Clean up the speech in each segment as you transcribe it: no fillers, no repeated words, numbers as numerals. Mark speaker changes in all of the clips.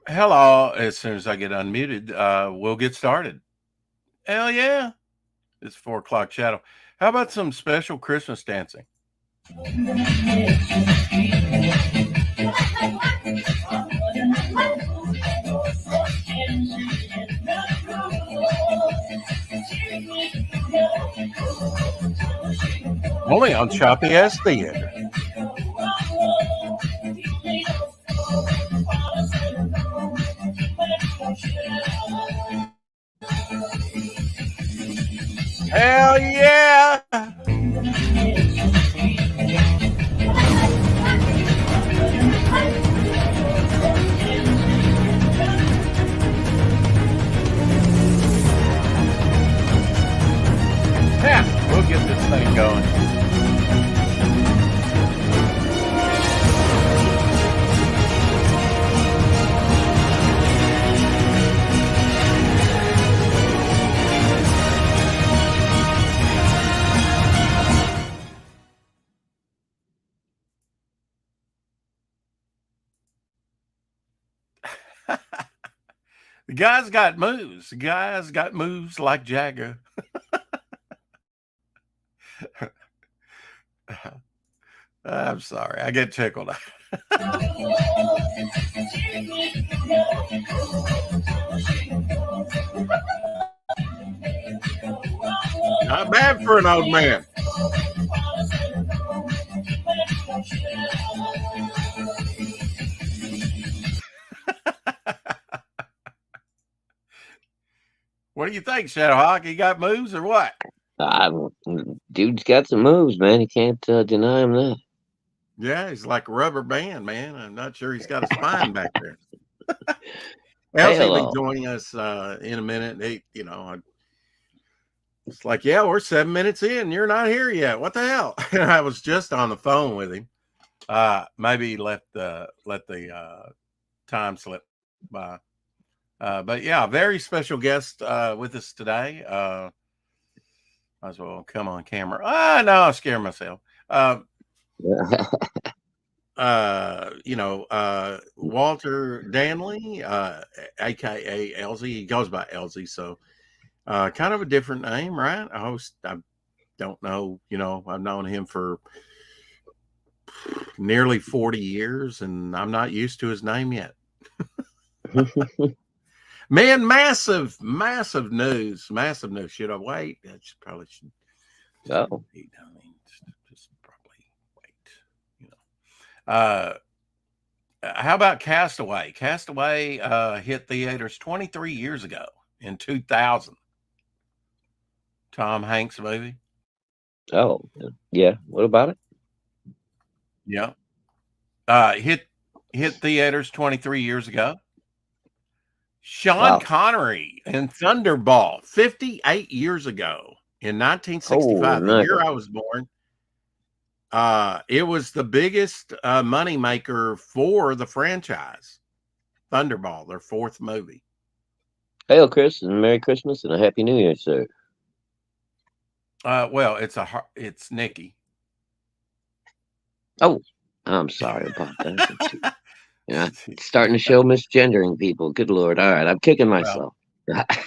Speaker 1: Hello. As soon as I get unmuted, we'll get started. Hell yeah. It's 4 o'clock shadow. How about some special Christmas dancing? Only on Choppy Ass Theater. Hell yeah. Yeah, we'll get this thing going. The guy's got moves. The guy's got moves like Jagger. I'm sorry. I get tickled. Not bad for an old man. What do you think, Shadowhawk? He got moves or what?
Speaker 2: Dude's got some moves, man. You can't deny him that.
Speaker 1: Yeah, he's like a rubber band, man. I'm not sure he's got a spine back there. Elzie will be joining us in a minute. It's like, yeah, we're 7 minutes in. You're not here yet. What the hell? I was just on the phone with him. Maybe let the time slip by. But yeah, very special guest with us today. Might as well come on camera. No, I scare myself. Walter Danley, aka Elzie. He goes by Elzie, so kind of a different name, right? I don't know. I've known him for nearly 40 years, and I'm not used to his name yet. Man, massive news. Should I wait? I probably should.
Speaker 2: Oh.
Speaker 1: Just probably wait. How about Castaway? Castaway hit theaters 23 years ago in 2000. Tom Hanks movie.
Speaker 2: Oh, yeah. What about it?
Speaker 1: Yeah. Hit theaters 23 years ago. Sean Connery in Thunderball 58 years ago in 1965, the year I was born. It was the biggest money maker for the franchise. Thunderball, their fourth movie.
Speaker 2: Hail, Chris, and Merry Christmas and a Happy New Year, sir.
Speaker 1: Well, it's Nikki.
Speaker 2: Oh, I'm sorry about that. Yeah, starting to show misgendering people. Good Lord. All right, I'm kicking myself.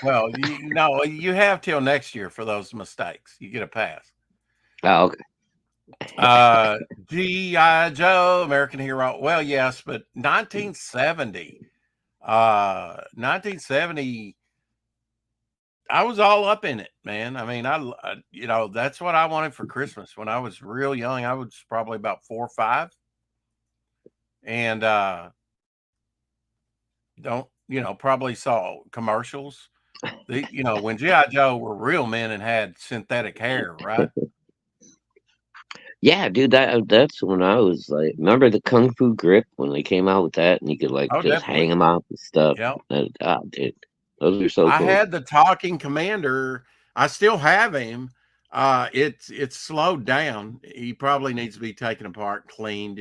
Speaker 1: Well, you have till next year for those mistakes. You get a pass.
Speaker 2: Oh, okay.
Speaker 1: G.I. Joe, American Hero. Well, yes, but 1970. 1970, I was all up in it, man. I mean, that's what I wanted for Christmas. When I was real young, I was probably about 4 or 5. And probably saw commercials. When G.I. Joe were real men and had synthetic hair, right?
Speaker 2: Yeah, dude, that's when I was like, remember the Kung Fu Grip when they came out with that, and you could just
Speaker 1: definitely
Speaker 2: hang them out and stuff.
Speaker 1: Yeah,
Speaker 2: dude, those are so cool.
Speaker 1: I had the Talking Commander. I still have him. It's slowed down. He probably needs to be taken apart, cleaned,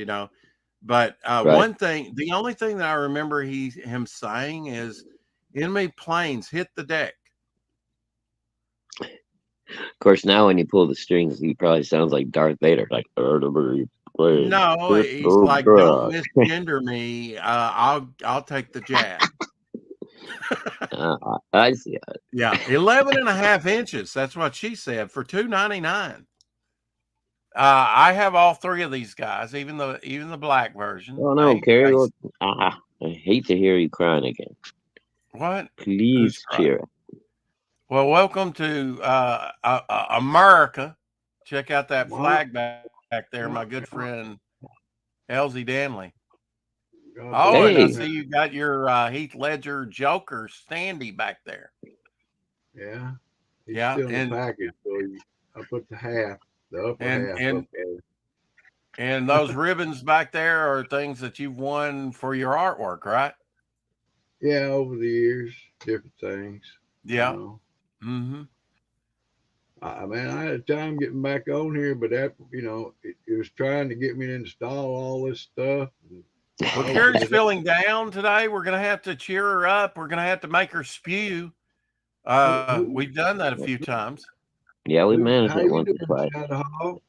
Speaker 1: But one thing, the only thing that I remember him saying is, "Enemy planes hit the deck."
Speaker 2: Of course, now when you pull the strings, he probably sounds like Darth Vader, like. Please,
Speaker 1: No, he's
Speaker 2: Crystal
Speaker 1: like, don't
Speaker 2: Brook.
Speaker 1: misgender me. I'll take the jab.
Speaker 2: I see.
Speaker 1: Yeah, 11 and a half inches. That's what she said for $2.99. I have all three of these guys, even the black version.
Speaker 2: Oh no, Carrie. I hate to hear you crying again.
Speaker 1: What? Who's
Speaker 2: Please
Speaker 1: crying?
Speaker 2: cheer up.
Speaker 1: Well, welcome to America. Check out that flag back there, my good friend Elzie Danley. Oh, and I
Speaker 2: Hey.
Speaker 1: see you got your Heath Ledger Joker standee back there.
Speaker 3: Yeah, he's
Speaker 1: Yeah,
Speaker 3: still in
Speaker 1: and
Speaker 3: the package. So I put the upper half
Speaker 1: and
Speaker 3: up there.
Speaker 1: and those ribbons back there are things that you've won for your artwork, right?
Speaker 3: Yeah, over the years, different things.
Speaker 1: Yeah. Mm-hmm.
Speaker 3: I mean, I had a time getting back on here, but that it was trying to get me to install all this stuff.
Speaker 1: Well, Carrie's feeling down today. We're gonna have to cheer her up. We're gonna have to make her spew. We've done that a few times.
Speaker 2: Yeah, we managed
Speaker 3: How
Speaker 2: it
Speaker 3: you
Speaker 2: once or
Speaker 3: doing,
Speaker 2: twice.
Speaker 3: Shadow Hall?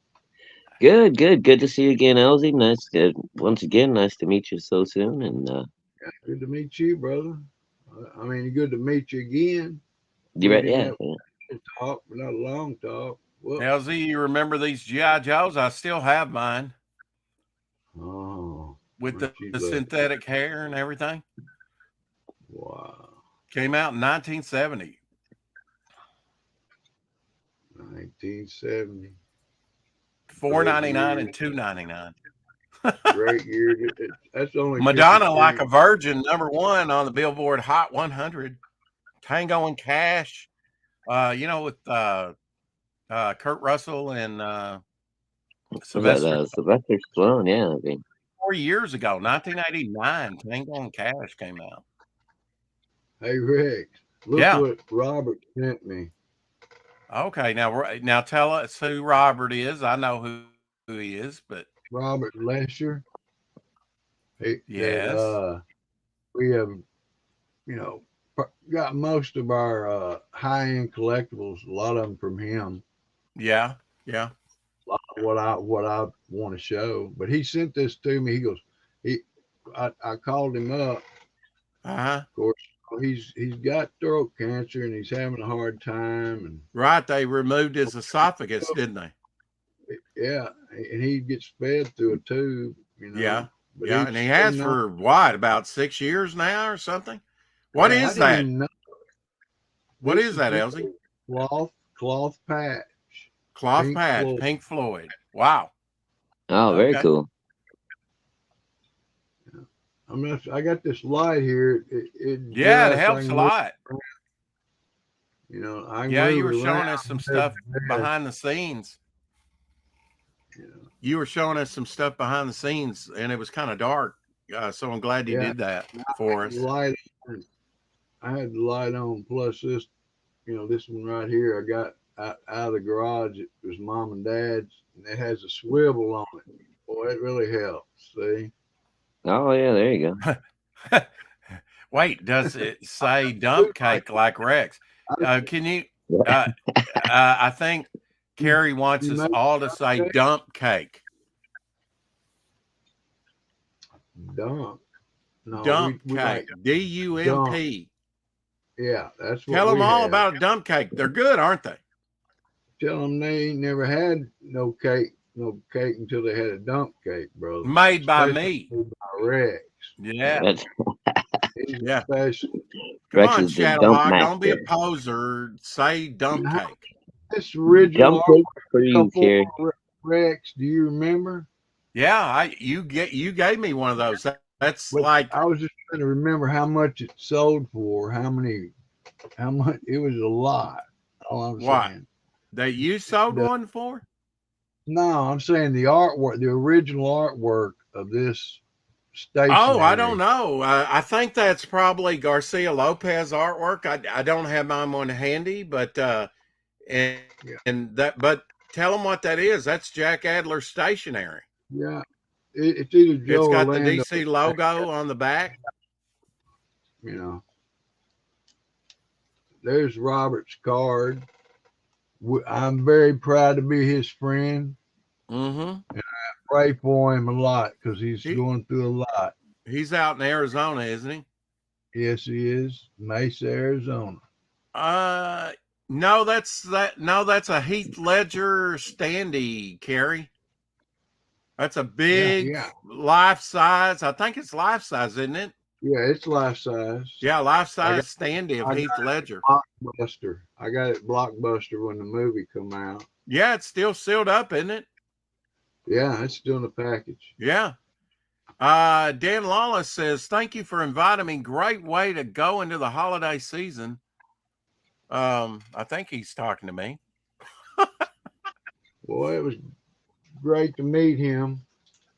Speaker 2: Good. Good to see you again, Elzie. Nice to once again. Nice to meet you so soon. And
Speaker 3: Good to meet you, brother. I mean, good to meet you again.
Speaker 2: you're
Speaker 3: We
Speaker 2: right.
Speaker 3: didn't
Speaker 2: Yeah.
Speaker 3: have a talk, but not a long talk. Well,
Speaker 1: Elzie, you remember these GI Joes? I still have mine
Speaker 3: oh,
Speaker 1: with the
Speaker 3: she's
Speaker 1: synthetic hair and everything.
Speaker 3: Wow.
Speaker 1: Came out in 1970.
Speaker 3: 1970.
Speaker 1: $4.99 and $2.99.
Speaker 3: Great year. That's only
Speaker 1: Madonna
Speaker 3: 53.
Speaker 1: Like a Virgin, #1 on the Billboard Hot 100. Tango and Cash, with Kurt Russell and Sylvester.
Speaker 2: Sylvester Stallone? Yeah. I mean,
Speaker 1: 4 years ago, 1989, Tango and Cash came out.
Speaker 3: Hey, Rex, look what Robert sent me.
Speaker 1: Okay, now tell us who Robert is. I know who he is, but
Speaker 3: Robert Lesher.
Speaker 1: Yes.
Speaker 3: We have, got most of our high-end collectibles. A lot of them from him.
Speaker 1: Yeah.
Speaker 3: A lot of what I want to show. But he sent this to me. He goes, I called him up. Of course, he's got throat cancer and he's having a hard time. And
Speaker 1: right, they removed his esophagus, didn't they?
Speaker 3: Yeah, and he gets fed through a tube.
Speaker 1: Yeah,
Speaker 3: but
Speaker 1: and he has for what, about 6 years now or something. What is that? What is that, Elzie?
Speaker 3: Cloth patch.
Speaker 1: Cloth patch. Pink Floyd. Wow.
Speaker 2: Oh, very cool.
Speaker 3: I got this light here.
Speaker 1: It helps a lot. You were showing us some stuff behind the scenes. You were showing us some stuff behind the scenes, and it was kind of dark. So I'm glad you did that for us.
Speaker 3: I had the light on. Plus this, this one right here, I got out of the garage. It was Mom and Dad's, and it has a swivel on it. Boy, it really helps. See?
Speaker 2: Oh yeah, there you go.
Speaker 1: Wait, does it say dump cake like Rex? Can you? I think Carrie wants us all to say dump cake.
Speaker 3: Dump. No,
Speaker 1: dump cake. DUMP.
Speaker 3: Yeah, that's what.
Speaker 1: Tell them all about a dump cake. They're good, aren't they?
Speaker 3: Tell them they ain't never had no cake until they had a dump cake, brother.
Speaker 1: Made by me.
Speaker 3: Made by Rex.
Speaker 1: Yeah.
Speaker 3: Yeah. Special.
Speaker 1: Come on, Shadowhawk. Don't be a poser. Say dump cake.
Speaker 3: This original
Speaker 2: dump cake for you, Carrie.
Speaker 3: Rex, do you remember?
Speaker 1: Yeah, you gave me one of those. That's like,
Speaker 3: I was just trying to remember how much it sold for. How much? It was a lot. All I'm saying.
Speaker 1: That you sold one for?
Speaker 3: No, I'm saying the artwork, the original artwork of this station.
Speaker 1: Oh, I don't know. I think that's probably Garcia Lopez artwork. I don't have mine on handy, but but tell them what that is. That's Jack Adler stationery.
Speaker 3: Yeah, it's either Joe.
Speaker 1: It's got
Speaker 3: Orlando
Speaker 1: the DC logo on the back.
Speaker 3: There's Robert's card. I'm very proud to be his friend.
Speaker 1: Mm-hmm.
Speaker 3: And pray for him a lot because he's going through a lot.
Speaker 1: He's out in Arizona, isn't he?
Speaker 3: Yes, he is. Mesa, Arizona.
Speaker 1: No, that's a Heath Ledger standee, Carrie. That's a big life size. I think it's life size, isn't it?
Speaker 3: Yeah, it's life size.
Speaker 1: Yeah, life size standee of Heath Ledger.
Speaker 3: Blockbuster. I got it Blockbuster when the movie come out.
Speaker 1: Yeah, it's still sealed up, isn't it?
Speaker 3: Yeah, it's still in the package.
Speaker 1: Yeah. Dan Lawless says, "Thank you for inviting me. Great way to go into the holiday season." I think he's talking to me.
Speaker 3: Well, it was great to meet him.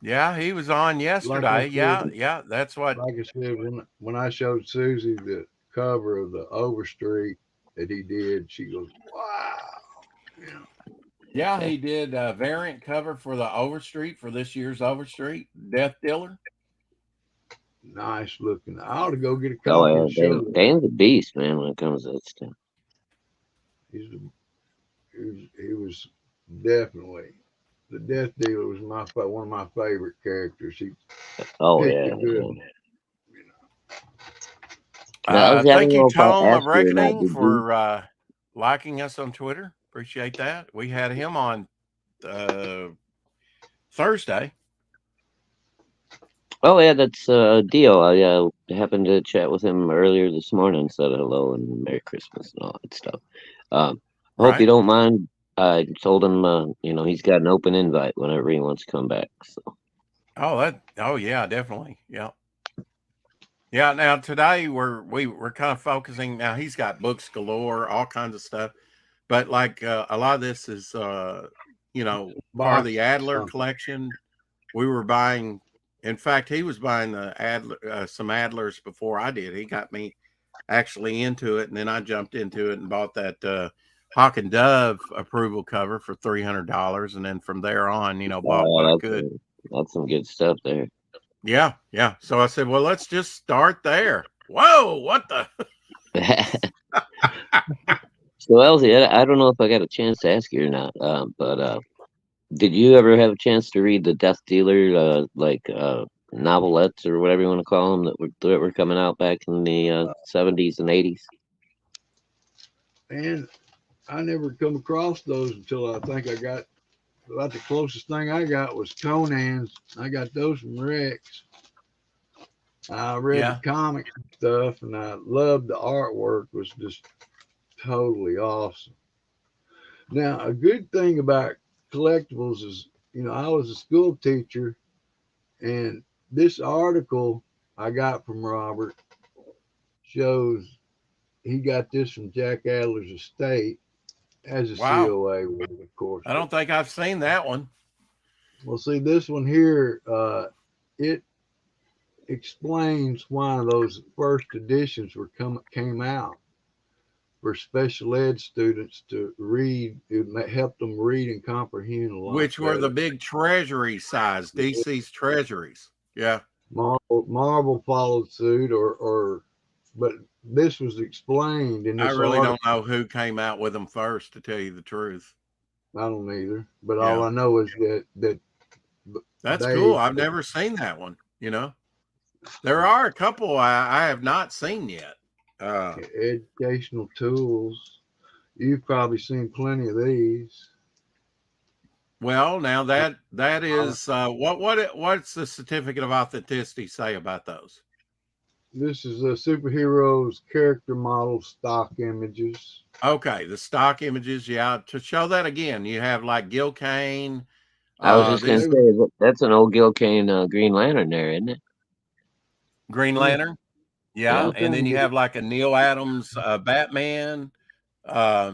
Speaker 1: Yeah, he was on yesterday. Yeah, that's what.
Speaker 3: Like I said, when I showed Susie the cover of the Overstreet that he did, she goes, "Wow!"
Speaker 1: Yeah, he did a variant cover for the Overstreet for this year's Overstreet Death Dealer.
Speaker 3: Nice looking. I ought to go get a copy.
Speaker 2: Dan's a beast, man, when it comes to that stuff.
Speaker 3: He was definitely. The Death Dealer was one of my favorite characters. Good,
Speaker 1: thank you, Tome of Reckoning, for liking us on Twitter. Appreciate that. We had him on Thursday.
Speaker 2: Oh yeah, that's a deal. I happened to chat with him earlier this morning, said hello and Merry Christmas and all that stuff. Hope you don't mind. I told him, he's got an open invite whenever he wants to come back. So.
Speaker 1: Oh yeah, definitely. Yeah. Yeah. Now today we're kind of focusing. Now he's got books galore, all kinds of stuff, but like a lot of this is, part of the Adler collection. We were buying. In fact, he was buying the some Adlers before I did. He got me actually into it, and then I jumped into it and bought that Hawk and Dove approval cover for $300, and then from there on, bought what I could.
Speaker 2: That's some good stuff there.
Speaker 1: Yeah. So I said, well, let's just start there. Whoa, what the?
Speaker 2: So Elzie, I don't know if I got a chance to ask you or not, but did you ever have a chance to read the Death Dealer, novelettes or whatever you want to call them that were coming out back in the 70s and 80s?
Speaker 3: And I never come across those until I think I got about the closest thing I got was Conan's. I got those from Rex. I read the comic stuff and I loved the artwork. It was just totally awesome. Now, a good thing about collectibles is, I was a school teacher, and this article I got from Robert shows he got this from Jack Adler's estate as a COA, of course.
Speaker 1: I don't think I've seen that one.
Speaker 3: Well, see, this one here, it explains why those first editions came out for special ed students to read. It helped them read and comprehend a lot.
Speaker 1: Which were the big treasury size, DC's treasuries. Yeah.
Speaker 3: Marvel followed suit, but this was explained in this
Speaker 1: I really
Speaker 3: article.
Speaker 1: don't know who came out with them first, to tell you the truth.
Speaker 3: I don't either, but all I know is that
Speaker 1: that's cool. I've never seen that one. There are a couple I have not seen yet.
Speaker 3: Educational tools. You've probably seen plenty of these.
Speaker 1: Well, now that is what's the certificate of authenticity say about those?
Speaker 3: This is a superheroes character model stock images.
Speaker 1: Okay, the stock images. Yeah, to show that again, you have like Gil Kane.
Speaker 2: I was just going to say that's an old Gil Kane Green Lantern there, isn't it?
Speaker 1: Green Lantern. Yeah, and then you have like a Neil Adams Batman. I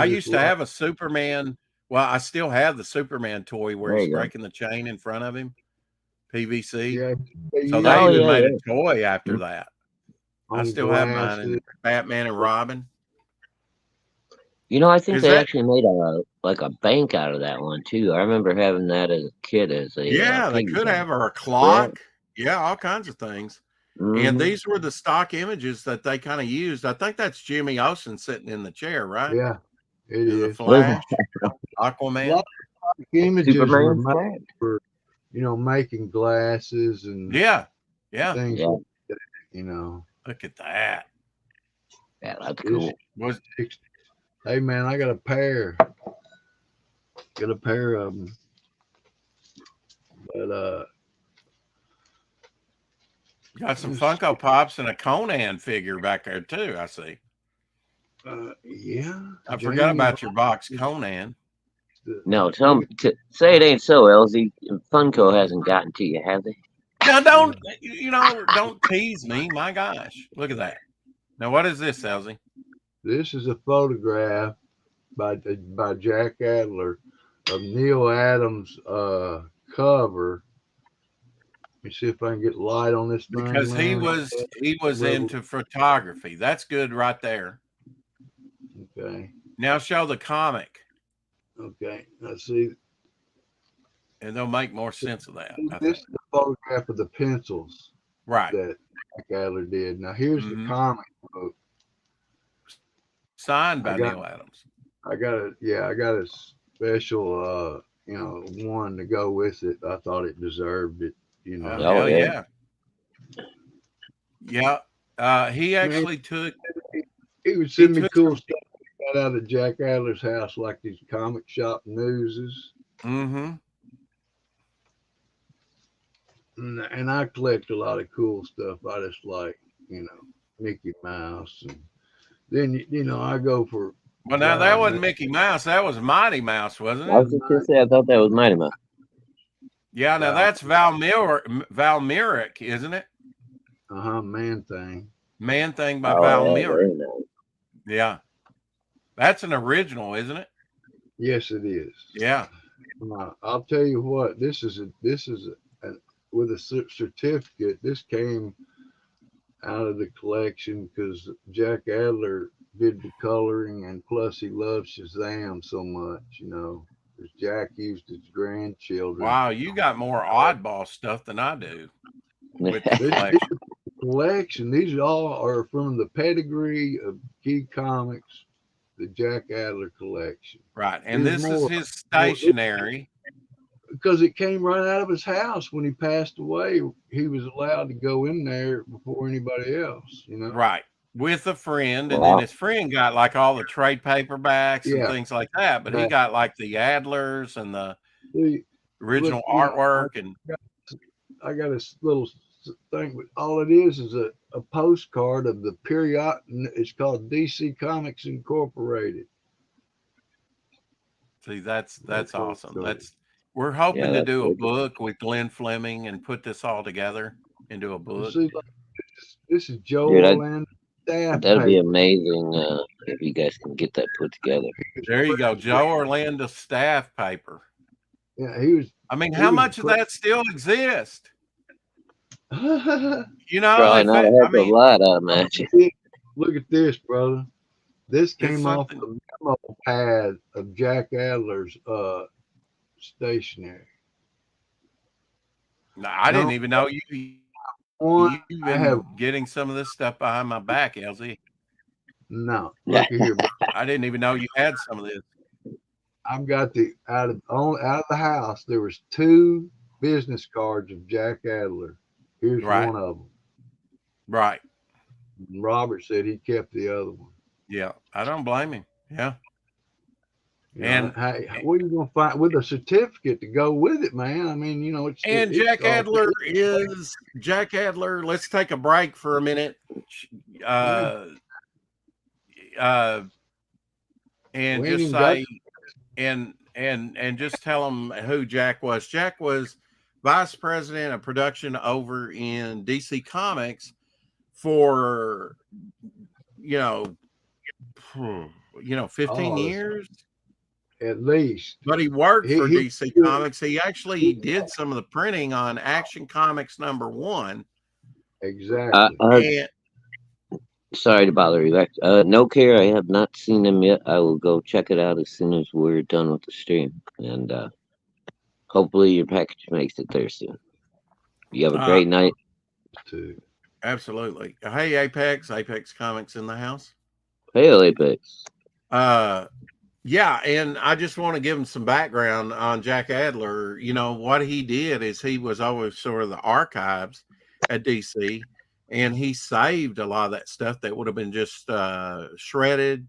Speaker 1: used to have a Superman. Well, I still have the Superman toy where he's breaking the chain in front of him. PVC. Yeah. So they even made a toy after that. I still have mine in Batman and Robin.
Speaker 2: I think they actually made a bank out of that one too. I remember having that as a kid
Speaker 1: they could have, or a clock. Yeah, all kinds of things. Mm-hmm. And these were the stock images that they kind of used. I think that's Jimmy Olsen sitting in the chair, right?
Speaker 3: Yeah, it is.
Speaker 1: The Flash, Aquaman.
Speaker 3: images were
Speaker 2: Superman's
Speaker 3: made
Speaker 2: dad.
Speaker 3: for, making glasses and
Speaker 1: Yeah.
Speaker 3: things like that,
Speaker 1: Look at that.
Speaker 2: Yeah, that's
Speaker 3: This
Speaker 2: cool.
Speaker 1: Was
Speaker 3: 60s. Hey man, I got a pair. Got a pair of them. But
Speaker 1: got some Funko Pops and a Conan figure back there too, I see.
Speaker 3: yeah.
Speaker 1: I forgot about your box, Conan.
Speaker 2: No, say it ain't so, Elzie. Funko hasn't gotten to you, have they?
Speaker 1: Now don't tease me. My gosh. Look at that. Now what is this, Elzie?
Speaker 3: This is a photograph by Jack Adler of Neil Adams' cover. Let me see if I can get light on this thing.
Speaker 1: Because he
Speaker 3: man.
Speaker 1: was into photography. That's good right there.
Speaker 3: Okay.
Speaker 1: Now show the comic.
Speaker 3: Okay. Let's see.
Speaker 1: And they'll make more sense of that.
Speaker 3: This is the photograph of the pencils
Speaker 1: Right.
Speaker 3: that Jack Adler did. Now here's the comic book.
Speaker 1: Signed by Neil Adams.
Speaker 3: I got a special one to go with it. I thought it deserved it,
Speaker 1: Oh, yeah. Yeah. He actually took.
Speaker 3: He would send me cool stuff he got out of Jack Adler's house, like these comic shop newses.
Speaker 1: Mm-hmm.
Speaker 3: And I collect a lot of cool stuff. I just like, Mickey Mouse. And then, I go for.
Speaker 1: Well, now that wasn't Mickey Mouse. That was Mighty Mouse, wasn't it?
Speaker 2: I was just going to say, I thought that was Mighty Mouse.
Speaker 1: Yeah, now that's Val Myrick, isn't it?
Speaker 3: Man Thing.
Speaker 1: Man Thing by Val Myrick.
Speaker 2: Nice.
Speaker 1: Yeah. That's an original, isn't it?
Speaker 3: Yes, it is.
Speaker 1: Yeah.
Speaker 3: I'll tell you what. This is with a certificate. This came out of the collection because Jack Adler did the coloring, and plus he loves Shazam so much, because Jack used his grandchildren.
Speaker 1: Wow, you got more oddball stuff than I do with the
Speaker 3: collection. These all are from the pedigree of Key Comics, the Jack Adler collection.
Speaker 1: Right, and this is his stationery.
Speaker 3: Because it came right out of his house when he passed away. He was allowed to go in there before anybody else,
Speaker 1: Right, with a friend, and then his friend got like all the trade paperbacks and things like that, but he got like the Adlers and the original artwork. And
Speaker 3: I got a little thing, but all it is a postcard of the period. It's called DC Comics Incorporated.
Speaker 1: See, that's awesome. We're hoping to do a book with Glenn Fleming and put this all together into a book.
Speaker 3: See, this is Joe Orlando staff.
Speaker 2: That'd be amazing if you guys can get that put together.
Speaker 1: There you go, Joe Orlando staff paper.
Speaker 3: Yeah, he was.
Speaker 1: I mean, how much of that still exists?
Speaker 2: Probably not a heck of a lot, I imagine.
Speaker 3: Look at this, brother. This came off the memo pad of Jack Adler's stationery.
Speaker 1: No, I didn't even know you've been getting some of this stuff behind my back, Elzie.
Speaker 3: No, look here.
Speaker 1: I didn't even know you had some of this.
Speaker 3: I've got out of the house. There was 2 business cards of Jack Adler. Here's one of them. Right. And Robert said he kept the other one.
Speaker 1: Yeah, I don't blame him. Yeah.
Speaker 3: And what are you gonna find with a certificate to go with it, man? I mean, it's
Speaker 1: Jack Adler is Jack Adler. Let's take a break for a minute. And just say and just tell them who Jack was. Jack was vice president of production over in DC Comics for 15 years
Speaker 3: at least.
Speaker 1: But he worked for DC Comics. He actually did some of the printing on Action Comics #1.
Speaker 3: Exactly.
Speaker 2: Sorry to bother you. No care. I have not seen them yet. I will go check it out as soon as we're done with the stream, and hopefully your package makes it there soon. You have a great night.
Speaker 1: Absolutely. Hey, Apex Comics in the house.
Speaker 2: Hey, Apex.
Speaker 1: Yeah, and I just want to give him some background on Jack Adler. You know, what he did is he was always sort of the archives at DC, and he saved a lot of that stuff that would have been just shredded,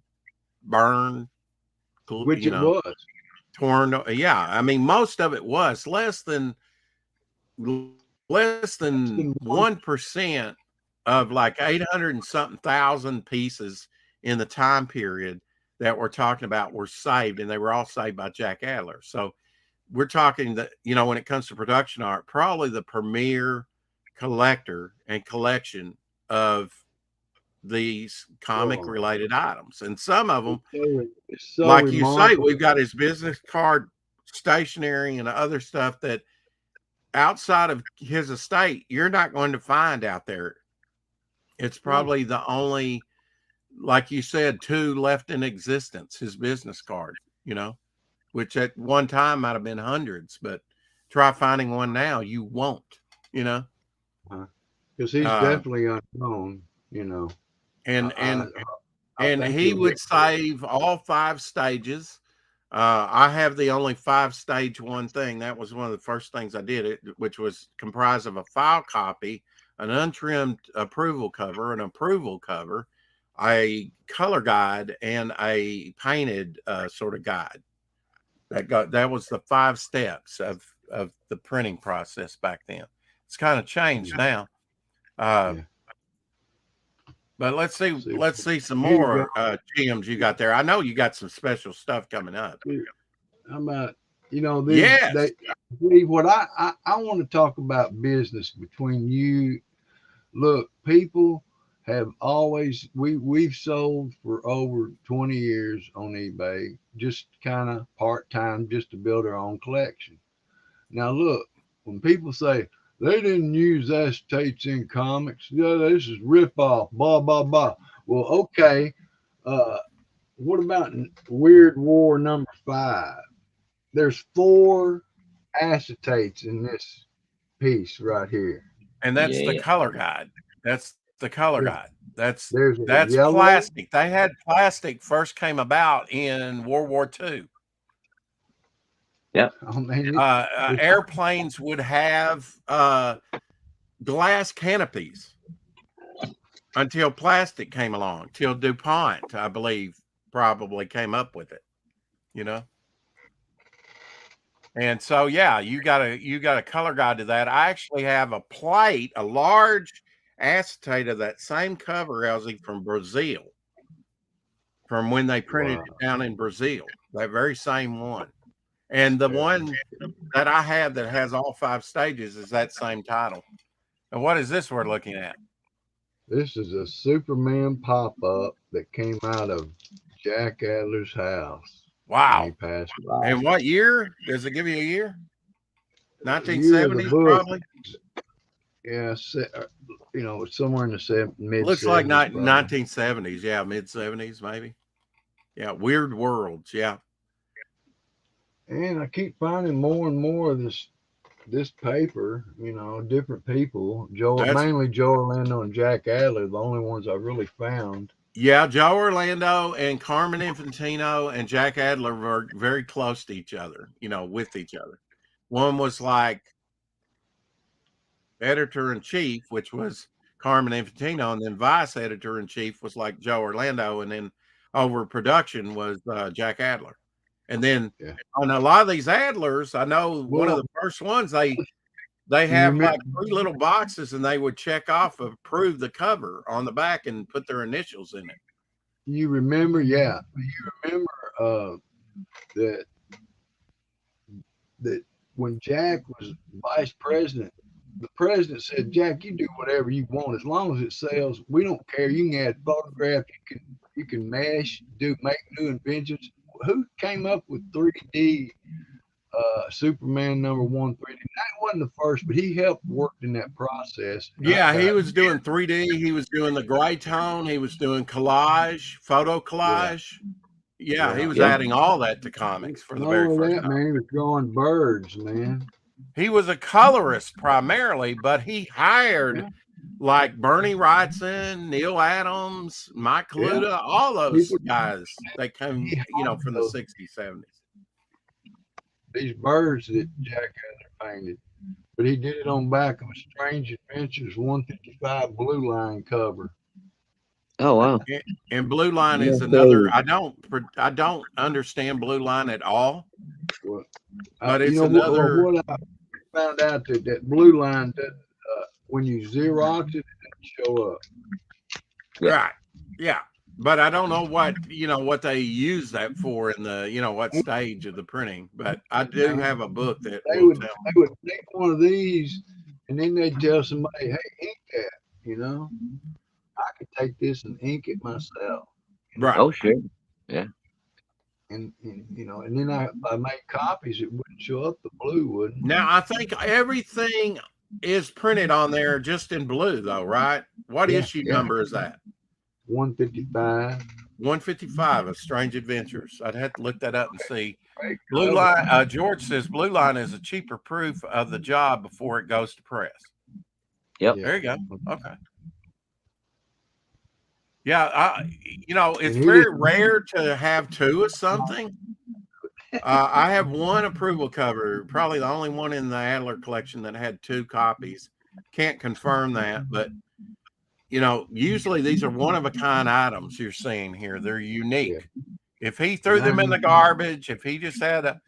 Speaker 1: burned,
Speaker 3: Which
Speaker 1: you
Speaker 3: it
Speaker 1: know,
Speaker 3: was.
Speaker 1: torn. Yeah, I mean, most of it was less than 1% of like 800 and something thousand pieces in the time period that we're talking about were saved, and they were all saved by Jack Adler. So we're talking that, you know, when it comes to production art, probably the premier collector and collection of these comic related items. And some of them,
Speaker 3: It's so
Speaker 1: like you say,
Speaker 3: remarkable.
Speaker 1: we've got his business card stationery and other stuff that outside of his estate, you're not going to find out there. It's probably the only, like you said, 2 left in existence, his business card, you know, which at one time might have been hundreds, but try finding one now, you won't, you know.
Speaker 3: Because he's definitely unknown, you know.
Speaker 1: And
Speaker 3: I think
Speaker 1: he would save all 5 stages. I have the only 5-stage one thing. That was one of the first things I did, which was comprised of a file copy, an untrimmed approval cover, an approval cover, a color guide, and a painted sort of guide. That was the 5 steps of the printing process back then. It's kind of changed now. But let's see some more gems you got there. I know you got some special stuff coming up.
Speaker 3: How about, you know, what I want to talk about business between you. Look, people have always, we've sold for over 20 years on eBay, just kind of part-time, just to build our own collection. Now look, when people say they didn't use acetates in comics, yeah, this is rip-off, blah blah blah. Well, okay, what about Weird War #5? There's 4 acetates in this piece right here,
Speaker 1: and that's the color guide. That's the color guide. That's
Speaker 3: yellow.
Speaker 1: plastic. They had plastic first came about in World War II.
Speaker 2: Yep.
Speaker 1: Airplanes would have glass canopies until plastic came along, till DuPont, I believe, probably came up with it, you know. And so, yeah, you got a color guide to that. I actually have a plate, a large acetate of that same cover, Elzie, from Brazil, from when they printed it down in Brazil, that very same one. And the one that I have that has all 5 stages is that same title. And what is this we're looking at?
Speaker 3: This is a Superman pop-up that came out of Jack Adler's house.
Speaker 1: Wow.
Speaker 3: He passed
Speaker 1: away. And what year? Does it give you a year? 1970s, probably?
Speaker 3: Yeah, you know, somewhere in the mid-70s.
Speaker 1: Looks like 1970s. Yeah, mid-70s, maybe. Yeah, Weird Worlds. Yeah.
Speaker 3: And I keep finding more and more of this paper, you know, different people. Mainly Joe Orlando and Jack Adler, the only ones I really found.
Speaker 1: Yeah, Joe Orlando and Carmen Infantino and Jack Adler were very close to each other, you know, with each other. One was like editor-in-chief, which was Carmen Infantino, and then vice editor-in-chief was like Joe Orlando, and then over production was Jack Adler. And then on a lot of these Adlers, I know one of the first ones, they have like 3 little boxes, and they would check off, approve the cover on the back, and put their initials in it.
Speaker 3: You remember? Yeah. You remember that when Jack was vice president, the president said, Jack, you do whatever you want. As long as it sells, we don't care. You can add photographs. You can mesh, make new inventions. Who came up with 3D Superman #1 3D? That wasn't the first, but he helped work in that process.
Speaker 1: Yeah, he was doing 3D. He was doing the gray tone. He was doing collage, photo collage. Yeah, he was adding all that to comics for the very first time.
Speaker 3: Man, he was drawing birds, man.
Speaker 1: He was a colorist primarily, but he hired like Bernie Wrightson, Neil Adams, Mike Kaluta, all those guys. They come, from the 60s, 70s.
Speaker 3: These birds that Jack Adler painted, but he did it on back of a Strange Adventures 155 Blue Line cover.
Speaker 2: Oh wow!
Speaker 1: And Blue Line is another. I don't understand Blue Line at all.
Speaker 3: Well,
Speaker 1: but it's another.
Speaker 3: What I found out that Blue Line doesn't. When you Xerox it doesn't show up.
Speaker 1: Right. Yeah. But I don't know what they use that for in the what stage of the printing. But I do have a book that
Speaker 3: they would take one of these and then they'd tell somebody, "Hey, ink that." I could take this and ink it myself.
Speaker 1: Right.
Speaker 2: Oh sure. Yeah.
Speaker 3: And and then I made copies. It wouldn't show up. The blue wouldn't.
Speaker 1: Now I think everything is printed on there just in blue, though, right? What issue number is that?
Speaker 3: 155.
Speaker 1: 155 of Strange Adventures. I'd have to look that up and see. Blue Line. George says Blue Line is a cheaper proof of the job before it goes to press.
Speaker 2: Yep.
Speaker 1: There you go. Okay. Yeah, it's very rare to have two of something. I have one approval cover, probably the only one in the Adler collection that had two copies. Can't confirm that, but usually these are one of a kind items you're seeing here. They're unique. If he threw them in the garbage, if he just had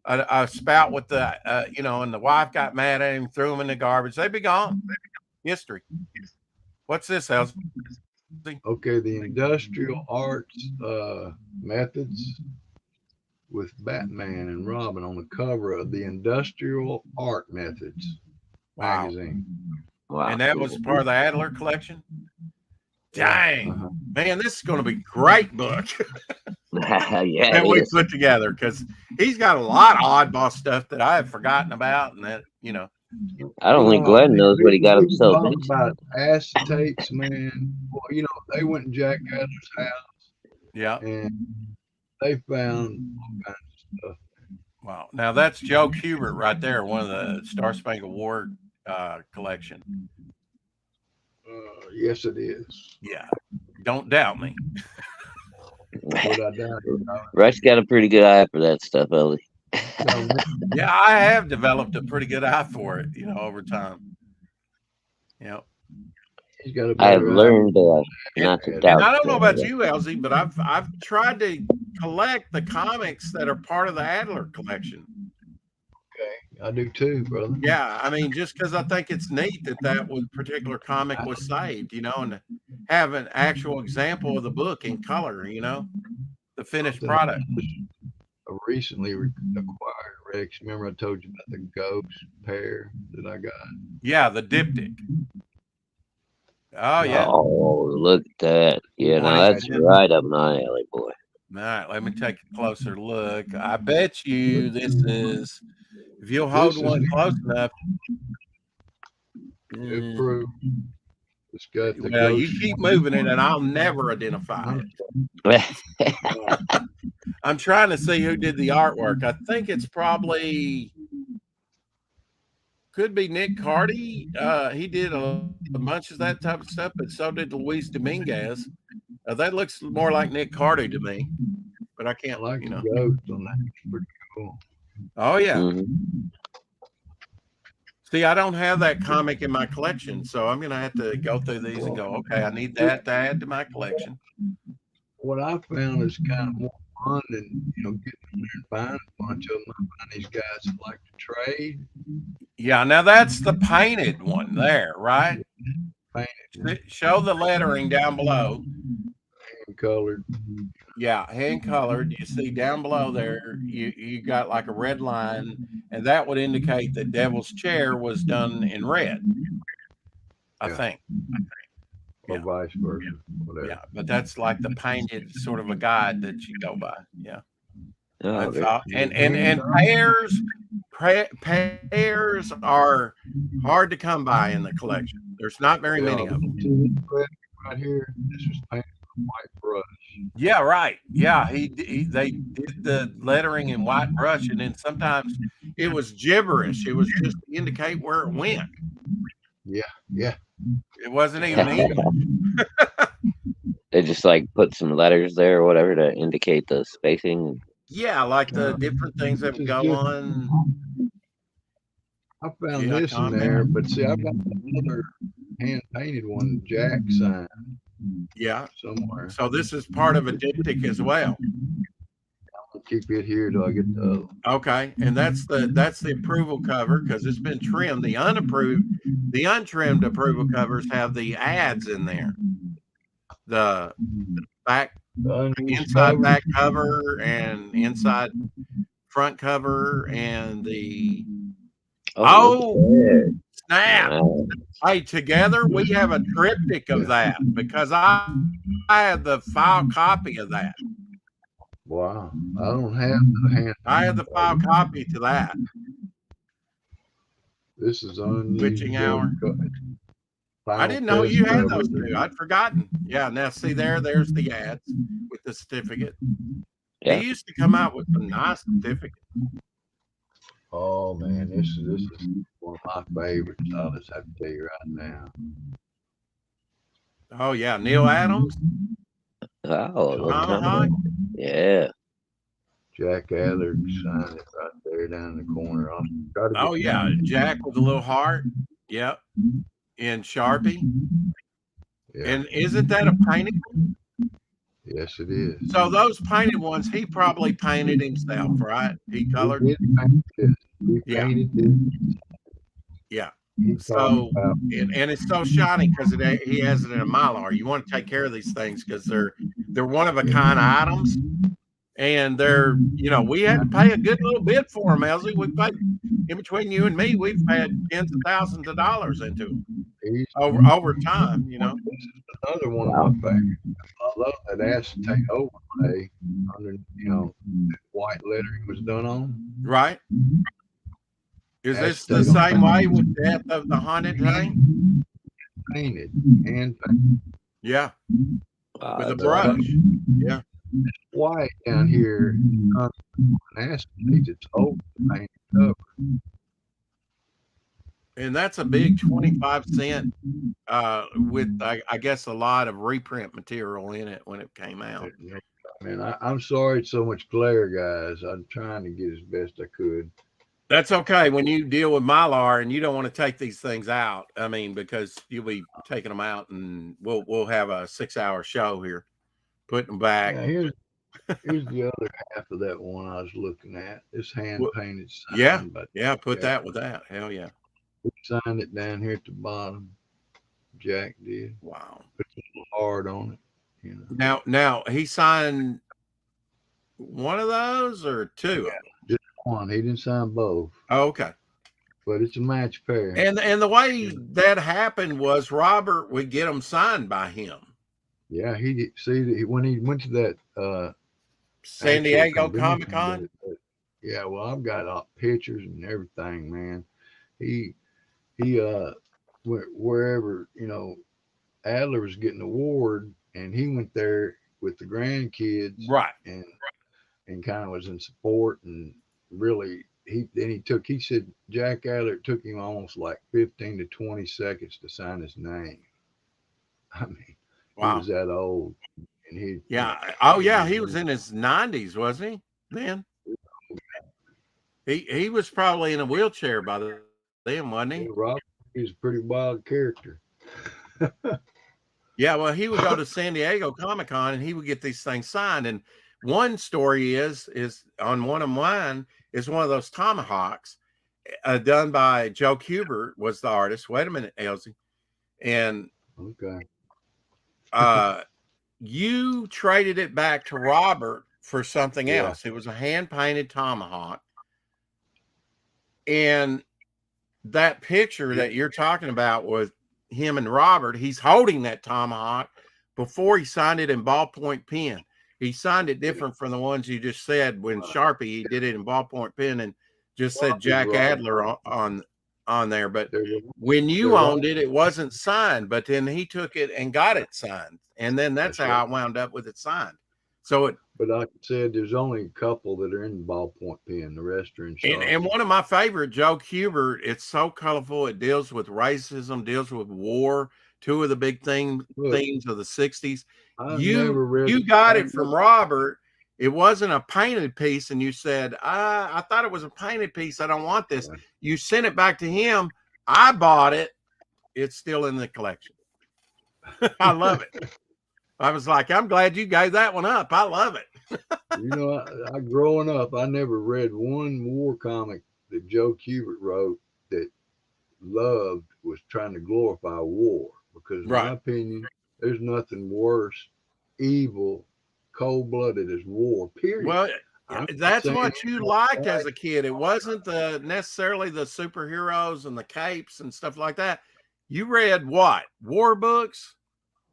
Speaker 1: a spout with the and the wife got mad at him, threw them in the garbage, they'd be gone. History. What's this, Elzie?
Speaker 3: Okay, the industrial arts methods with Batman and Robin on the cover of the Industrial Art Methods magazine.
Speaker 2: Wow.
Speaker 1: And that was part of the Adler collection? Dang. Man, this is going to be a great book.
Speaker 2: Yeah.
Speaker 1: That we put together, because he's got a lot of oddball stuff that I have forgotten about, and that,
Speaker 2: I don't think Glenn knows what he got himself into.
Speaker 3: About acetates, man. Well, they went to Jack Adler's house.
Speaker 1: Yeah.
Speaker 3: And they found all kinds of stuff.
Speaker 1: Wow. Now that's Joe Kubert right there, one of the Star Spangled Award collection.
Speaker 3: Yes, it is.
Speaker 1: Yeah. Don't doubt me.
Speaker 2: Rush got a pretty good eye for that stuff, Ellie.
Speaker 1: Yeah, I have developed a pretty good eye for it, over time. Yep.
Speaker 2: I have learned not to doubt.
Speaker 1: And I don't know about you, Elzie, but I've tried to collect the comics that are part of the Adler collection.
Speaker 3: Okay, I do too, brother.
Speaker 1: Yeah, I mean, just because I think it's neat that particular comic was saved, and have an actual example of the book in color, the finished product.
Speaker 3: I recently acquired, Rex. Remember I told you about the ghost pair that I got? Yeah,
Speaker 1: the diptych. Oh, yeah.
Speaker 2: Oh, look at that. Yeah, now that's right up my alley, boy.
Speaker 1: All right, let me take a closer look. I bet you this is, if you'll hold one close enough.
Speaker 3: It's got the
Speaker 1: well, you keep moving it, and I'll never identify it. I'm trying to see who did the artwork. I think it's probably could be Nick Carty. He did a bunch of that type of stuff, but so did Luis Dominguez. That looks more like Nick Carty to me, but I can't
Speaker 3: like ghost on that. It's pretty cool.
Speaker 1: Oh yeah. See, I don't have that comic in my collection, so I'm gonna have to go through these and go, okay, I need that to add to my collection.
Speaker 3: What I found is kind of more fun than getting in there and buying a bunch of them. I find these guys that like to trade.
Speaker 1: Yeah, now that's the painted one there, right?
Speaker 3: Painted.
Speaker 1: Show the lettering down below.
Speaker 3: Hand colored.
Speaker 1: Yeah, hand colored. You see down below there, you got like a red line, and that would indicate that Devil's Chair was done in red. I think.
Speaker 3: Or vice versa. Whatever.
Speaker 1: Yeah, but that's like the painted sort of a guide that you go by. Yeah. And pairs are hard to come by in the collection. There's not very many of them.
Speaker 3: Right here, this was painted with white brush.
Speaker 1: Yeah, right. Yeah, they did the lettering in white brush, and then sometimes it was gibberish. It was just to indicate where it went.
Speaker 3: Yeah.
Speaker 1: It wasn't even English.
Speaker 2: They just like put some letters there or whatever to indicate the spacing.
Speaker 1: Yeah, like the different things that would go on.
Speaker 3: I found this in there, but see, I've got another hand-painted one, Jack sign.
Speaker 1: Yeah.
Speaker 3: Somewhere.
Speaker 1: So this is part of a diptych as well.
Speaker 3: I'll keep it here till I get the other.
Speaker 1: Okay, and that's the approval cover because it's been trimmed. The untrimmed approval covers have the ads in there. The back, inside back cover and inside front cover and the snap.
Speaker 2: Wow.
Speaker 1: Hey, together we have a triptych of that because I had the file copy of that.
Speaker 3: Wow, I don't have the hand.
Speaker 1: I had the file copy to that.
Speaker 3: This is on
Speaker 1: Witching Hour. I didn't know you had those two. I'd forgotten. Yeah, now see there's the ads with the certificate.
Speaker 2: Yeah.
Speaker 1: He used to come out with some nice certificates.
Speaker 3: Oh man, this is one of my favorites. I'll just have to tell you right now.
Speaker 1: Oh yeah, Neil Adams.
Speaker 2: Oh, yeah.
Speaker 3: Jack Adler signed it right there down in the corner.
Speaker 1: Oh yeah, Jack with a little heart. Yep. In Sharpie. Yeah. And isn't that a painted one?
Speaker 3: Yes, it is.
Speaker 1: So those painted ones, he probably painted himself, right? He colored.
Speaker 3: He painted it.
Speaker 1: Yeah. So and it's so shiny because he has it in a Mylar. You want to take care of these things because they're one of a kind items, and they're we had to pay a good little bit for them, Elzie. We paid in between you and me. We've had tens of thousands of dollars into them over time. This
Speaker 3: is another one of my favorites. I love that acetate overlay under that white lettering was done on.
Speaker 1: Right. Is this the same way with Death of the Haunted Train?
Speaker 3: Painted, hand painted.
Speaker 1: Yeah. With a brush. Yeah.
Speaker 3: White down here, acetate, it's over painted cover.
Speaker 1: And that's a big 25 cent with I guess a lot of reprint material in it when it came out.
Speaker 3: Man, I'm sorry it's so much glare, guys. I'm trying to get as best I could.
Speaker 1: That's okay when you deal with Mylar and you don't want to take these things out. I mean, because you'll be taking them out and we'll have a 6-hour show here, putting them back.
Speaker 3: Yeah, here's the other half of that one I was looking at. This hand painted sign.
Speaker 1: Yeah, but put that with that. Hell yeah.
Speaker 3: We signed it down here at the bottom. Jack did.
Speaker 1: Wow.
Speaker 3: Put a little hard on it.
Speaker 1: Now he signed one of those or two?
Speaker 3: Yeah, just one. He didn't sign both.
Speaker 1: Oh, okay.
Speaker 3: But it's a match pair.
Speaker 1: And the way that happened was Robert would get them signed by him.
Speaker 3: Yeah, when he went to that
Speaker 1: San Diego Comic-Con.
Speaker 3: Yeah, well, I've got pictures and everything, man. He wherever Adler was getting an award, and he went there with the grandkids,
Speaker 1: right,
Speaker 3: and kind of was in support, and really he said Jack Adler, it took him almost like 15 to 20 seconds to sign his name. I mean, wow. He was that old, and
Speaker 1: he was in his 90s, wasn't he? Then he was probably in a wheelchair by then, wasn't he?
Speaker 3: Robert, he's a pretty wild character.
Speaker 1: Yeah, well, he would go to San Diego Comic-Con and he would get these things signed. And one story is on one of mine is one of those tomahawks done by Joe Kubert was the artist. Wait a minute, Elzie. And you traded it back to Robert for something else. It was a hand-painted tomahawk. And that picture that you're talking about with him and Robert, he's holding that tomahawk before he signed it in ballpoint pen. He signed it different from the ones you just said when Sharpie, he did it in ballpoint pen and just said Jack Adler on there. But when you owned it, it wasn't signed, but then he took it and got it signed. And then that's how I wound up with it signed. So it.
Speaker 3: But like I said, there's only a couple that are in the ballpoint pen. The rest are in Sharpie.
Speaker 1: And one of my favorite, Joe Kubert, it's so colorful. It deals with racism, deals with war, two of the big themes of the 60s. You got it from Robert. It wasn't a painted piece, and you said, I thought it was a painted piece. I don't want this. You sent it back to him. I bought it. It's still in the collection. I love it. I was like, I'm glad you gave that one up. I love it.
Speaker 3: You know, I growing up, I never read one war comic that Joe Kubert wrote that loved was trying to glorify war. Because in my opinion, there's nothing worse, evil, cold-blooded as war, period.
Speaker 1: Well, that's what you liked as a kid. It wasn't necessarily the superheroes and the capes and stuff like that. You read what? War books?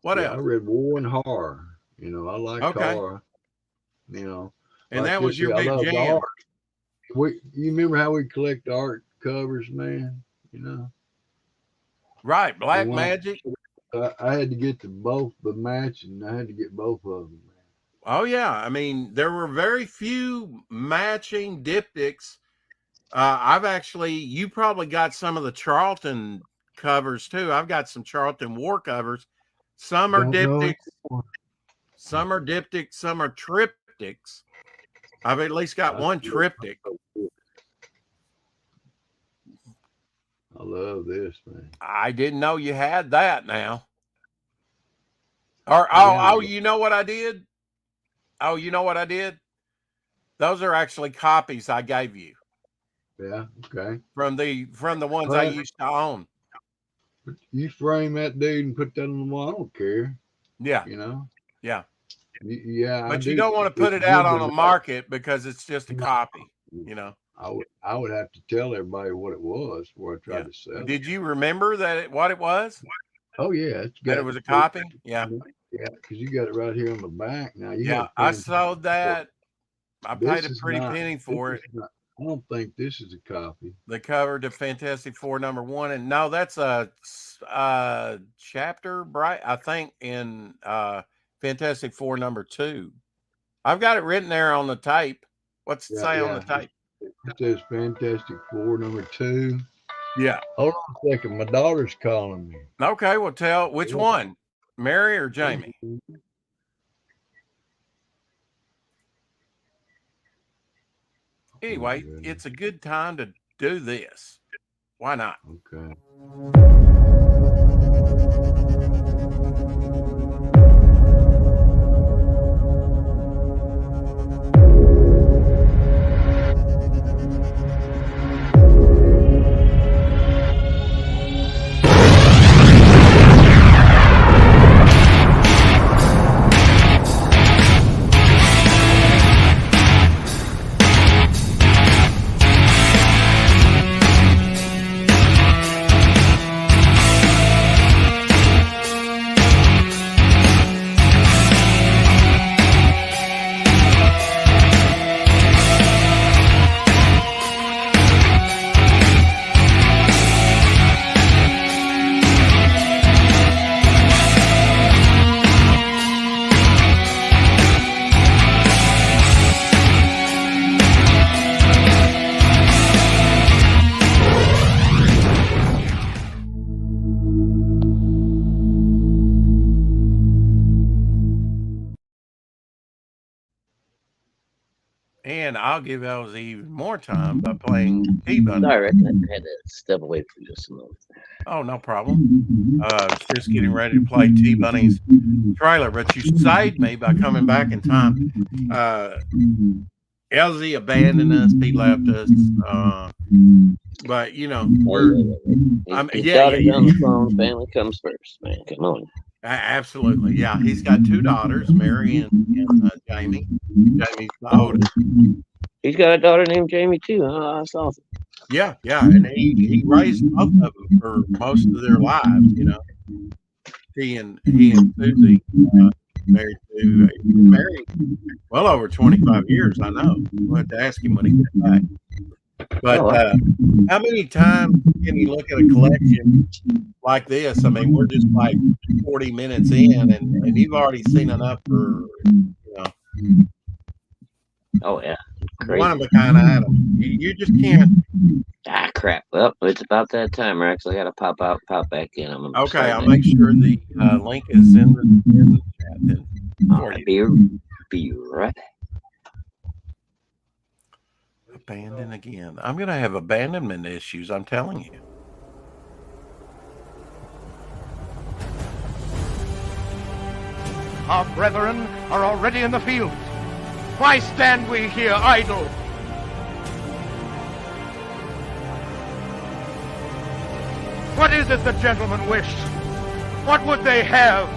Speaker 1: What else?
Speaker 3: I read war and horror. You know, I like horror. You know,
Speaker 1: and that was your big jam.
Speaker 3: You remember how we collect art covers, man? You know,
Speaker 1: right? Black Magic.
Speaker 3: I had to get both the match, and I had to get both of them, man.
Speaker 1: Oh yeah, I mean, there were very few matching diptychs. You probably got some of the Charlton covers too. I've got some Charlton War covers. Some are diptychs, some are triptychs. I've at least got one triptych.
Speaker 3: I love this, man.
Speaker 1: I didn't know you had that now. You know what I did? Oh, you know what I did? Those are actually copies I gave you.
Speaker 3: Yeah, okay.
Speaker 1: From the ones I used to own.
Speaker 3: You frame that dude and put that on the wall. I don't care.
Speaker 1: Yeah.
Speaker 3: You know?
Speaker 1: Yeah.
Speaker 3: Yeah.
Speaker 1: But you don't want to put it out on the market because it's just a copy, you know.
Speaker 3: I would have to tell everybody what it was before I tried to sell it.
Speaker 1: Did you remember what it was?
Speaker 3: Oh yeah.
Speaker 1: It was a copy? Yeah.
Speaker 3: Yeah, because you got it right here on the back. Now
Speaker 1: I sold that. I paid a pretty penny for it.
Speaker 3: I don't think this is a copy.
Speaker 1: The cover to Fantastic Four #1, and no, that's a chapter, bright. I think in Fantastic Four #2. I've got it written there on the tape. What's it say on the tape?
Speaker 3: It says Fantastic Four #2.
Speaker 1: Yeah.
Speaker 3: Hold on a second. My daughter's calling me.
Speaker 1: Okay, well, tell which one, Mary or Jamie? Anyway, it's a good time to do this. Why not?
Speaker 3: Okay.
Speaker 1: And I'll give Elzie even more time by playing T-Bunny.
Speaker 2: Sorry, I had to step away for just a moment.
Speaker 1: Oh, no problem. Just getting ready to play T-Bunny's trailer, but you saved me by coming back in time. Elzie abandoned us. He left us. But, you know, we're...
Speaker 2: on the phone. Family comes first, man. Come on.
Speaker 1: Absolutely. Yeah, he's got two daughters, Mary and Jamie. Jamie's the oldest.
Speaker 2: He's got a daughter named Jamie, too. Oh, that's awesome.
Speaker 1: Yeah. And he raised both of them for most of their lives, you know. He and Susie married well over 25 years, I know. We'll have to ask him when he gets back. But how many times can you look at a collection like this? I mean, we're just like 40 minutes in, and you've already seen enough for, you know.
Speaker 2: Oh yeah, crazy.
Speaker 1: One of a kind item. You just can't.
Speaker 2: Ah, crap. Well, it's about that time, Rex. I gotta pop out, pop back in. I'm
Speaker 1: Okay, I'll make sure the link is in the chat then for you.
Speaker 2: Be right back.
Speaker 1: Abandon again. I'm going to have abandonment issues, I'm telling you.
Speaker 4: Our brethren are already in the field. Why stand we here idle? What is it the gentlemen wish? What would they have?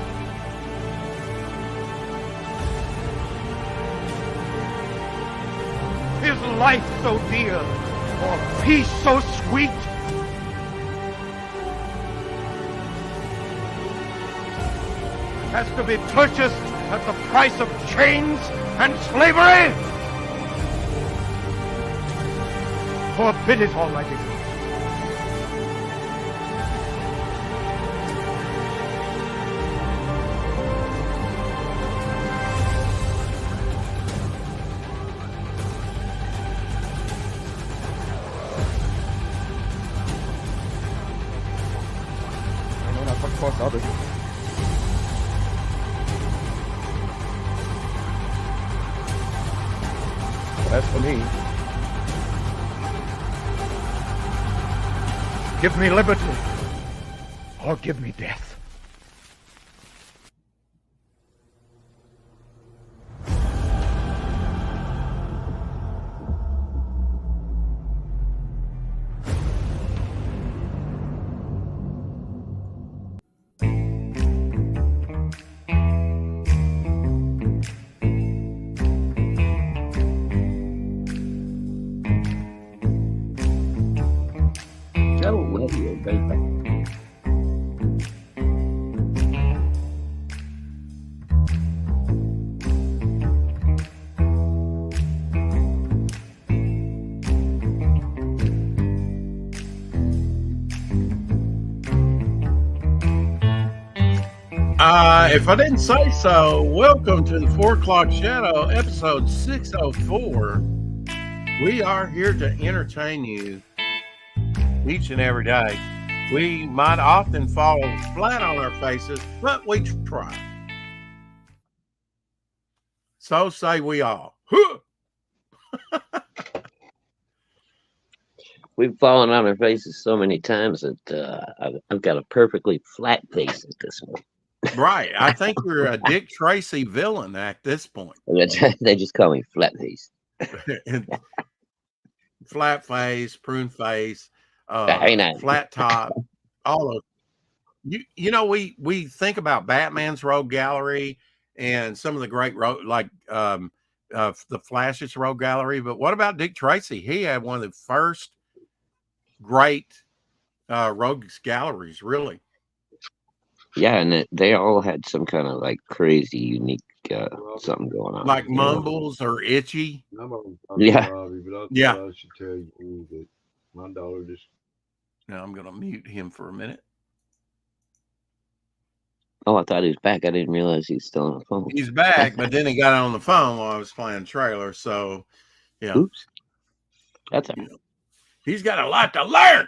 Speaker 4: Is life so dear, or peace so sweet? Has to be purchased at the price of chains and slavery? Forbid it, Almighty God. I know not what course others. As for me, give me liberty, or give me death.
Speaker 1: If I didn't say so, welcome to the 4 O'Clock Shadow, episode 604. We are here to entertain you each and every day. We might often fall flat on our faces, but we try. So say we all.
Speaker 2: We've fallen on our faces so many times that I've got a perfectly flat face at this point.
Speaker 1: Right. I think you're a Dick Tracy villain at this point.
Speaker 2: They just call me flat face.
Speaker 1: Flat face, prune face, flat top, all of you know, we think about Batman's rogue gallery and some of the great rogue, like the Flash's rogue gallery, but what about Dick Tracy? He had one of the first great rogues galleries, really.
Speaker 2: Yeah, and they all had some kind of like crazy, unique something going on.
Speaker 1: Like Mumbles or Itchy.
Speaker 2: Yeah.
Speaker 1: Yeah.
Speaker 3: I should tell you that my daughter just...
Speaker 1: Now I'm going to mute him for a minute.
Speaker 2: Oh, I thought he was back. I didn't realize he's still on the phone.
Speaker 1: He's back, but then he got on the phone while I was playing trailer. So, yeah.
Speaker 2: Oops. That's all right.
Speaker 1: He's got a lot to learn.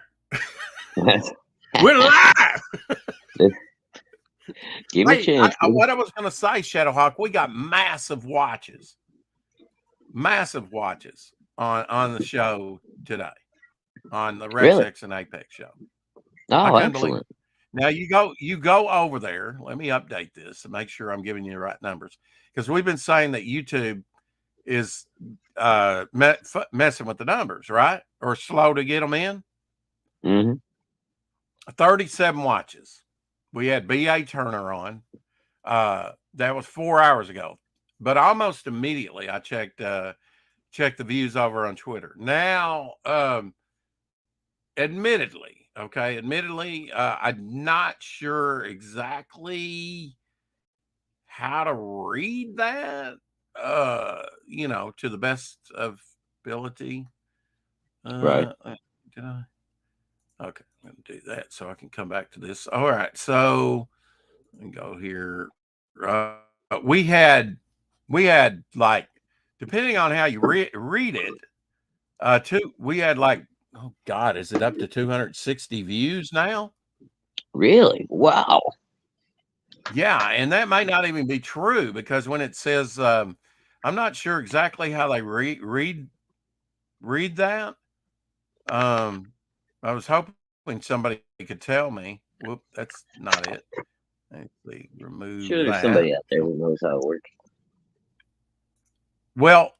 Speaker 1: We're live.
Speaker 2: Give me a chance.
Speaker 1: What I was going to say, Shadowhawk, we got massive watches on the show today, on the Rex X and Apex show.
Speaker 2: Oh, excellent.
Speaker 1: Now you go over there. Let me update this to make sure I'm giving you the right numbers, because we've been saying that YouTube is messing with the numbers, right? Or slow to get them in.
Speaker 2: Mm-hmm.
Speaker 1: 37 watches. We had B.A. Turner on. That was 4 hours ago. But almost immediately I checked the views over on Twitter. Now, admittedly, I'm not sure exactly how to read that, to the best of ability.
Speaker 2: Right.
Speaker 1: Did I? Okay, I'm going to do that so I can come back to this. All right, so let me go here. We had we had like, depending on how you read it, we had like, oh God, is it up to 260 views now?
Speaker 2: Really? Wow.
Speaker 1: Yeah, and that might not even be true because when it says, I'm not sure exactly how they read that. I was hoping somebody could tell me. Whoop, that's not it. Let's see, remove
Speaker 2: Sure, there's
Speaker 1: that.
Speaker 2: somebody out there who knows how it works.
Speaker 1: Well,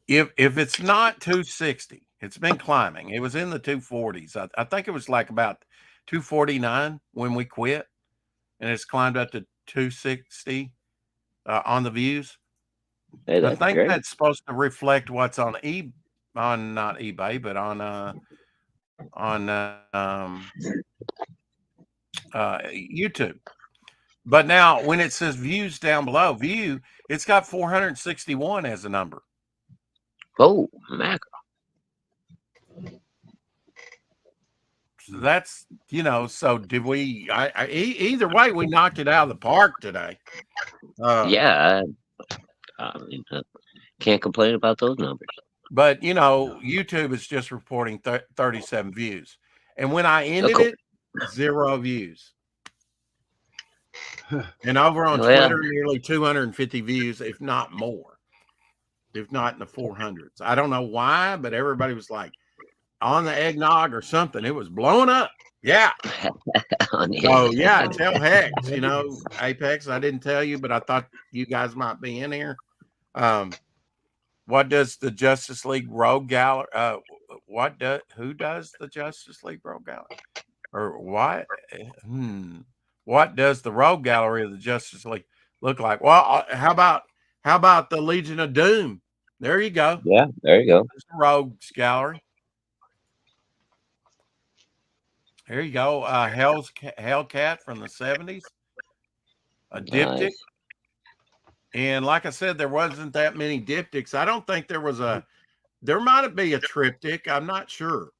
Speaker 1: if it's not 260, it's been climbing. It was in the 240s. I think it was like about 249 when we quit, and it's climbed up to 260 on the views.
Speaker 2: Hey,
Speaker 1: I
Speaker 2: that's
Speaker 1: think
Speaker 2: great.
Speaker 1: that's supposed to reflect what's on not eBay, but on YouTube. But now when it says views down below, it's got 461 as a number.
Speaker 2: Oh, mackerel.
Speaker 1: So that's, so did we, either way, we knocked it out of the park today.
Speaker 2: Yeah, I mean, can't complain about those numbers.
Speaker 1: But, YouTube is just reporting 37 views. And when I ended it, 0 views. And over on Twitter, nearly 250 views, if not more, if not in the 400s. I don't know why, but everybody was like on the eggnog or something. It was blowing up. Yeah. Oh, yeah. Tell Hex, Apex, I didn't tell you, but I thought you guys might be in here. What does the Justice League Rogue Gallery? Who does the Justice League Rogue Gallery? Or what? What does the Rogue Gallery of the Justice League look like? Well, how about the Legion of Doom? There you go.
Speaker 2: Yeah, there you go.
Speaker 1: There's the Rogues Gallery. There you go. Hellcat from the 70s. A diptych. Nice. And like I said, there wasn't that many diptychs. I don't think there was there might be a triptych. I'm not sure.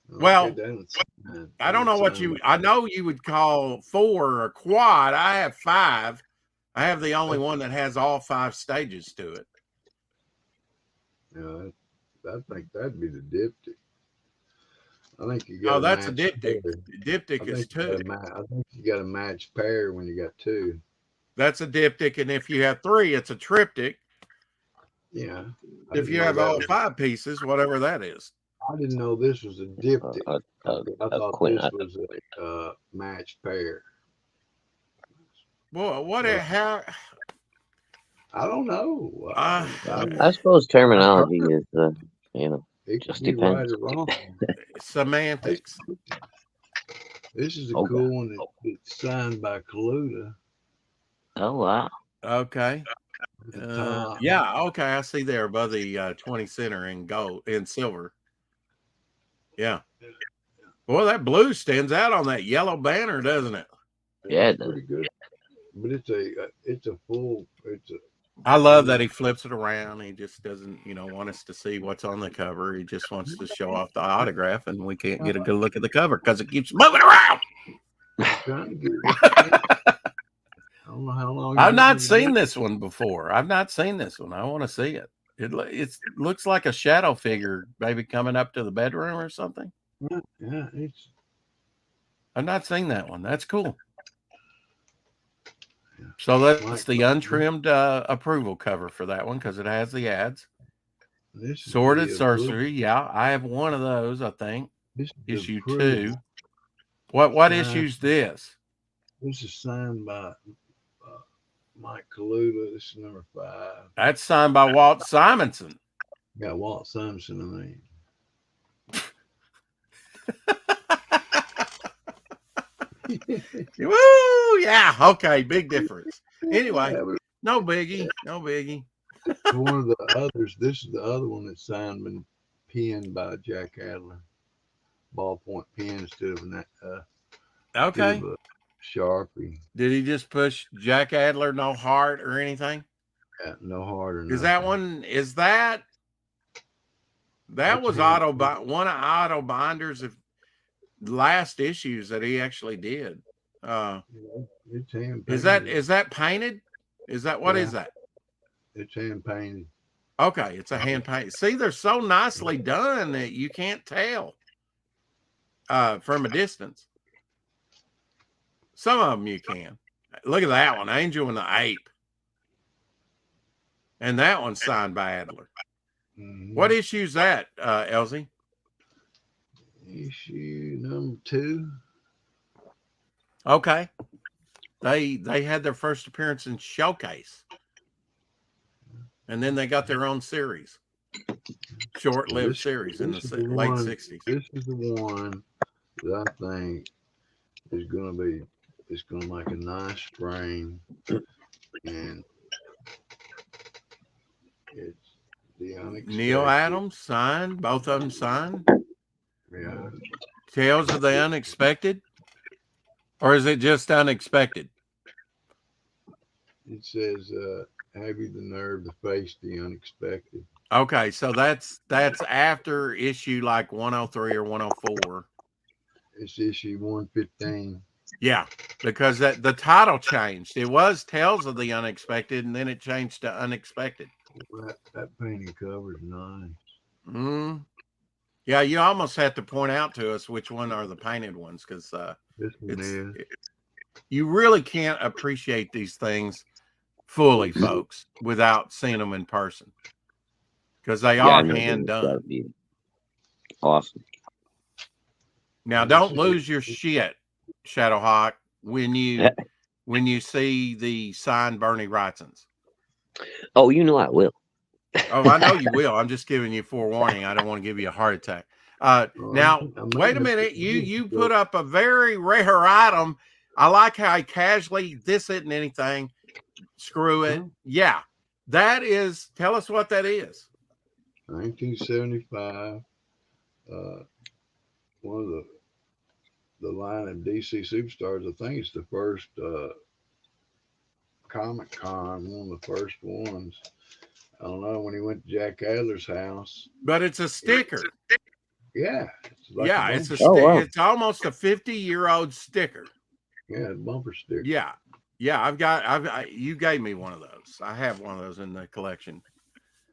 Speaker 1: Well, I don't know I know you would call 4 a quad. I have 5. I have the only one that has all 5 stages to it.
Speaker 3: Yeah, I think that'd be the diptych. I think you got.
Speaker 1: Oh, that's a diptych. Diptych is 2.
Speaker 3: I think you got a matched pair when you got 2.
Speaker 1: That's a diptych, and if you have 3, it's a triptych.
Speaker 3: Yeah.
Speaker 1: If you have all 5 pieces, whatever that is.
Speaker 3: I didn't know this was a diptych. I thought this was a matched pair.
Speaker 1: Well, how?
Speaker 3: I don't know.
Speaker 2: I suppose terminology is, it just depends.
Speaker 3: Right or wrong.
Speaker 1: Semantics.
Speaker 3: This is a cool one. It's signed by Kaluta.
Speaker 2: Oh, wow.
Speaker 1: Okay. Yeah. Okay. I see there above the 20 center in gold, in silver. Yeah. Boy, that blue stands out on that yellow banner, doesn't it?
Speaker 2: Yeah, it does.
Speaker 3: Pretty good. But it's a full.
Speaker 1: I love that he flips it around. He just doesn't, want us to see what's on the cover. He just wants to show off the autograph, and we can't get a good look at the cover because it keeps moving around.
Speaker 3: I don't know how long.
Speaker 1: I've not seen this one before. I want to see it. It looks like a shadow figure, maybe coming up to the bedroom or something.
Speaker 3: Yeah,
Speaker 1: I've not seen that one. That's cool. Yeah. So that's the untrimmed approval cover for that one because it has the ads. Sordid Sorcery. Yeah, I have one of those, I think. Issue 2. What issue's this?
Speaker 3: This is signed by Mike Kaluta. This is number 5.
Speaker 1: That's signed by Walt Simonson.
Speaker 3: Yeah, Walt Simonson, I mean.
Speaker 1: Woo! Yeah. Okay. Big difference. Anyway, no biggie.
Speaker 3: One of the others. This is the other one that's signed and penned by Jack Adler. Ballpoint pen instead of an
Speaker 1: okay.
Speaker 3: Sharpie.
Speaker 1: Did he just push Jack Adler, no heart or anything?
Speaker 3: Yeah, no heart or nothing.
Speaker 1: Is that one? Is that was one of Otto Binder's last issues that he actually did?
Speaker 3: It's him.
Speaker 1: Is that painted? Is that what is that?
Speaker 3: It's hand painted.
Speaker 1: Okay, it's a hand paint. See, they're so nicely done that you can't tell from a distance. Some of them you can. Look at that one, Angel and the Ape. And that one's signed by Adler.
Speaker 3: Mm-hmm.
Speaker 1: What issue's that, Elzie?
Speaker 3: Issue number 2.
Speaker 1: Okay. They had their first appearance in Showcase. And then they got their own series. Short-lived series in the late 60s.
Speaker 3: This is the one that I think is going to be, it's going to make a nice frame. And it's the unexpected.
Speaker 1: Neil Adams signed, both of them signed.
Speaker 3: Yeah.
Speaker 1: Tales of the Unexpected? Or is it just Unexpected?
Speaker 3: It says, have you the nerve to face the unexpected?
Speaker 1: Okay, so that's after issue like 103 or 104.
Speaker 3: It's issue 115.
Speaker 1: Yeah, because the title changed. It was Tales of the Unexpected, and then it changed to Unexpected.
Speaker 3: That painting cover is nice.
Speaker 1: Mm. Yeah, you almost have to point out to us which one are the painted ones, because
Speaker 3: This one is.
Speaker 1: You really can't appreciate these things fully, folks, without seeing them in person, because they are hand done.
Speaker 2: Awesome.
Speaker 1: Now, don't lose your shit, Shadowhawk, when you see the signed Bernie Wrightsons.
Speaker 2: Oh, you know I will.
Speaker 1: Oh, I know you will. I'm just giving you forewarning. I don't want to give you a heart attack. Now, wait a minute. You put up a very rare item. I like how I casually, this isn't anything. Screw it. Yeah. That is, tell us what that is.
Speaker 3: 1975. One of the line of DC Superstars. I think it's the first Comic Con, one of the first ones. I don't know, when he went to Jack Adler's house.
Speaker 1: But it's a sticker.
Speaker 3: Yeah.
Speaker 1: It's a sticker. Wow. It's almost a 50-year-old sticker.
Speaker 3: Yeah, it's a bumper sticker.
Speaker 1: Yeah. Yeah, you gave me one of those. I have one of those in the collection.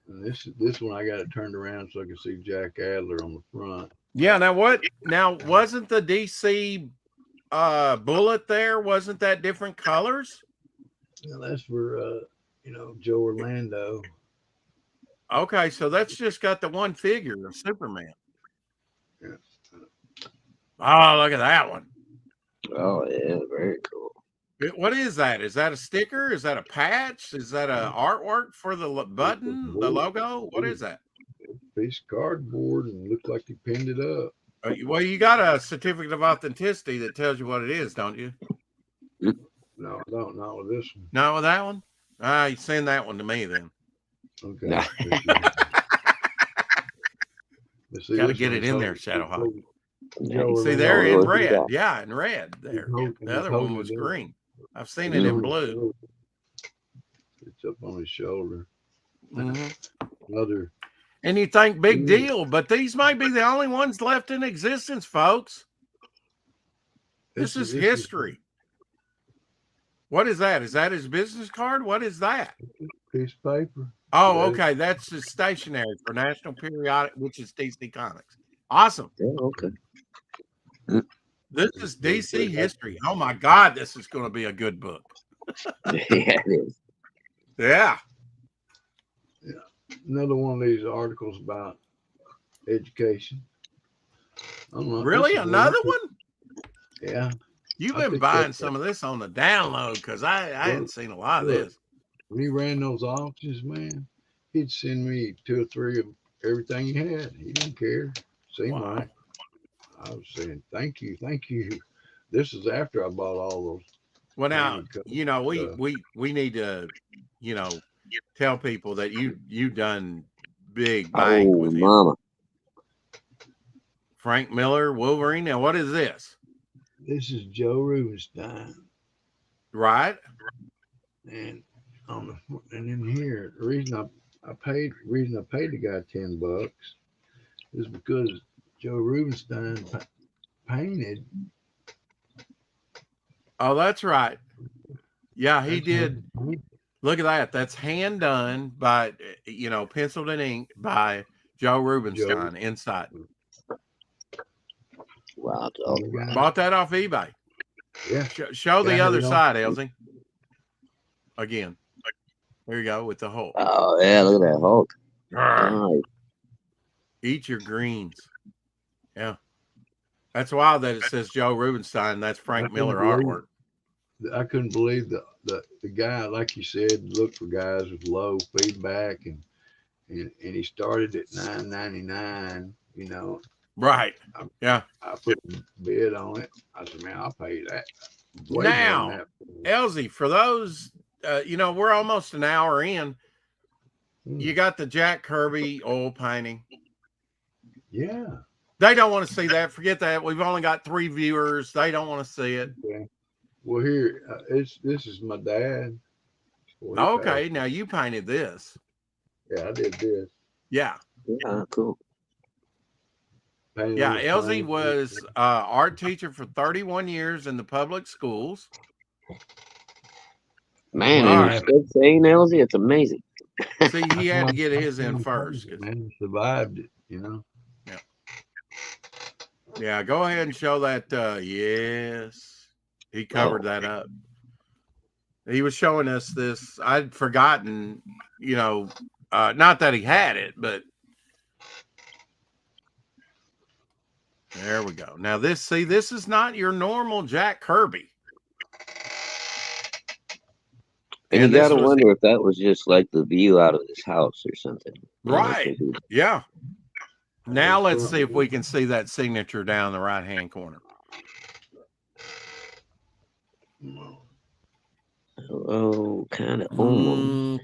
Speaker 3: And this one I got it turned around so I can see Jack Adler on the front.
Speaker 1: Yeah, now wasn't the DC bullet there? Wasn't that different colors?
Speaker 3: Yeah, that's for Joe Orlando.
Speaker 1: Okay, so that's just got the one figure of Superman.
Speaker 3: Yeah.
Speaker 1: Oh, look at that one.
Speaker 2: Oh, yeah, very cool.
Speaker 1: What is that? Is that a sticker? Is that a patch? Is that a artwork for the button, the logo? What is that?
Speaker 3: Piece of cardboard, and looks like you pinned it up.
Speaker 1: Well, you got a certificate of authenticity that tells you what it is, don't you?
Speaker 3: No, I don't. Not with this one.
Speaker 1: Not with that one? You send that one to me then.
Speaker 3: Okay.
Speaker 2: Nah.
Speaker 1: Got to get it in there, Shadowhawk.
Speaker 3: Joe
Speaker 1: See, they're in
Speaker 3: Orlando.
Speaker 1: red. Yeah, in red there. The other one was green. I've seen it in blue.
Speaker 3: It's up on his shoulder.
Speaker 1: Mm-hmm. And you think big deal, but these might be the only ones left in existence, folks. This is history. What is that? Is that his business card? What is that?
Speaker 3: Piece of paper.
Speaker 1: Oh, okay. That's his stationery for National Periodic, which is DC Comics. Awesome.
Speaker 2: Oh, okay.
Speaker 1: This is DC history. Oh my God, this is going to be a good book.
Speaker 2: Yeah, it is.
Speaker 1: Yeah.
Speaker 3: Another one of these articles about education. I don't know.
Speaker 1: Really? Another one?
Speaker 3: Yeah.
Speaker 1: You've been buying some of this on the download, because I hadn't seen a lot of this.
Speaker 3: When he ran those auctions, man, he'd send me 2 or 3 of everything he had. He didn't care. Seemed like I was saying, thank you. This is after I bought all those.
Speaker 1: Well, now, we need to, tell people that you done big bank with him.
Speaker 2: Mama.
Speaker 1: Frank Miller, Wolverine. Now, what is this?
Speaker 3: This is Joe Rubenstein.
Speaker 1: Right.
Speaker 3: And in here, the reason I paid the guy $10 is because Joe Rubenstein painted.
Speaker 1: Oh, that's right. Yeah, he did. Look at that. That's hand done by, penciled in ink by Joe Rubenstein inside.
Speaker 2: Wow.
Speaker 1: Bought that off eBay.
Speaker 3: Yeah.
Speaker 1: Show the other side, Elzie. Again. There you go with the Hulk.
Speaker 2: Oh, yeah. Look at that Hulk. Nice.
Speaker 1: Eat your greens. Yeah. That's wild that it says Joe Rubenstein. That's Frank Miller artwork.
Speaker 3: I couldn't believe the guy, like you said, looked for guys with low feedback, and he started at $9.99.
Speaker 1: Right. Yeah.
Speaker 3: I put a bid on it. I said, man, I'll pay that.
Speaker 1: Now, Elzie, for those, we're almost an hour in. You got the Jack Kirby oil painting.
Speaker 3: Yeah.
Speaker 1: They don't want to see that. Forget that. We've only got 3 viewers. They don't want to see it.
Speaker 3: Okay. Well, here, this is my dad.
Speaker 1: Okay, now you painted this.
Speaker 3: Yeah, I did this.
Speaker 1: Yeah.
Speaker 2: Yeah, cool.
Speaker 1: Yeah, Elzie was art teacher for 31 years in the public schools.
Speaker 2: Man, and you're still saying, Elzie? It's amazing.
Speaker 1: See, he had to get his in first.
Speaker 3: Man, he survived it, Yeah.
Speaker 1: Yeah, go ahead and show that. Yes, he covered that up. He was showing us this. I'd forgotten, not that he had it, but there we go. Now this is not your normal Jack Kirby.
Speaker 2: And you gotta wonder if that was just like the view out of his house or something.
Speaker 1: Right. Yeah. Now let's see if we can see that signature down the right-hand corner.
Speaker 2: Oh, kind of.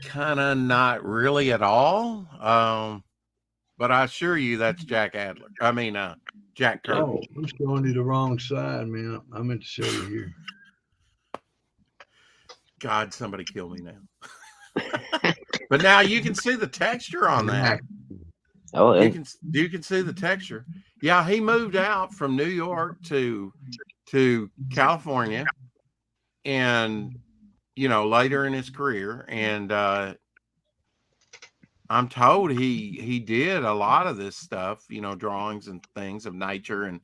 Speaker 1: Kind of not really at all. But I assure you that's Jack Adler. I mean, Jack Kirby.
Speaker 3: Oh, I'm showing you the wrong side, man. I meant to show you here.
Speaker 1: God, somebody kill me now. But now you can see the texture on that.
Speaker 2: Oh, yeah.
Speaker 1: You can see the texture. Yeah, he moved out from New York to California, and later in his career, and I'm told he did a lot of this stuff, drawings and things of nature,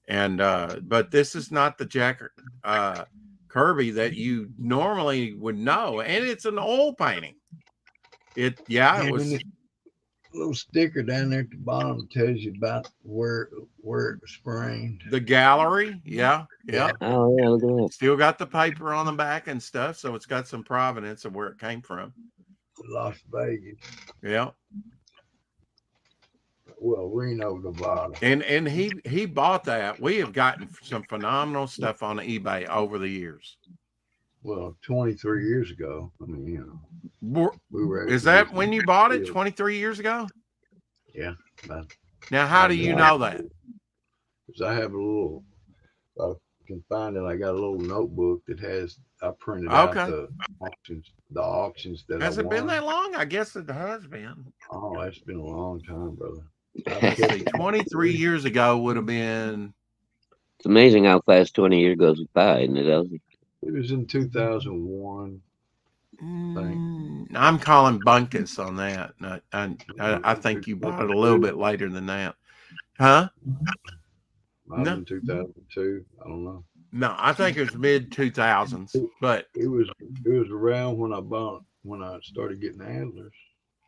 Speaker 1: and but this is not the Jack Kirby that you normally would know, and it's an oil painting. It was
Speaker 3: a little sticker down there at the bottom tells you about where it was framed.
Speaker 1: The gallery, yeah.
Speaker 2: Oh yeah, look at that.
Speaker 1: Still got the paper on the back and stuff, so it's got some provenance of where it came from.
Speaker 3: Las Vegas.
Speaker 1: Yeah.
Speaker 3: Well, Reno, Nevada.
Speaker 1: And he bought that. We have gotten some phenomenal stuff on eBay over the years.
Speaker 3: Well, 23 years ago. I mean,
Speaker 1: we were. Is that when you bought it? 23 years ago?
Speaker 3: Yeah.
Speaker 1: Now, how do you know that?
Speaker 3: Because I have a little. I can find it. I got a little notebook that has. I printed out the auctions that.
Speaker 1: Has it been that long? I guess it has been.
Speaker 3: Oh, it's been a long time, brother.
Speaker 1: 23 years ago would have been.
Speaker 2: It's amazing how fast 20 years goes by, isn't it, Elzie?
Speaker 3: It was in 2001.
Speaker 1: I'm calling bunkus on that. I think you bought it a little bit later than that, huh?
Speaker 3: No, in 2002. I don't know.
Speaker 1: No, I think it was mid 2000s, but
Speaker 3: it was around when I started getting antlers.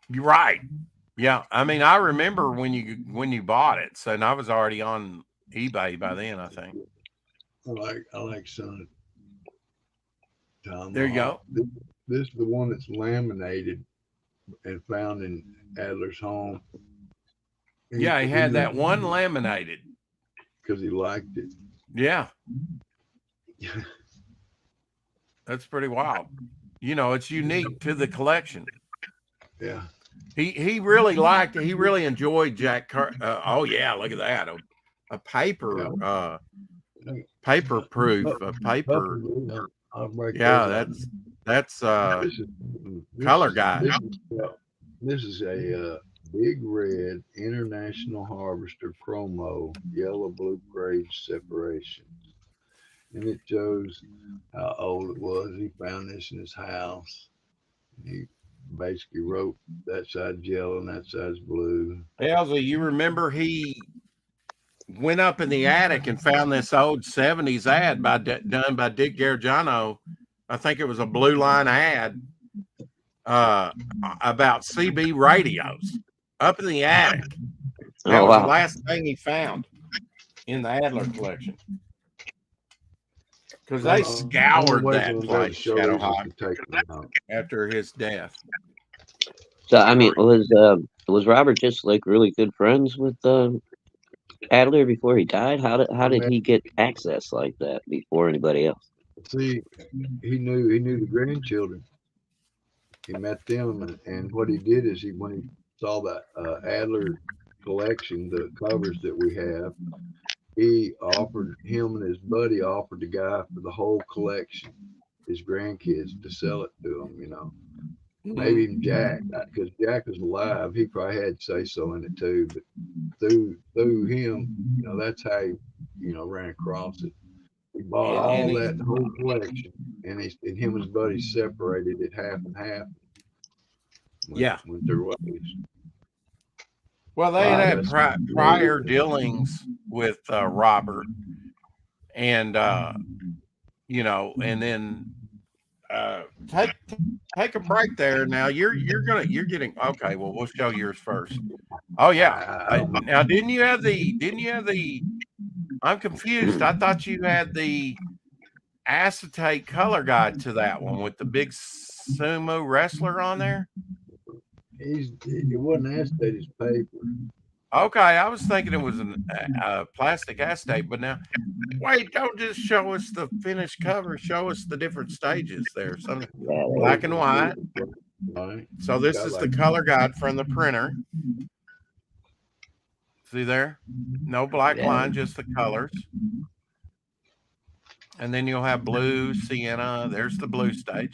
Speaker 1: You're right. Yeah, I mean, I remember when you bought it, so I was already on eBay by then, I think.
Speaker 3: I like some.
Speaker 1: There you go.
Speaker 3: This is the one that's laminated and found in Adler's home.
Speaker 1: Yeah, he had that one laminated
Speaker 3: because he liked it.
Speaker 1: Yeah. That's pretty wild. It's unique to the collection.
Speaker 3: Yeah.
Speaker 1: He really enjoyed Jack oh yeah, look at that. A paper paper proof, a paper. Yeah, that's color guide.
Speaker 3: This is a Big Red International Harvester Chromo yellow blue gray separation. And it shows how old it was. He found this in his house. He basically wrote that side's yellow and that side's blue.
Speaker 1: Elzie, you remember he went up in the attic and found this old 70s ad done by Dick Gargiano. I think it was a Blue Line ad about CB radios up in the attic. That was the last thing he found in the Adler collection. Because they scoured that place, Shadowhawk, after his death.
Speaker 2: So I mean, was Robert just like really good friends with Adler before he died? How did he get access like that before anybody else?
Speaker 3: See, he knew the grandchildren. He met them, and what he did is when he saw that Adler collection, the covers that we have, him and his buddy offered the guy for the whole collection, his grandkids, to sell it to him, you know. Maybe even Jack, because Jack was alive. He probably had say so in it too, but through him, you know, that's how he, you know, ran across it. He bought all that whole collection, and him and his buddy separated it half and half. Went their ways.
Speaker 1: Well, they had prior dealings with Robert, and you know, and then take a break there. Now you're getting okay. Well, we'll show yours first. Oh yeah. Now didn't you have the? I'm confused. I thought you had the acetate color guide to that one with the big sumo wrestler on there.
Speaker 3: It wasn't acetate, it's paper.
Speaker 1: Okay, I was thinking it was a plastic acetate, but now, wait, don't just show us the finished cover. Show us the different stages there. Some black and white. So this is the color guide from the printer. See there? No black line, just the colors. And then you'll have blue, sienna. There's the blue stage.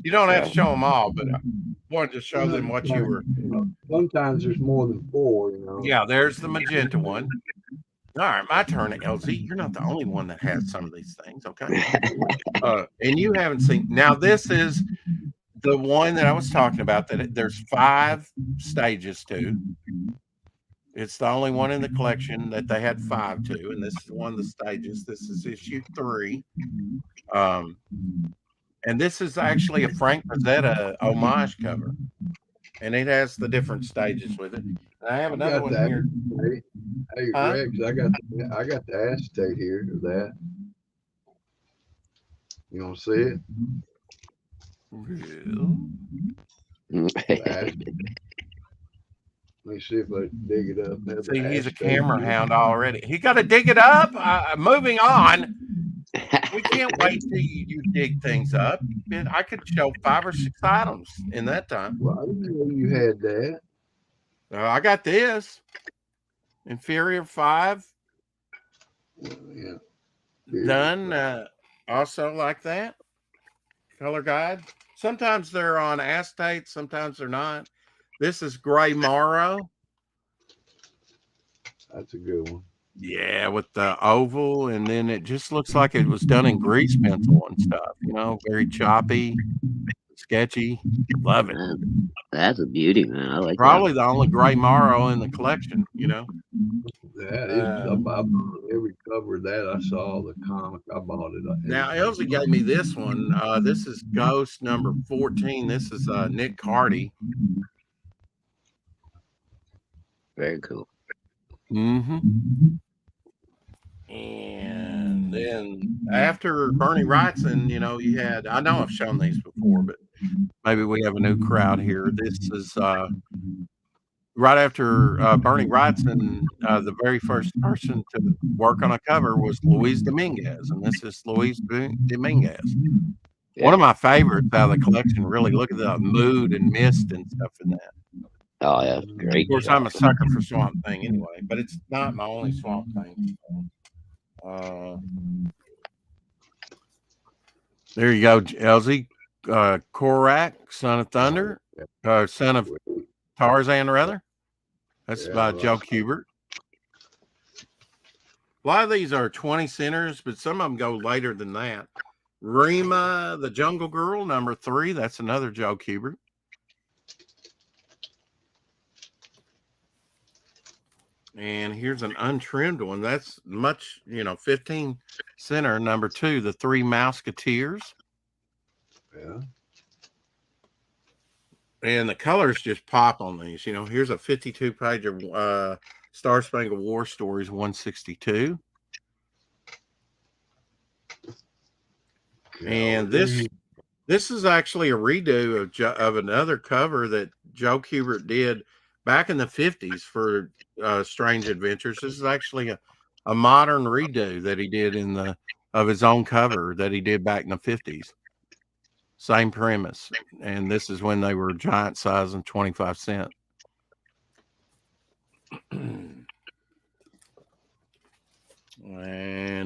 Speaker 1: You don't have to show them all, but I wanted to show them what you were.
Speaker 3: Sometimes there's more than 4, you know.
Speaker 1: Yeah, there's the magenta one. All right, my turn, Elzie. You're not the only one that has some of these things, okay? And you haven't seen. Now, this is the one that I was talking about, that there's 5 stages to. It's the only one in the collection that they had 5 to, and this is one of the stages. This is issue 3. And this is actually a Frank Frazetta homage cover. And it has the different stages with it. And I have another one here.
Speaker 3: Hey, Rex, I got the acetate here of that. You want to see it? Let me see if I dig it up.
Speaker 1: See, he's a camera hound already. He got to dig it up. Moving on. We can't wait till you dig things up. I could show 5 or 6 items in that time.
Speaker 3: Well, I didn't know you had that.
Speaker 1: I got this. Inferior 5.
Speaker 3: Yeah.
Speaker 1: Done. Also like that. Color guide. Sometimes they're on acetate. Sometimes they're not. This is Gray Morrow.
Speaker 3: That's a good one.
Speaker 1: Yeah, with the oval, and then it just looks like it was done in grease pencil and stuff. You know, very choppy, sketchy. Love it.
Speaker 2: That's a beauty, man. I like
Speaker 1: probably the only Gray Morrow in the collection. You know.
Speaker 3: That is. I bought every cover of that I saw the comic. I bought it.
Speaker 1: Now Elzie gave me this one. This is Ghost number 14. This is Nick Carty.
Speaker 2: Very cool.
Speaker 1: And then after Bernie Wrightson, you know, you had, I know I've shown these before, but maybe we have a new crowd here. This is right after Bernie Wrightson, the very first person to work on a cover was Luis Dominguez, and this is Luis Dominguez. Yeah. One of my favorites out of the collection. Really, look at the mood and mist and stuff in that.
Speaker 2: Oh yeah, great.
Speaker 1: Of course, I'm a sucker for Swamp Thing anyway, but it's not my only Swamp Thing. There you go, Elzie. Korak, Son of Thunder, Son of Tarzan, rather. That's by Joe Kubert. A lot of these are 20 centers, but some of them go later than that. Rima, the Jungle Girl, number 3. That's another Joe Kubert. And here's an untrimmed one. That's much, 15 center, number 2, the Three Mouseketeers.
Speaker 3: Yeah.
Speaker 1: And the colors just pop on these. Here's a 52 page of Star Spangled War Stories 162.
Speaker 3: Yeah,
Speaker 1: And this is actually a redo of another cover that Joe Kubert did back in the 50s for Strange Adventures. This is actually a modern redo that he did of his own cover that he did back in the 50s. Same premise. And this is when they were giant size and 25 cents. And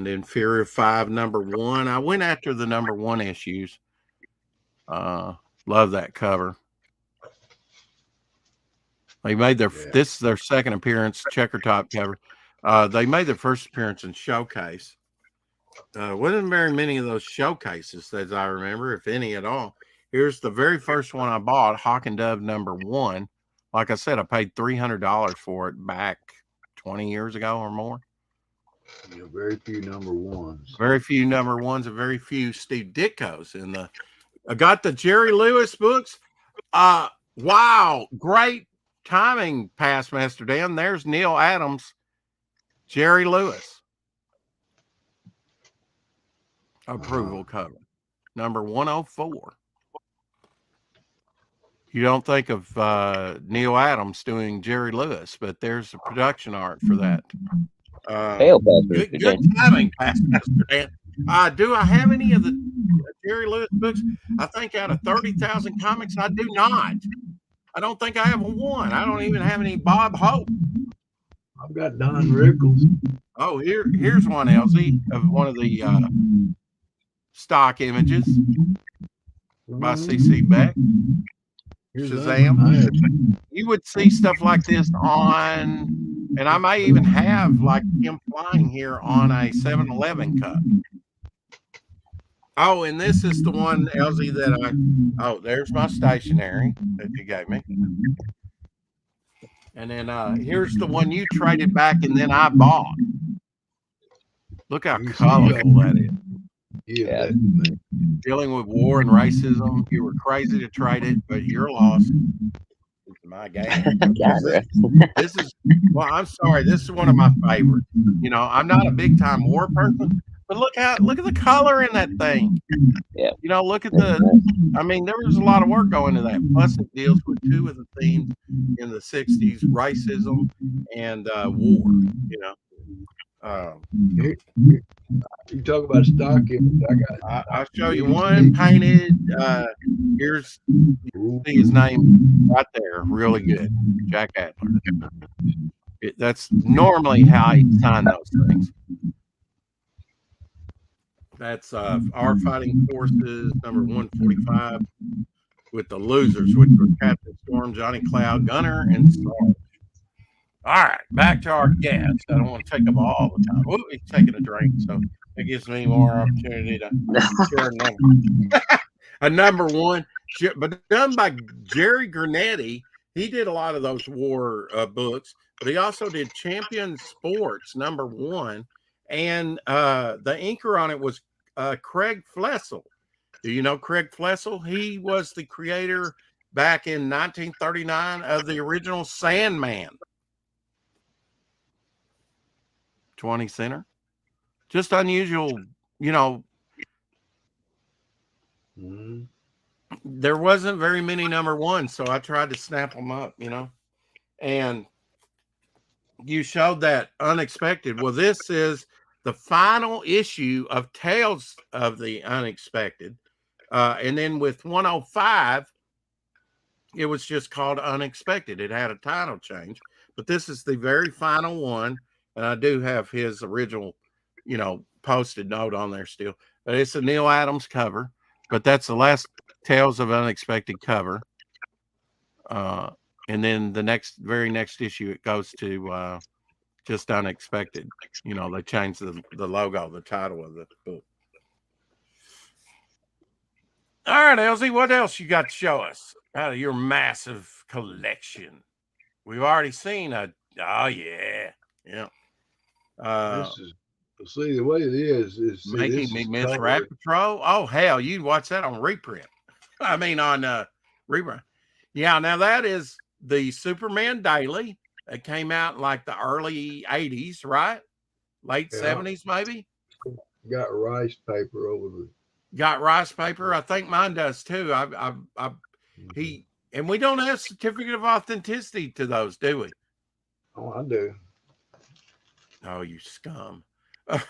Speaker 1: Inferior 5, number 1. I went after the number 1 issues. Love that cover. They made this is their second appearance, checker top cover. They made their first appearance in Showcase. Wasn't very many of those showcases, as I remember, if any at all. Here's the very first one I bought, Hawk and Dove number 1. Like I said, I paid $300 for it back 20 years ago or more.
Speaker 3: Very few number 1s.
Speaker 1: Very few number 1s and very few Steve Ditkos. I got the Jerry Lewis books. Wow, great timing, past Master Dan. There's Neil Adams, Jerry Lewis. Approval cover. Number 104. You don't think of Neil Adams doing Jerry Lewis, but there's the production art for that. Good timing, past Master Dan. Do I have any of the Jerry Lewis books? I think out of 30,000 comics, I do not. I don't think I have one. I don't even have any Bob Hope.
Speaker 3: I've got Don Rickles.
Speaker 1: Oh, here's one, Elzie, of one of the stock images by C.C. Beck. Shazam. You would see stuff like this on, and I may even have like him flying here on a 7-Eleven cup. Oh, and this is the one, Elzie, there's my stationery that you gave me. And then here's the one you traded back and then I bought. Look how colorful that is.
Speaker 3: Yeah.
Speaker 1: Dealing with war and racism. You were crazy to trade it, but you're lost. It's my game. This is, well, I'm sorry. This is one of my favorites. I'm not a big time war person, but look at the color in that thing.
Speaker 2: Yeah.
Speaker 1: Look at there was a lot of work going into that. Plus it deals with 2 of the themes in the 60s, racism and war,
Speaker 3: You talk about stock image.
Speaker 1: I'll show you one painted. Here's, you see his name right there. Really good. Jack Adler. That's normally how he signed those things. That's Our Fighting Forces, number 145, with the losers, which were Captain Storm, Johnny Cloud, Gunner, and Sarge. All right, back to our guest. I don't want to take up all the time. Ooh, he's taking a drink, so it gives me more opportunity to share a number 1, but done by Jerry Garnetti. He did a lot of those war books, but he also did Champion Sports, number 1, and the inker on it was Craig Flessel. Do you know Craig Flessel? He was the creator back in 1939 of the original Sandman. 20 center. Just unusual, There wasn't very many number 1s, so I tried to snap them up, And you showed that Unexpected. Well, this is the final issue of Tales of the Unexpected. And then with 105, it was just called Unexpected. It had a title change, but this is the very final one. And I do have his original, posted note on there still. But it's a Neil Adams cover. But that's the last Tales of Unexpected cover. And then the very next issue, it goes to just Unexpected. They changed the logo, the title of the book. All right, Elzie, what else you got to show us out of your massive collection? We've already seen oh yeah, Yeah.
Speaker 3: This is, see, the way it is see,
Speaker 1: Making Me Miss Rat Patrol. Oh, hell, you'd watch that on reprint. I mean, on reprint. Yeah, now that is the Superman Daily. It came out in like the early 80s, right? Late 70s, maybe.
Speaker 3: Got rice paper over the.
Speaker 1: Got rice paper. I think mine does too. And we don't have certificate of authenticity to those, do we?
Speaker 3: Oh, I do.
Speaker 1: Oh, you scum. I've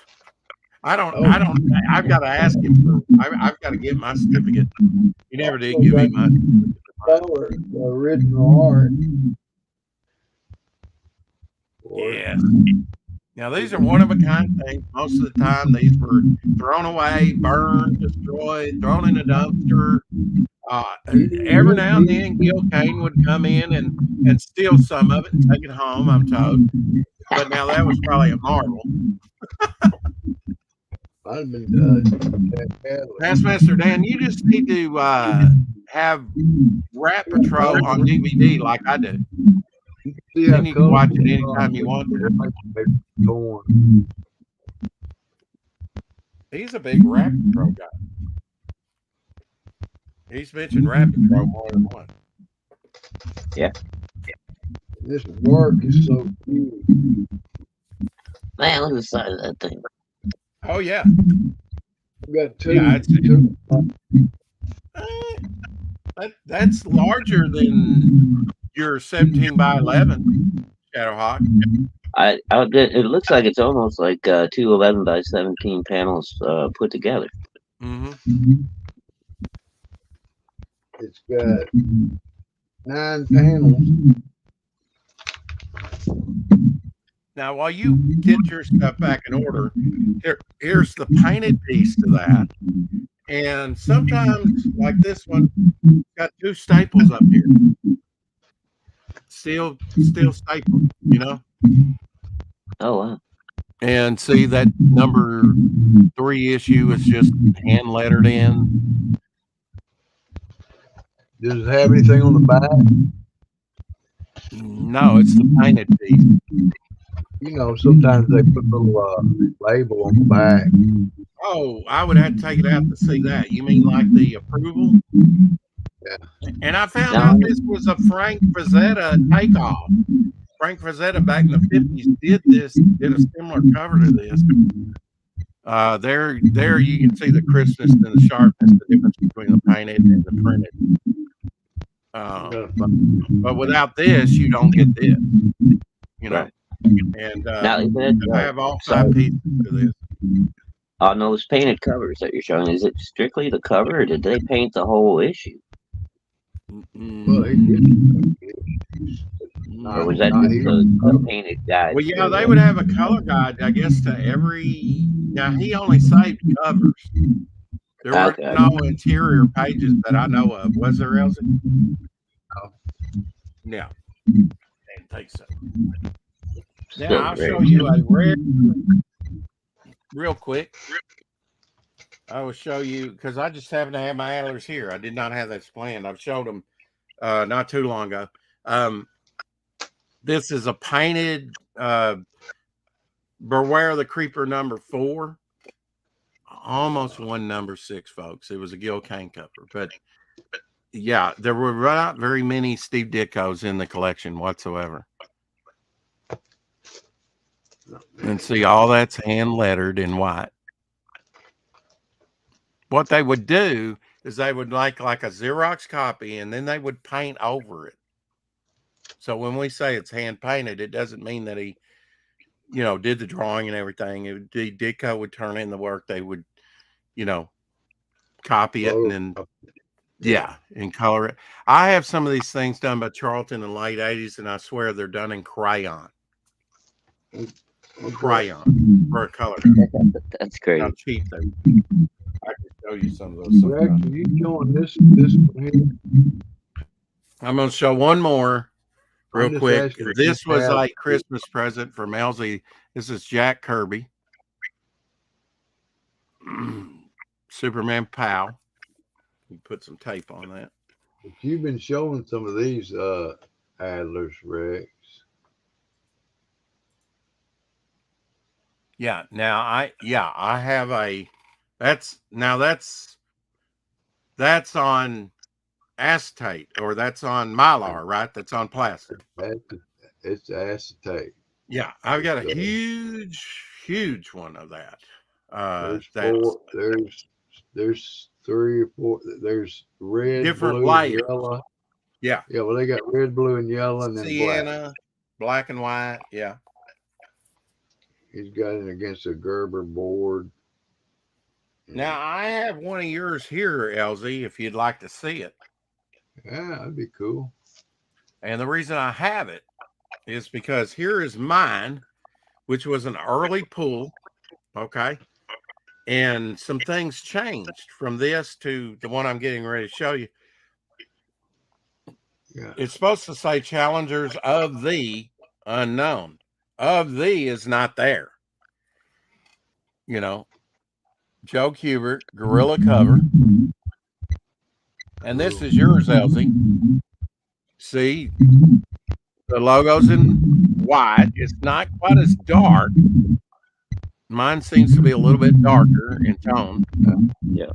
Speaker 1: got to ask him I've got to get my certificate. You never did give me my
Speaker 3: color, the original art.
Speaker 1: Yeah. Now, these are one of a kind things. Most of the time, these were thrown away, burned, destroyed, thrown in a dumpster. Every now and then, Gil Kane would come in and steal some of it and take it home, I'm told. But now that was probably a marvel.
Speaker 3: I'd have been
Speaker 1: Taskmaster Dan, you just need to have Rat Patrol on DVD like I do. Then you can watch it anytime you want to. He's a big Rat Patrol guy. He's mentioned Rat Patrol more than once.
Speaker 2: Yeah.
Speaker 3: This work is so cute.
Speaker 2: Man, look at the size of that thing.
Speaker 1: Oh, yeah.
Speaker 3: We got two.
Speaker 1: That's larger than your 17 by 11 Shadowhawk.
Speaker 2: It looks like it's almost like 2 11 by 17 panels put together.
Speaker 1: Mm-hmm.
Speaker 3: It's got 9 panels.
Speaker 1: Now, while you get your stuff back in order, here's the painted piece to that. And sometimes, like this one, got 2 staples up here. Steel staple, you know?
Speaker 2: Oh, wow.
Speaker 1: And see that number 3 issue is just hand lettered in.
Speaker 3: Does it have anything on the back?
Speaker 1: No, it's the painted piece.
Speaker 3: You know, sometimes they put a little label on the back.
Speaker 1: Oh, I would have to take it out to see that. You mean like the approval?
Speaker 3: Yeah.
Speaker 1: And I found out this was a Frank Frazetta takeoff. Frank Frazetta back in the 50s did a similar cover to this. There you can see the crispness and the sharpness, the difference between the painted and the printed. But without this, you don't get this. You know.
Speaker 2: Right.
Speaker 1: And I have all 5 pieces to this.
Speaker 2: On those painted covers that you're showing, is it strictly the cover, or did they paint the whole issue?
Speaker 3: Well,
Speaker 2: or was that just the painted guide?
Speaker 1: Well, yeah, they would have a color guide, I guess, to every. Now, he only saved covers. There were no interior pages that I know of. Was there, Elzie? No. No. And take some. Now, I'll show you a real quick. I will show you, because I just happen to have my antlers here. I did not have that planned. I've showed them not too long ago. This is a painted Beware the Creeper number 4. Almost won number 6, folks. It was a Gil Kane cover. But, yeah, there were not very many Steve Ditkos in the collection whatsoever. And see, all that's hand lettered in white. What they would do is they would like a Xerox copy, and then they would paint over it. So when we say it's hand painted, it doesn't mean that he, did the drawing and everything. Ditko would turn in the work. They would, copy it and then, and color it. I have some of these things done by Charlton in the late 80s, and I swear they're done in crayon. Crayon for a color.
Speaker 2: That's great.
Speaker 1: How cheap they would. I can show you some of those.
Speaker 3: Rex, are you showing this one here?
Speaker 1: I'm going to show one more real quick. This was like Christmas present from Elzie. This is Jack Kirby. Superman Pow. You put some tape on that.
Speaker 3: But you've been showing some of these Adlers, Rex.
Speaker 1: Yeah. Now I have a that's on acetate, or that's on Mylar, right? That's on plastic.
Speaker 3: It's acetate.
Speaker 1: Yeah, I've got a huge one of that.
Speaker 3: There's 3 or 4. There's red,
Speaker 1: different
Speaker 3: blue, and
Speaker 1: layers.
Speaker 3: yellow.
Speaker 1: Yeah.
Speaker 3: Yeah, well, they got red, blue, and yellow, and then
Speaker 1: Sienna, black and white. Yeah.
Speaker 3: He's got it against a Gerber board.
Speaker 1: Now, I have one of yours here, Elzie, if you'd like to see it.
Speaker 3: Yeah, that'd be cool.
Speaker 1: And the reason I have it is because here is mine, which was an early pull. Okay. And some things changed from this to the one I'm getting ready to show you.
Speaker 3: Yeah.
Speaker 1: It's supposed to say challengers of the unknown. Of the is not there. You know, Joe Kubert, Gorilla cover. And this is yours, Elzie. See, the logo's in white. It's not quite as dark. Mine seems to be a little bit darker in tone.
Speaker 2: Yeah.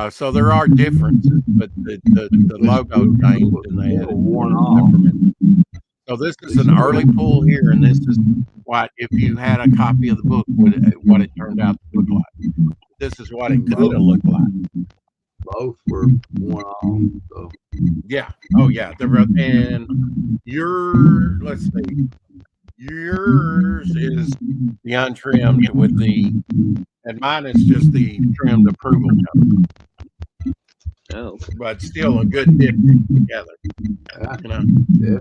Speaker 1: So there are differences, but the logo changed and they had
Speaker 3: worn off.
Speaker 1: So this is an early pull here, and this is what, if you had a copy of the book, what it turned out to look like. This is what it could have looked like.
Speaker 3: Both were worn off. So.
Speaker 1: Yeah. Oh, yeah. And let's see. Yours is the untrimmed with and mine is just the trimmed approval cover.
Speaker 2: Oh.
Speaker 1: But still a good diptych together. You know,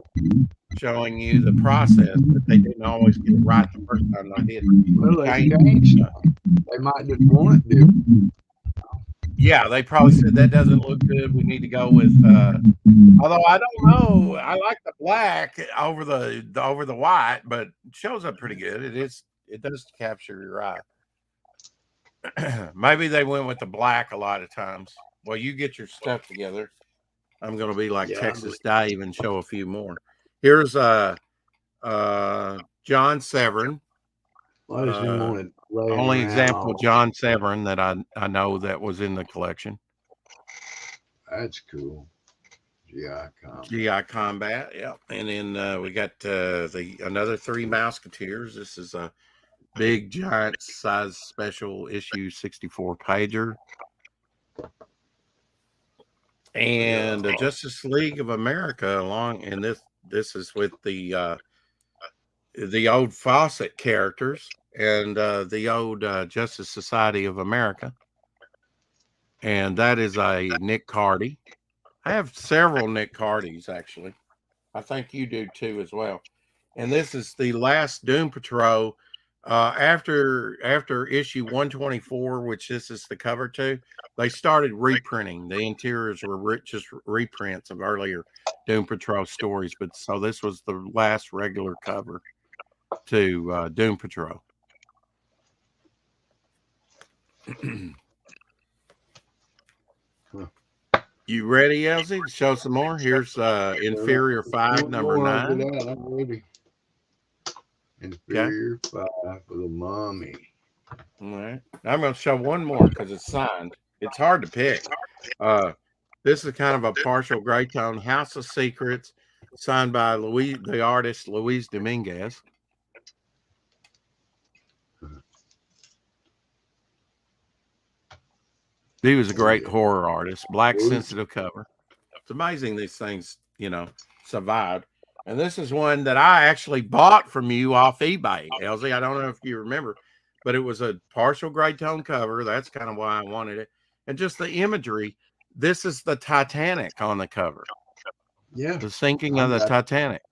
Speaker 1: showing you the process, but they didn't always get it right the first time they did.
Speaker 3: Well, they changed. They might just want it to.
Speaker 1: Yeah, they probably said that doesn't look good. We need to go with. Although I don't know, I like the black over the white, but it shows up pretty good. It does capture your eye. Maybe they went with the black a lot of times. Well, you get your stuff together. I'm going to be like Texas Dave and show a few more. Here's John Severin. Only example John Severin that I know that was in the collection.
Speaker 3: That's cool.
Speaker 1: GI Combat, yeah. And then we got another 3 Mouseketeers. This is a big giant size special issue 64 pager. And the Justice League of America and this is with the old Fawcett characters and the old Justice Society of America. And that is a Nick Cardy. I have several Nick Cardys, actually. I think you do too as well. And this is the last Doom Patrol. After issue 124, which this is the cover to, they started reprinting. The interiors were just reprints of earlier Doom Patrol stories. But so this was the last regular cover to Doom Patrol. You ready, Elzie, to show some more? Here's Inferior 5, number 9.
Speaker 3: I'm ready. Inferior 5 for the Mummy.
Speaker 1: All right. I'm going to show one more because it's signed. It's hard to pick. This is kind of a partial gray tone. House of Secrets, signed by the artist Luis Dominguez. He was a great horror artist. Black sensitive cover. It's amazing these things, survived. And this is one that I actually bought from you off eBay, Elzie. I don't know if you remember, but it was a partial gray tone cover. That's kind of why I wanted it. And just the imagery. This is the Titanic on the cover.
Speaker 3: Yeah.
Speaker 1: The sinking of the Titanic.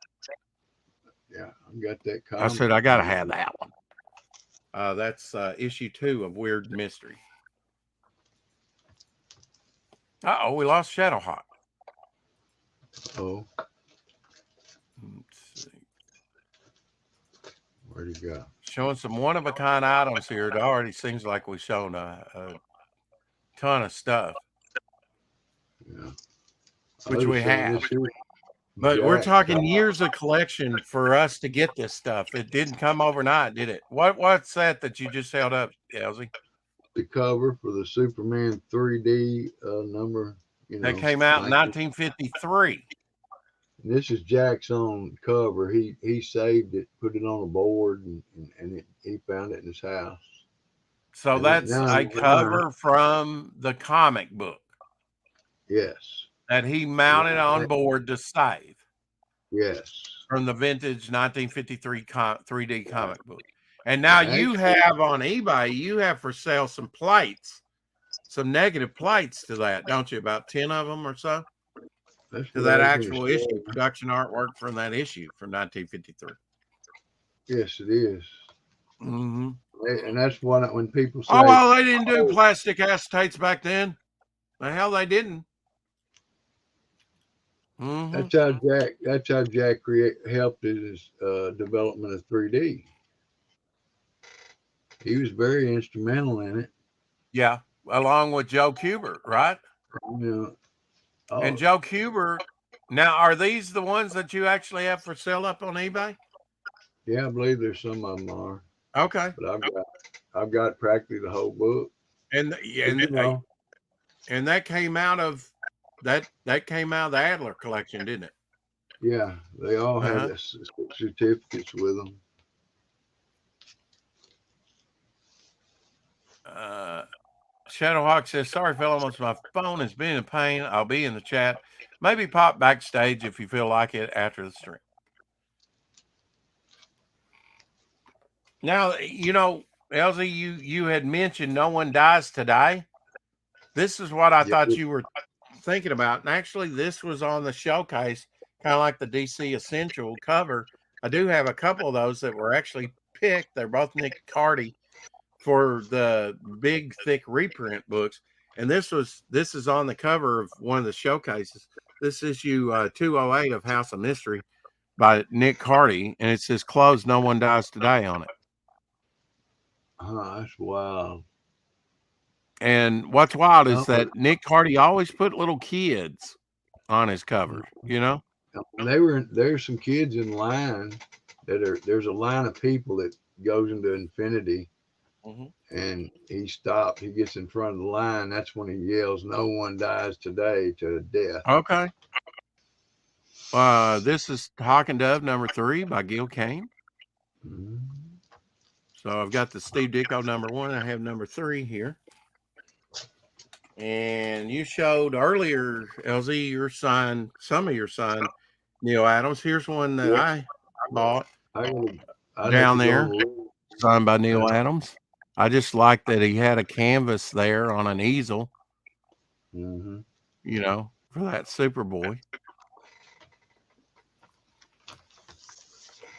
Speaker 3: Yeah, I got that cover.
Speaker 1: I said, I got to have that one. That's issue 2 of Weird Mystery. Uh-oh, we lost Shadowhawk.
Speaker 3: Oh. Let's see. Where'd he go?
Speaker 1: Showing some one-of-a-kind items here. It already seems like we've shown a ton of stuff.
Speaker 3: Yeah.
Speaker 1: Which we have. But we're
Speaker 3: Jack
Speaker 1: talking years of collection for us to get this stuff. It didn't come overnight, did it? What's that you just held up, Elzie?
Speaker 3: the cover for the Superman 3D number,
Speaker 1: That came out in
Speaker 3: 19.
Speaker 1: 1953.
Speaker 3: This is Jack's own cover. He saved it, put it on a board, and he found it in his house.
Speaker 1: So
Speaker 3: And
Speaker 1: that's a cover from the comic book.
Speaker 3: Yes.
Speaker 1: That he mounted on board to save.
Speaker 3: Yes.
Speaker 1: From the vintage 1953 3D comic book. And now you have on eBay, you have for sale some plates, some negative plates to that, don't you? About 10 of them or so? To that actual issue, production artwork from that issue from 1953.
Speaker 3: Yes, it is.
Speaker 1: Mm-hmm.
Speaker 3: And that's what when people say,
Speaker 1: "Oh, well, they didn't do plastic acetates back then." The hell they didn't. Mm-hmm.
Speaker 3: That's how Jack helped his development of 3D. He was very instrumental in it.
Speaker 1: Yeah, along with Joe Kubert, right? And Joe Kubert. Now, are these the ones that you actually have for sale up on eBay?
Speaker 3: Yeah, I believe there's some of them are.
Speaker 1: Okay.
Speaker 3: But I've got practically the whole book.
Speaker 1: And that came out of that came out of the Adler collection, didn't it?
Speaker 3: Yeah, they all had certificates with them.
Speaker 1: Shadowhawk says, "Sorry, fellas, my phone has been in pain. I'll be in the chat. Maybe pop backstage if you feel like it after the stream." Now, Elzie, you had mentioned No One Dies Today. This is what I thought you were thinking about. And actually, this was on the showcase, kind of like the DC Essential cover. I do have a couple of those that were actually picked. They're both Nick Carty for the big, thick reprint books. And this is on the cover of one of the showcases. This issue 208 of House of Mystery by Nick Carty, and it says "Closed, No One Dies Today" on it.
Speaker 3: Oh, that's wild.
Speaker 1: And what's wild is that Nick Carty always put little kids on his covers,
Speaker 3: There's some kids in line there's a line of people that goes into infinity, and he stops, he gets in front of the line. That's when he yells, "No one dies today," to death.
Speaker 1: Okay. This is Hawk and Dove number 3 by Gil Kane. So I've got the Steve Ditko number 1. I have number 3 here. And you showed earlier, Elzie, some of your signed Neil Adams. Here's one that I bought down there, signed by Neil Adams. I just like that he had a canvas there on an easel, for that Superboy.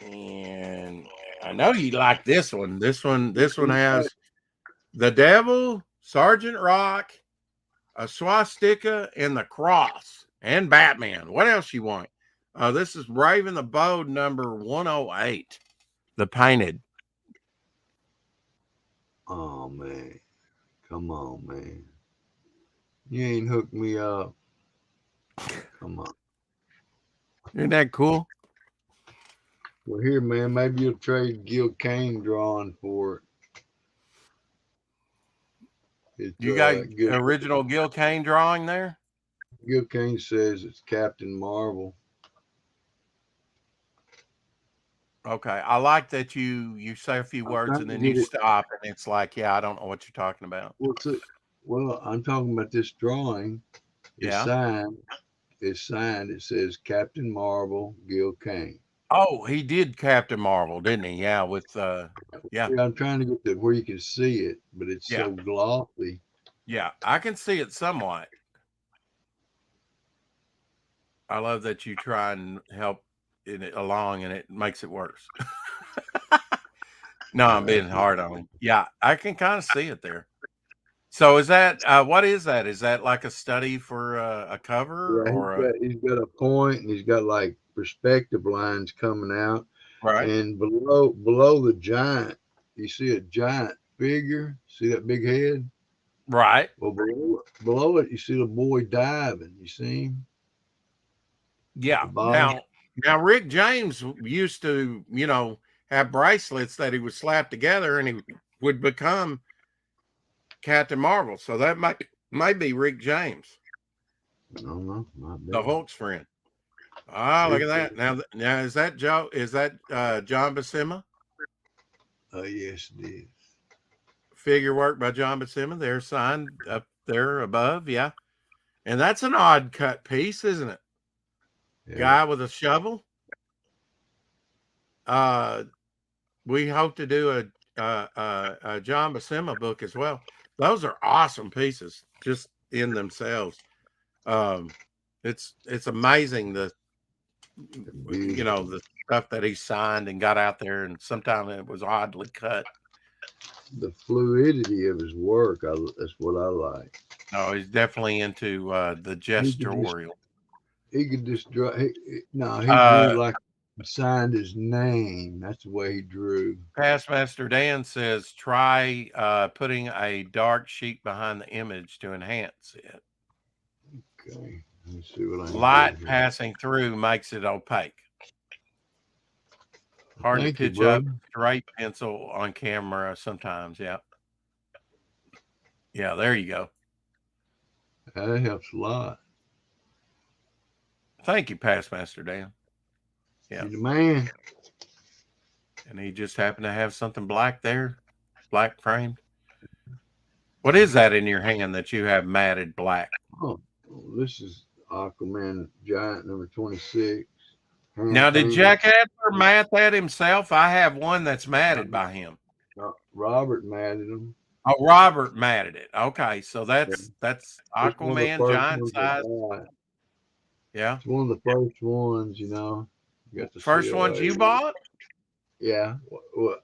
Speaker 1: And I know you like this one. This one has the Devil, Sergeant Rock, a swastika, and the cross, and Batman. What else you want? This is Raven the Bold number 108, the painted.
Speaker 3: Oh man, come on, man! You ain't hooked me up. Come on,
Speaker 1: isn't that cool?
Speaker 3: Well, here, man, maybe you'll trade Gil Kane drawing for it.
Speaker 1: You got original Gil Kane drawing there?
Speaker 3: Gil Kane says it's Captain Marvel.
Speaker 1: Okay, I like that you say a few words and then you stop, and it's like, yeah, I don't know what you're talking about.
Speaker 3: Well, I'm talking about this drawing. It's signed. It's signed. It says Captain Marvel, Gil Kane.
Speaker 1: Oh, he did Captain Marvel, didn't he? Yeah, with
Speaker 3: I'm trying to get to where you can see it, but it's so glossy.
Speaker 1: Yeah, I can see it somewhat. I love that you try and help it along, and it makes it worse. No, I'm being hard on him. Yeah, I can kind of see it there. So is that what is that? Is that like a study for a cover, or
Speaker 3: he's got a point, and he's got like perspective lines coming out,
Speaker 1: right?
Speaker 3: And below the giant, you see a giant figure. See that big head,
Speaker 1: right?
Speaker 3: Well, below it, you see the boy diving. You see him?
Speaker 1: Yeah. Now Rick James used to, have bracelets that he would slap together and he would become Captain Marvel. So that might be Rick James.
Speaker 3: I don't know.
Speaker 1: The Hulk's friend. Ah, look at that. Now is that John Buscema?
Speaker 3: Oh, yes, it is.
Speaker 1: Figure work by John Buscema. They're signed up there above, yeah. And that's an odd cut piece, isn't it? Yeah. Guy with a shovel. We hope to do a John Buscema book as well. Those are awesome pieces, just in themselves. It's amazing the stuff that he signed and got out there, and sometimes it was oddly cut.
Speaker 3: The fluidity of his work, that's what I like.
Speaker 1: No, he's definitely into the gestural.
Speaker 3: He could just draw. He drew like he signed his name. That's the way he drew.
Speaker 1: Pastmaster Dan says, try putting a dark sheet behind the image to enhance it.
Speaker 3: Okay. Let me see what I
Speaker 1: Light passing through makes it opaque. Hard to pitch up straight pencil on camera sometimes. Yeah. Yeah, there you go.
Speaker 3: That helps a lot.
Speaker 1: Thank you, Pastmaster Dan. Yeah.
Speaker 3: You're the man.
Speaker 1: And he just happened to have something black there, black framed. What is that in your hand that you have matted black?
Speaker 3: Oh, this is Aquaman Giant number 26.
Speaker 1: Now, did Jack Adler mat that himself? I have one that's matted by him.
Speaker 3: Robert matted them.
Speaker 1: Oh, Robert matted it. Okay, so that's Aquaman Giant size. Yeah,
Speaker 3: it's one of the first ones. You got the
Speaker 1: first ones you bought.
Speaker 3: Yeah, well,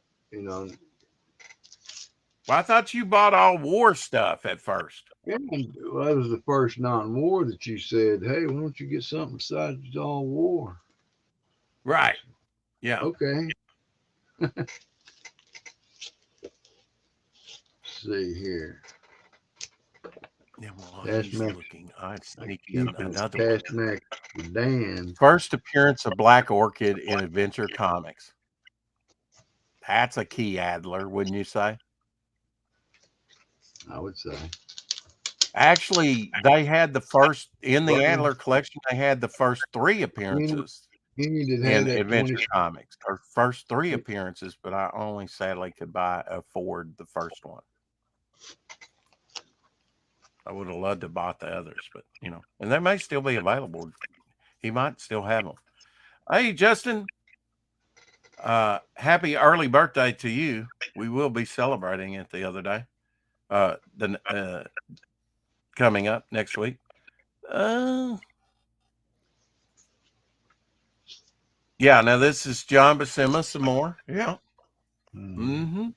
Speaker 1: Well, I thought you bought all war stuff at first.
Speaker 3: Yeah, well, that was the first non-war that you said, "Hey, why don't you get something besides all war?"
Speaker 1: Right. Yeah.
Speaker 3: Okay. See here.
Speaker 1: Yeah, well, he's looking. I'd sneak in another
Speaker 3: one. Dan.
Speaker 1: First appearance of Black Orchid in Adventure Comics. That's a key, Adler, wouldn't you say?
Speaker 3: I would say.
Speaker 1: Actually, they had the first in the Adler collection. They had the first 3 appearances in Adventure Comics. Or first 3 appearances, but I only sadly could afford the first one. I would have loved to bought the others, but and they may still be available. He might still have them. Hey, Justin, happy early birthday to you. We will be celebrating it the other day. Coming up next week. Yeah, now this is John Buscema some more. Yeah. Mm-hmm.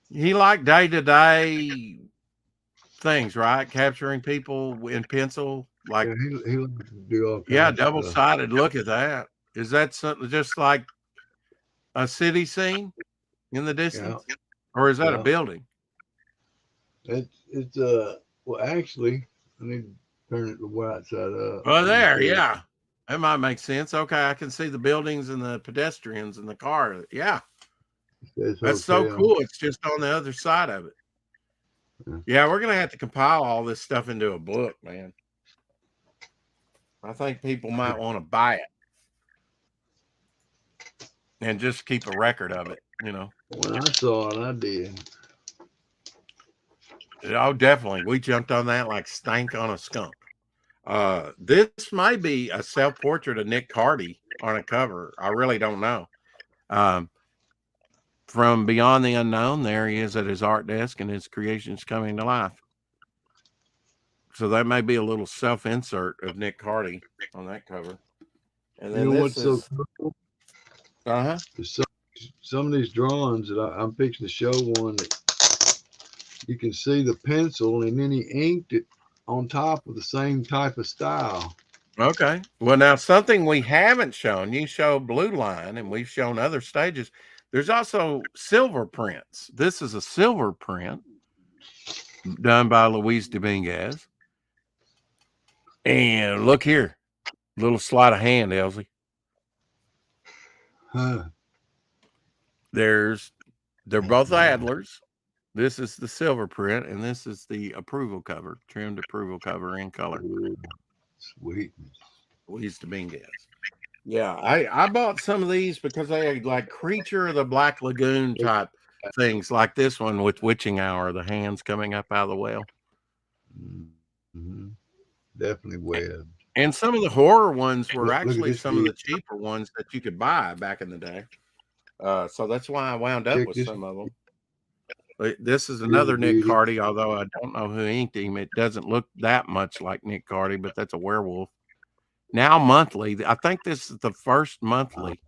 Speaker 1: He liked day-to-day things, right? Capturing people in pencil. Like
Speaker 3: he liked to do all kinds of
Speaker 1: double-sided. Look at that. Is that something just like a city scene in the distance? Yeah. Or is that a building?
Speaker 3: It's well, actually, I need to turn it the right side up.
Speaker 1: Oh, there, yeah. That might make sense. Okay, I can see the buildings and the pedestrians and the car. Yeah. That's so cool. It's just on the other side of it. Yeah, we're going to have to compile all this stuff into a book, man. I think people might want to buy it and just keep a record of it,
Speaker 3: When I saw it, I did.
Speaker 1: Oh, definitely. We jumped on that like stank on a skunk. This might be a self-portrait of Nick Cardy on a cover. I really don't know. From Beyond the Unknown, there he is at his art desk and his creation's coming to life. So that may be a little self-insert of Nick Cardy on that cover. And then
Speaker 3: what's so cool?
Speaker 1: Uh-huh.
Speaker 3: Some of these drawings that I'm fixing to show one that you can see the pencil, and then he inked it on top of the same type of style.
Speaker 1: Okay. Well, now something we haven't shown, you show Blue Line, and we've shown other stages. There's also silver prints. This is a silver print done by Luis Dominguez. And look here, little sleight of hand, Elzie.
Speaker 3: Huh.
Speaker 1: They're both Adlers. This is the silver print, and this is the approval cover, trimmed approval cover in color.
Speaker 3: Sweetness.
Speaker 1: Luis Dominguez. Yeah, I bought some of these because they had like Creature of the Black Lagoon type things, like this one with Witching Hour, the hands coming up out of the well.
Speaker 3: Mm-hmm. Definitely webbed.
Speaker 1: And some of the horror ones were
Speaker 3: Look
Speaker 1: actually some of
Speaker 3: beauty.
Speaker 1: the cheaper ones that you could buy back in the day. So that's why I wound up with some of them. This is another Nick Cardy, although I don't know who inked him. It doesn't look that much like Nick Cardy, but that's a werewolf. Now monthly. I think this is the first monthly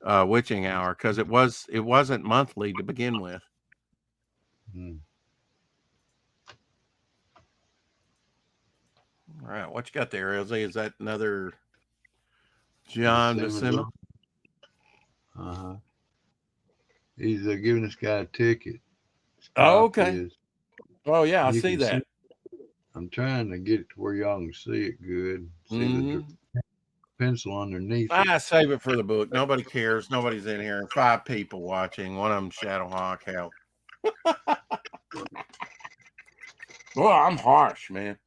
Speaker 1: Witching Hour, because it wasn't monthly to begin with. All right, what you got there, Elzie? Is that another John Buscema?
Speaker 3: Uh-huh. He's giving this guy a ticket.
Speaker 1: Oh, okay. Oh, yeah, I see that.
Speaker 3: I'm trying to get it to where y'all can see it good. See the pencil underneath it.
Speaker 1: I save it for the book. Nobody cares. Nobody's in here. 5 people watching. One of them Shadowhawk. Hell. Boy, I'm harsh, man.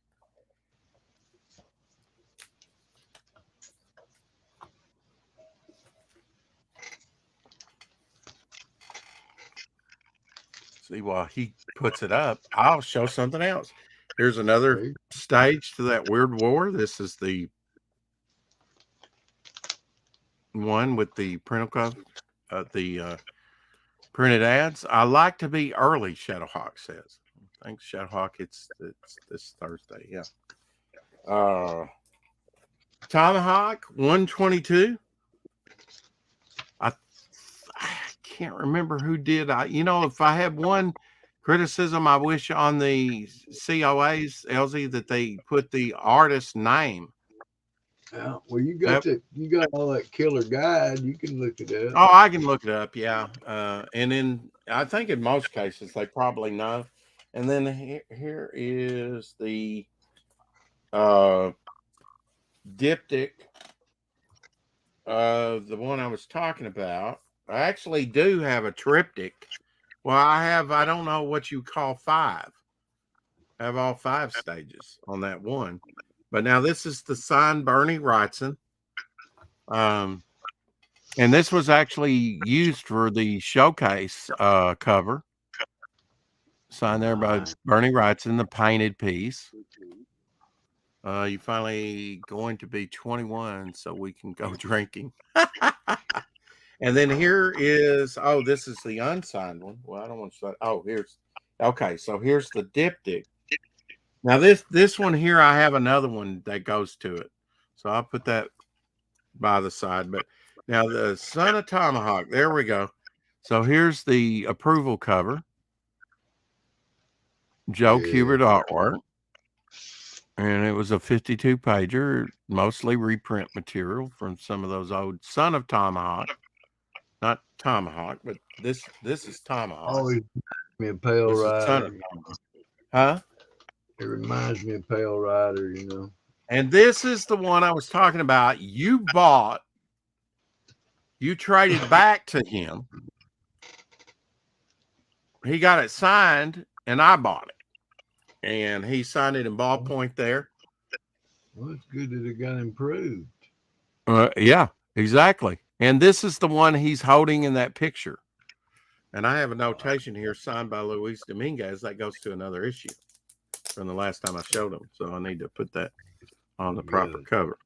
Speaker 1: See, while he puts it up, I'll show something else. Here's another stage to that weird war. This is the one with the printed ads. I like to be early, Shadowhawk says. Thanks, Shadowhawk. It's this Thursday. Yeah. Tomahawk 122. I can't remember who did. If I have one criticism, I wish on the COAs, Elzie, that they put the artist's name.
Speaker 3: Yeah, well, you got all that killer guide. You can look it up.
Speaker 1: Oh, I can look it up. Yeah, and I think in most cases they probably know. And then here is the diptych of the one I was talking about. I actually do have a triptych. Well, I don't know what you call 5. I have all 5 stages on that one. But now this is the signed Bernie Wrightson. And this was actually used for the showcase cover. Signed there by Bernie Wrightson, the painted piece. You finally going to be 21 so we can go drinking. And then here is, this is the unsigned one. Well, I don't want to say, so here's the diptych. Now this one here, I have another one that goes to it. So I'll put that by the side. But now the Son of Tomahawk, there we go. So here's the approval cover. Joe Kubert artwork. And it was a 52 pager, mostly reprint material from some of those old Son of Tomahawk. Not Tomahawk, but this is Tomahawk.
Speaker 3: Always me a Pale Rider.
Speaker 1: Huh?
Speaker 3: It reminds me of Pale Rider,
Speaker 1: And this is the one I was talking about. You traded back to him. He got it signed, and I bought it. And he signed it in ballpoint there.
Speaker 3: Well, it's good that it got improved.
Speaker 1: Yeah, exactly. And this is the one he's holding in that picture. And I have a notation here signed by Luis Dominguez that goes to another issue from the last time I showed him. So I need to put that on the proper cover.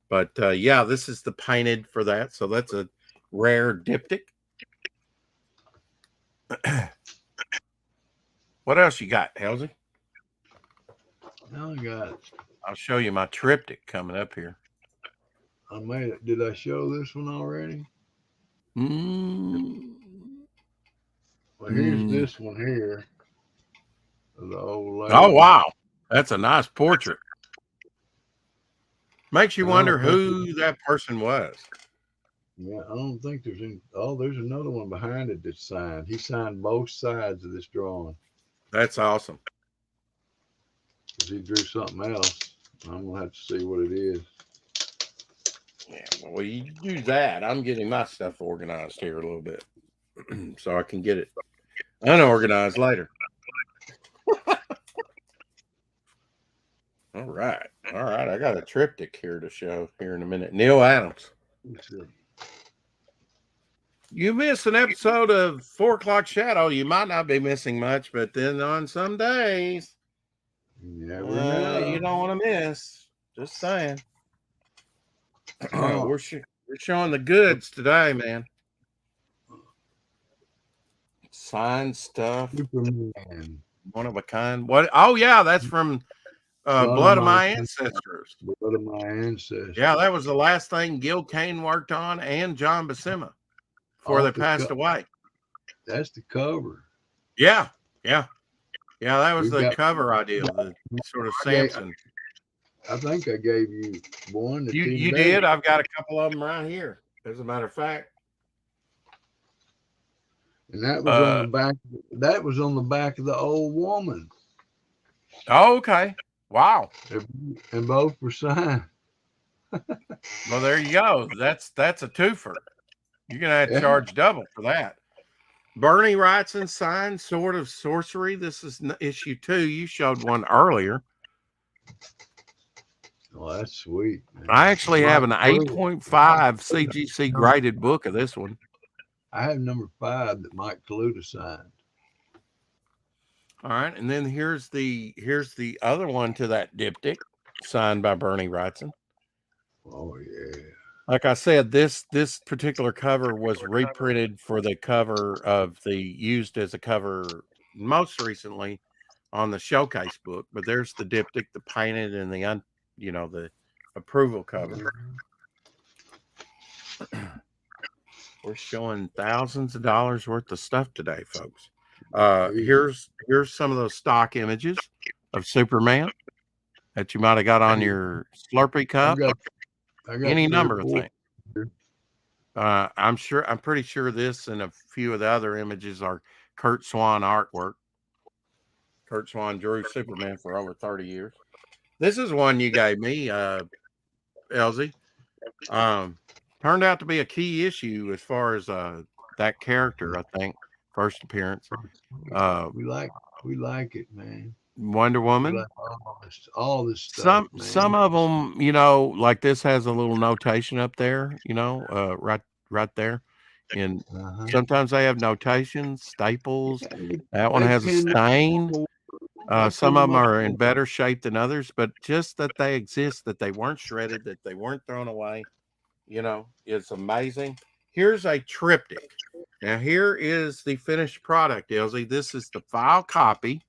Speaker 1: But yeah, this is the painted for that. So that's a rare diptych. What else you got, Elzie? I'll show you my triptych coming up here.
Speaker 3: I made it. Did I show this one already? Well, here's this one here. The old lady.
Speaker 1: Oh, wow. That's a nice portrait. Makes you wonder who that person was.
Speaker 3: Yeah, I don't think there's any. Oh, there's another one behind it that's signed. He signed both sides of this drawing.
Speaker 1: That's awesome.
Speaker 3: He drew something else. I'm gonna have to see what it is.
Speaker 1: Yeah, well, you do that. I'm getting my stuff organized here a little bit, so I can get it unorganized later. All right. I got a triptych here to show here in a minute. Neil Adams. You miss an episode of 4 O'Clock Shadow, you might not be missing much, but then on some days,
Speaker 3: You never know.
Speaker 1: you don't want to miss. Just saying.
Speaker 3: Oh.
Speaker 1: We're showing the goods today, man. Signed stuff.
Speaker 3: Superman.
Speaker 1: One of a kind. What? Oh, yeah, that's from Blood of My Ancestors.
Speaker 3: Blood of My Ancestors.
Speaker 1: Yeah, that was the last thing Gil Kane worked on, and John Buscema before they passed away.
Speaker 3: That's the cover.
Speaker 1: Yeah. That was the cover idea, the sort of Samson.
Speaker 3: I think I gave you one.
Speaker 1: You did. I've got a couple of them right here, as a matter of fact.
Speaker 3: And that was on the back. That was on the back of the old woman.
Speaker 1: Oh, okay. Wow.
Speaker 3: And both were signed.
Speaker 1: Well, there you go. That's a twofer. You're gonna have to charge double for that. Bernie Wrightson signed Sword of Sorcery. This is issue 2. You showed one earlier.
Speaker 3: Oh, that's sweet, man.
Speaker 1: I actually have an 8.5 CGC graded book of this one.
Speaker 3: I have number 5 that Mike Kaluta signed.
Speaker 1: All right, and then here's the other one to that diptych, signed by Bernie Wrightson.
Speaker 3: Oh yeah.
Speaker 1: Like I said, this particular cover was reprinted for the cover of used as a cover most recently on the showcase book. But there's the diptych, the painted, and the approval cover. We're showing thousands of dollars worth of stuff today, folks. Here's some of those stock images of Superman that you might have got on your Slurpee cup.
Speaker 3: I got
Speaker 1: any number of things. I'm pretty sure this and a few of the other images are Kurt Swan artwork. Kurt Swan drew Superman for over 30 years. This is one you gave me, Elzie. Turned out to be a key issue as far as that character, I think. First appearance.
Speaker 3: We like it, man.
Speaker 1: Wonder Woman.
Speaker 3: Like all this stuff.
Speaker 1: Some of them, like this has a little notation up there, right there. And sometimes they have notations, staples. That one has a stain. Some of them are in better shape than others, but just that they exist, that they weren't shredded, that they weren't thrown away, it's amazing. Here's a triptych. Now, here is the finished product, Elzie. This is the file copy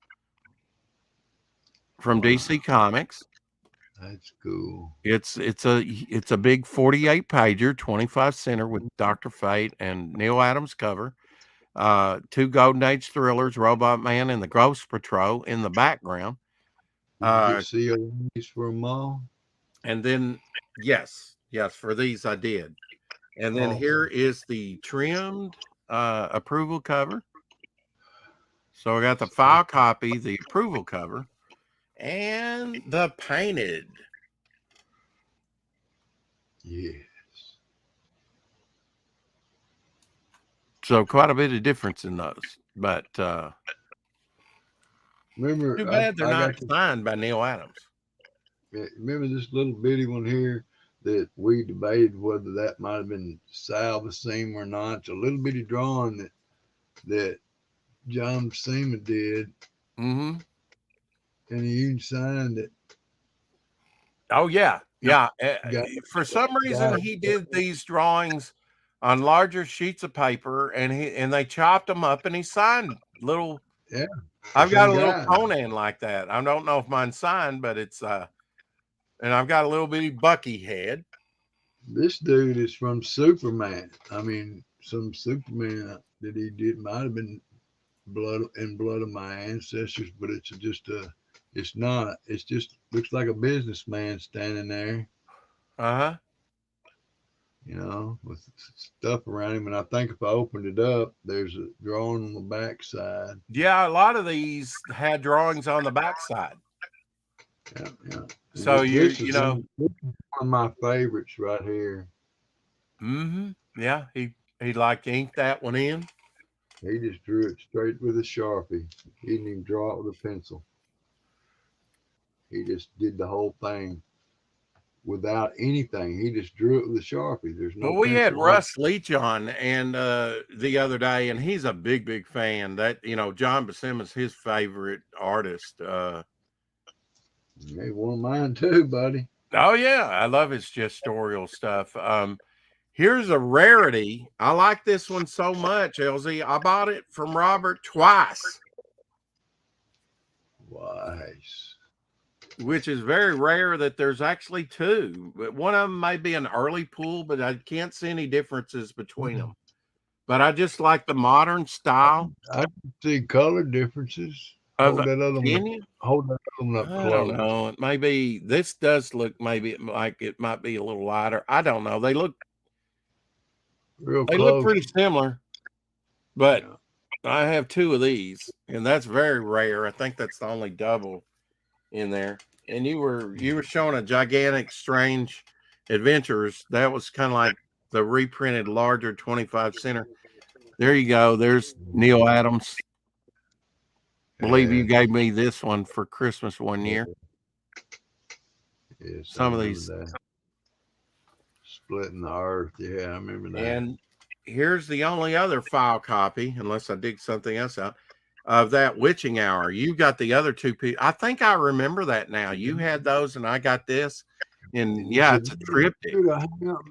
Speaker 1: from DC Comics.
Speaker 3: That's cool.
Speaker 1: It's a big 48 pager, 25 center with Dr. Fate and Neil Adams cover. 2 Golden Age thrillers, Robot Man and the Ghost Patrol in the background.
Speaker 3: Did you see these for them all?
Speaker 1: And then yes, for these I did. And then here is the trimmed approval cover. So I got the file copy, the approval cover, and the painted.
Speaker 3: Yes.
Speaker 1: So quite a bit of difference in those. But
Speaker 3: remember,
Speaker 1: too bad they're not signed by Neil Adams.
Speaker 3: Remember this little bitty one here that we debated whether that might have been Sal Buscema or not. It's a little bitty drawing that John Buscema did.
Speaker 1: Mm-hmm.
Speaker 3: And he even signed it.
Speaker 1: Oh, yeah. Yeah. For some reason, he did these drawings on larger sheets of paper, and they chopped them up, and he signed little.
Speaker 3: Yeah.
Speaker 1: I've got a little Conan like that. I don't know if mine's signed, but it's and I've got a little bitty Bucky head.
Speaker 3: This dude is from Superman. I mean, some Superman that he did might have been Blood of My Ancestors, but it's not. It's just looks like a businessman standing there.
Speaker 1: Uh-huh.
Speaker 3: With stuff around him. And I think if I opened it up, there's a drawing on the back side.
Speaker 1: Yeah, a lot of these had drawings on the back side.
Speaker 3: Yeah.
Speaker 1: So
Speaker 3: this
Speaker 1: you
Speaker 3: is
Speaker 1: know,
Speaker 3: one of my favorites right here.
Speaker 1: Yeah, he like inked that one in.
Speaker 3: He just drew it straight with a Sharpie. He didn't even draw it with a pencil. He just did the whole thing without anything. He just drew it with a Sharpie. There's no
Speaker 1: Well, we had
Speaker 3: pencil on it.
Speaker 1: Russ Leach on and the other day, and he's a big fan. That John Buscema's his favorite artist.
Speaker 3: Maybe one of mine too, buddy.
Speaker 1: Oh yeah, I love his gestorial stuff. Here's a rarity. I like this one so much, Elzie. I bought it from Robert twice.
Speaker 3: Wise.
Speaker 1: Which is very rare that there's actually two. But one of them may be an early pull, but I can't see any differences between them. But I just like the modern style.
Speaker 3: I can see color differences.
Speaker 1: Hold
Speaker 3: that other one up
Speaker 1: I
Speaker 3: close.
Speaker 1: don't know. Maybe this does look maybe like it might be a little lighter. I don't know. They look look pretty similar. But I have two of these, and that's very rare. I think that's the only double in there. And you were showing a Gigantic Strange Adventures. That was kind of like the reprinted larger 25 center. There you go. There's Neil Adams. Believe you gave me this one for Christmas one year.
Speaker 3: Yes,
Speaker 1: some of these
Speaker 3: that. Splitting the Earth. Yeah, I remember that.
Speaker 1: And here's the only other file copy, unless I dig something else out, of that Witching Hour. You got the other two pieces. I think I remember that now. You had those, and I got this. And yeah, it's a triptych.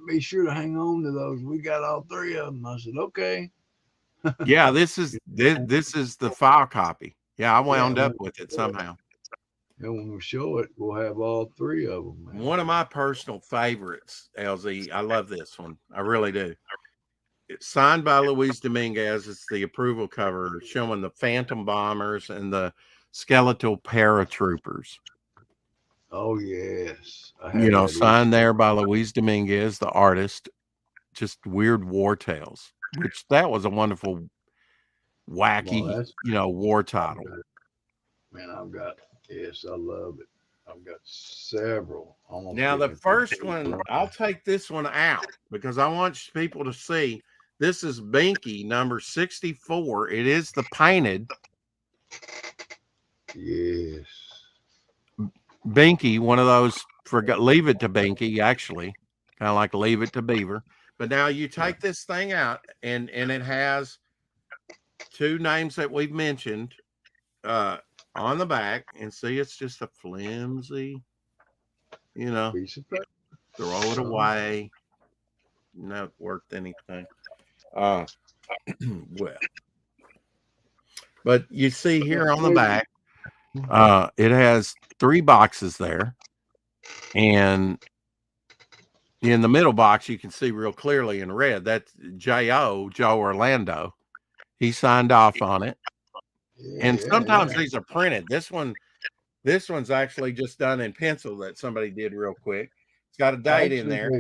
Speaker 3: Be sure to hang on to those. We got all three of them. I said, okay.
Speaker 1: Yeah, this is the file copy. Yeah, I wound up with it somehow.
Speaker 3: And when we show it, we'll have all three of them. Man.
Speaker 1: One of my personal favorites, LZ. I love this one. I really do. It's signed by Luis Dominguez. It's the approval cover showing the Phantom Bombers and the Skeletal Paratroopers.
Speaker 3: Oh, yes.
Speaker 1: Signed there by Luis Dominguez, the artist. Just weird war tales, which that was a wonderful, wacky, war title.
Speaker 3: Man, yes, I love it. I've got several.
Speaker 1: Now, the first one, I'll take this one out because I want people to see. This is Binky, number 64. It is the painted.
Speaker 3: Yes.
Speaker 1: Binky, one of those, leave it to Binky, actually. Kind of like Leave It to Beaver. But now you take this thing out, and it has two names that we've mentioned on the back. And see, it's just a flimsy,
Speaker 3: piece of paper.
Speaker 1: Throw it away. Not worth anything. Well, but you see here on the back, it has 3 boxes there, and in the middle box you can see real clearly in red that's Joe Orlando. He signed off on it. And sometimes these are printed. This one's actually just done in pencil that somebody did real quick. It's got a date in there.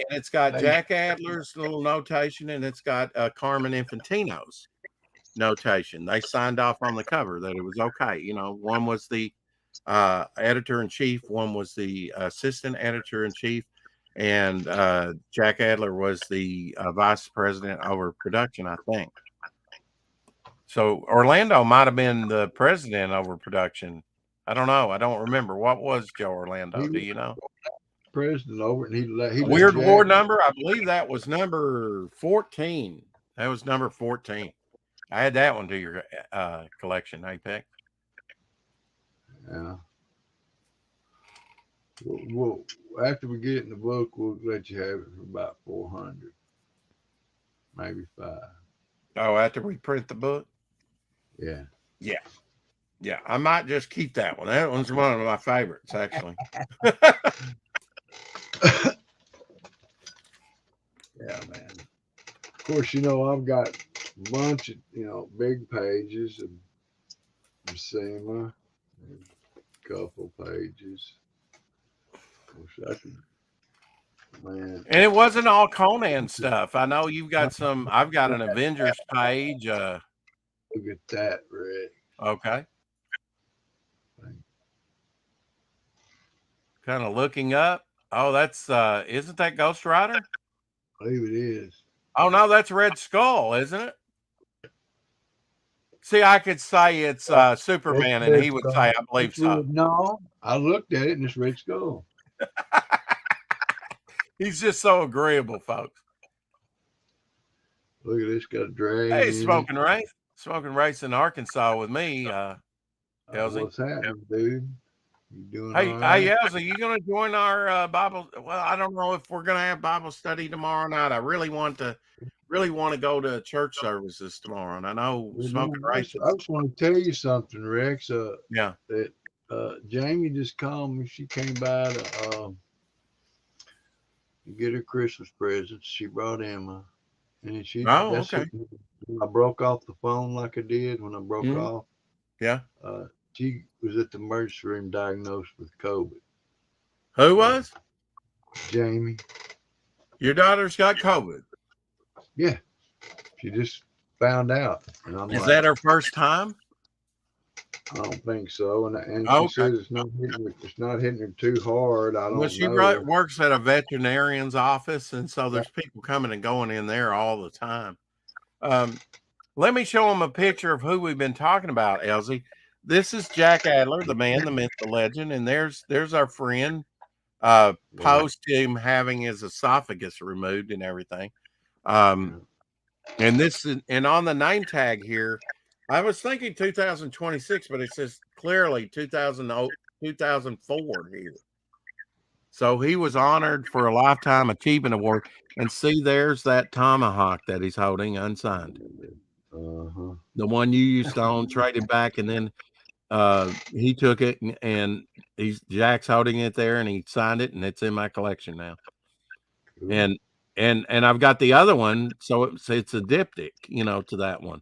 Speaker 1: And it's got Jack Adler's little notation, and it's got Carmen Infantino's notation. They signed off on the cover that it was okay. One was the editor-in-chief, one was the assistant editor-in-chief, and Jack Adler was the vice president over production, I think. So Orlando might have been the president over production. I don't know. I don't remember. What was Joe Orlando? Do you know?
Speaker 3: President over, and he
Speaker 1: Weird War number. I believe that was number 14. That was number 14. I had that one to your collection, Apex.
Speaker 3: Yeah. Well, after we get it in the book, we'll let you have it for about 400, maybe 5.
Speaker 1: Oh, after we print the book?
Speaker 3: Yeah.
Speaker 1: Yeah. I might just keep that one. That one's one of my favorites, actually.
Speaker 3: Yeah, man. Of course, I've got a bunch of, big pages of Buscema, and a couple pages. Of course, man.
Speaker 1: And it wasn't all Conan stuff. I know you've got some. I've got an Avengers page.
Speaker 3: Look at that, Rick.
Speaker 1: Okay. kind of looking up. Oh, that's isn't that Ghost Rider?
Speaker 3: I believe it is.
Speaker 1: Oh no, that's Red Skull, isn't it? See, I could say it's Superman, and he would say, "I believe so."
Speaker 3: No, I looked at it, and it's Red Skull.
Speaker 1: He's just so agreeable, folks.
Speaker 3: Look at this, got a dragon.
Speaker 1: Hey, smoking race in Arkansas with me, Elzie.
Speaker 3: What's happening, dude? You doing
Speaker 1: Hey,
Speaker 3: all right?
Speaker 1: hey, Elzie, you going to join our Bible? Well, I don't know if we're going to have Bible study tomorrow night. I really want to go to church services tomorrow, and I know smoking race.
Speaker 3: I just want to tell you something, Rex.
Speaker 1: Yeah.
Speaker 3: That Jamie just called me. She came by to get her Christmas presents. She brought Emma, and she.
Speaker 1: Oh, okay.
Speaker 3: I broke off the phone like I did when I broke off.
Speaker 1: Yeah.
Speaker 3: She was at the emergency room diagnosed with COVID.
Speaker 1: Who was?
Speaker 3: Jamie.
Speaker 1: Your daughter's got COVID.
Speaker 3: Yeah. She just found out. And I'm
Speaker 1: Is that her first time?
Speaker 3: I don't think so. And
Speaker 1: okay.
Speaker 3: She says it's not hitting her too hard. I don't know.
Speaker 1: Well, she works at a veterinarian's office, and so there's people coming and going in there all the time. Let me show them a picture of who we've been talking about, Elzie. This is Jack Adler, the man, the myth, the legend, and there's our friend post him having his esophagus removed and everything. And this and on the name tag here, I was thinking 2026, but it says clearly 2004 here. So he was honored for a Lifetime Achievement Award. And see, there's that tomahawk that he's holding unsigned. The one you used to own, traded back, and then he took it and Jack's holding it there, and he signed it, and it's in my collection now. Cool. And I've got the other one, so it's a diptych, to that one,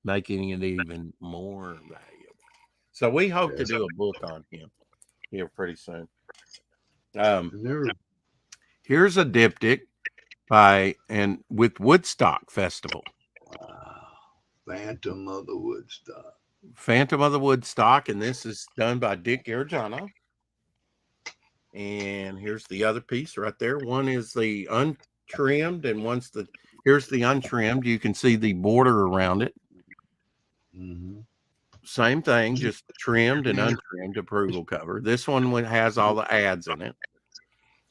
Speaker 1: making it even more valuable. So we hope to do a book on him here pretty soon. Here's a diptych with Woodstock Festival.
Speaker 3: Wow. Phantom of the Woodstock.
Speaker 1: Phantom of the Woodstock, and this is done by Dick Gargiano. And here's the other piece right there. One is the untrimmed, and here's the untrimmed. You can see the border around it. Same thing, just trimmed and untrimmed approval cover. This one has all the ads in it.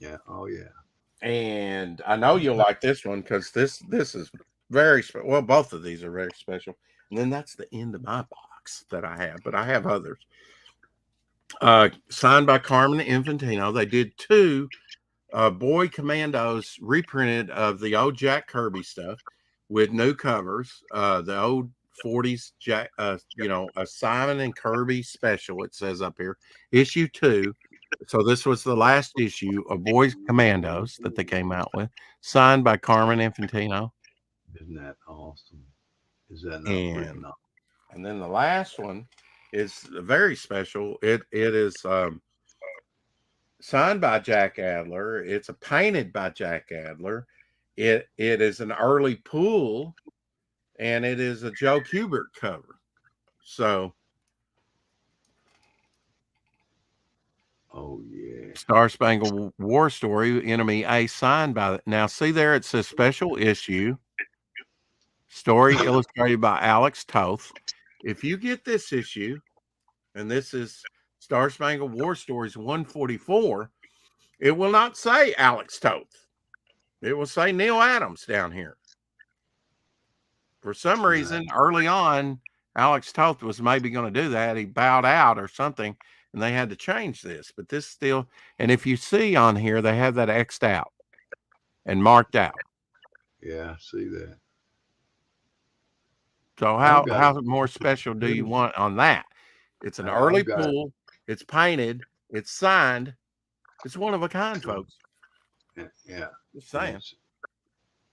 Speaker 3: Yeah. Oh yeah.
Speaker 1: And I know you'll like this one because this is very special. Well, both of these are very special. And then that's the end of my box that I have, but I have others. Signed by Carmen Infantino. They did 2 Boy Commandos reprinted of the old Jack Kirby stuff with new covers. The old 40s Jack, a Simon and Kirby special. It says up here, issue 2. So this was the last issue of Boy Commandos that they came out with, signed by Carmen Infantino.
Speaker 3: Isn't that awesome? Is that not pretty?
Speaker 1: And then the last one is very special. It is signed by Jack Adler. It's painted by Jack Adler. It is an early Pool, and it is a Joe Kubert cover. So,
Speaker 3: oh yeah,
Speaker 1: Star Spangled War Story, Enemy A, signed by. Now, see there, it says special issue. Story illustrated by Alex Toth. If you get this issue, and this is Star Spangled War Stories 144, it will not say Alex Toth. It will say Neil Adams down here. For some reason, early on, Alex Toth was maybe going to do that. He bowed out or something, and they had to change this. But this still, and if you see on here, they have that X'd out and marked out.
Speaker 3: Yeah, I see that.
Speaker 1: So how more special do you want on that? It's an early Pool. It's painted. It's signed. It's one of a kind, folks.
Speaker 3: Yeah.
Speaker 1: Just saying.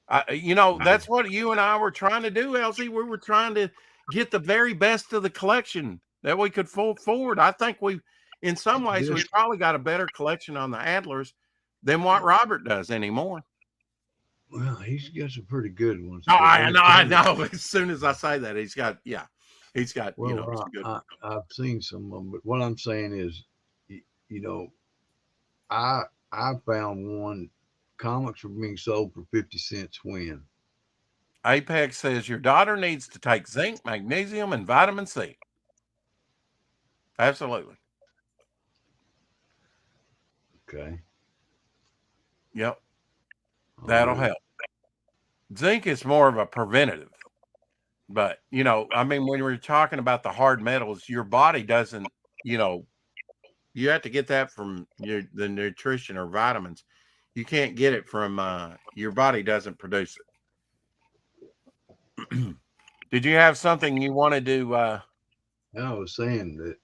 Speaker 1: That's what you and I were trying to do, Elzie. We were trying to get the very best of the collection that we could forward. I think in some ways, we probably got a better collection on the Adlers than what Robert does anymore.
Speaker 3: Well, he's got some pretty good ones.
Speaker 1: Oh, I know. As soon as I say that, he's got
Speaker 3: well,
Speaker 1: some good ones.
Speaker 3: I've seen some of them, but what I'm saying is, I found one. Comics were being sold for 50 cents when.
Speaker 1: Apex says your daughter needs to take zinc, magnesium, and vitamin C. Absolutely.
Speaker 3: Okay.
Speaker 1: Yep. That'll help. Zinc is more of a preventative. But, you know, I mean, when we're talking about the hard metals, your body doesn't, you know, you have to get that from the nutrition or vitamins. You can't get it from your body doesn't produce it. Did you have something you wanted to
Speaker 3: I was saying that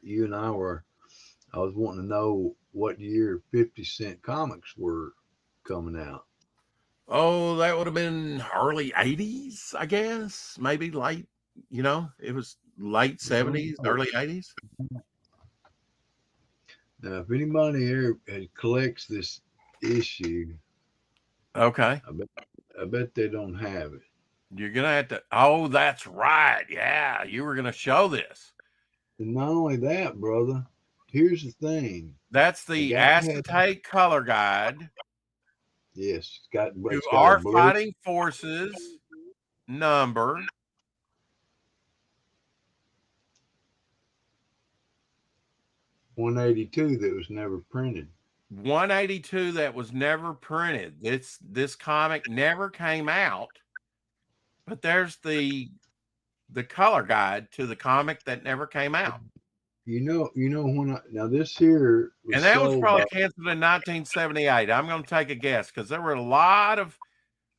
Speaker 3: you and I was wanting to know what year 50-cent comics were coming out.
Speaker 1: Oh, that would have been early 80s, I guess. Maybe late, you know, it was late 70s, early 80s.
Speaker 3: Now, if anybody here collects this issue,
Speaker 1: Okay.
Speaker 3: I bet they don't have it.
Speaker 1: You're going to have to. Oh, that's right. Yeah. You were going to show this.
Speaker 3: And not only that, brother, here's the thing.
Speaker 1: That's the acetate color guide.
Speaker 3: Yes. It's
Speaker 1: To
Speaker 3: got
Speaker 1: our
Speaker 3: a blue
Speaker 1: fighting forces number.
Speaker 3: $182 that was never printed.
Speaker 1: 182 that was never printed. This comic never came out. But there's the color guide to the comic that never came out.
Speaker 3: You know now this here was
Speaker 1: and that was probably canceled in 1978. I'm going to take a guess because there were a lot of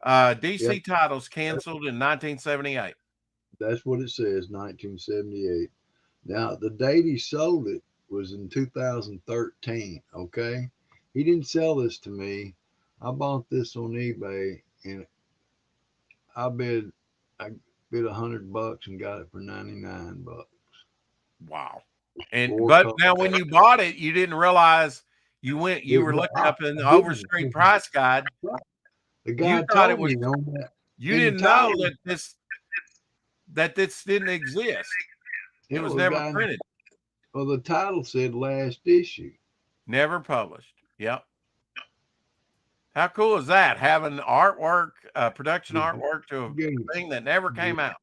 Speaker 1: DC titles canceled in 1978.
Speaker 3: That's what it says, 1978. Now the date he sold it was in 2013. Okay, he didn't sell this to me. I bought this on eBay and I bid $100 and got it for $99.
Speaker 1: Wow. But now when you bought it, you didn't realize you were looking up in the Overstreet price guide.
Speaker 3: The guy told me on that.
Speaker 1: You didn't know that this didn't exist. It was never printed.
Speaker 3: Well, the title said last issue.
Speaker 1: Never published. Yep. How cool is that? Having artwork, production artwork to a thing that never came out.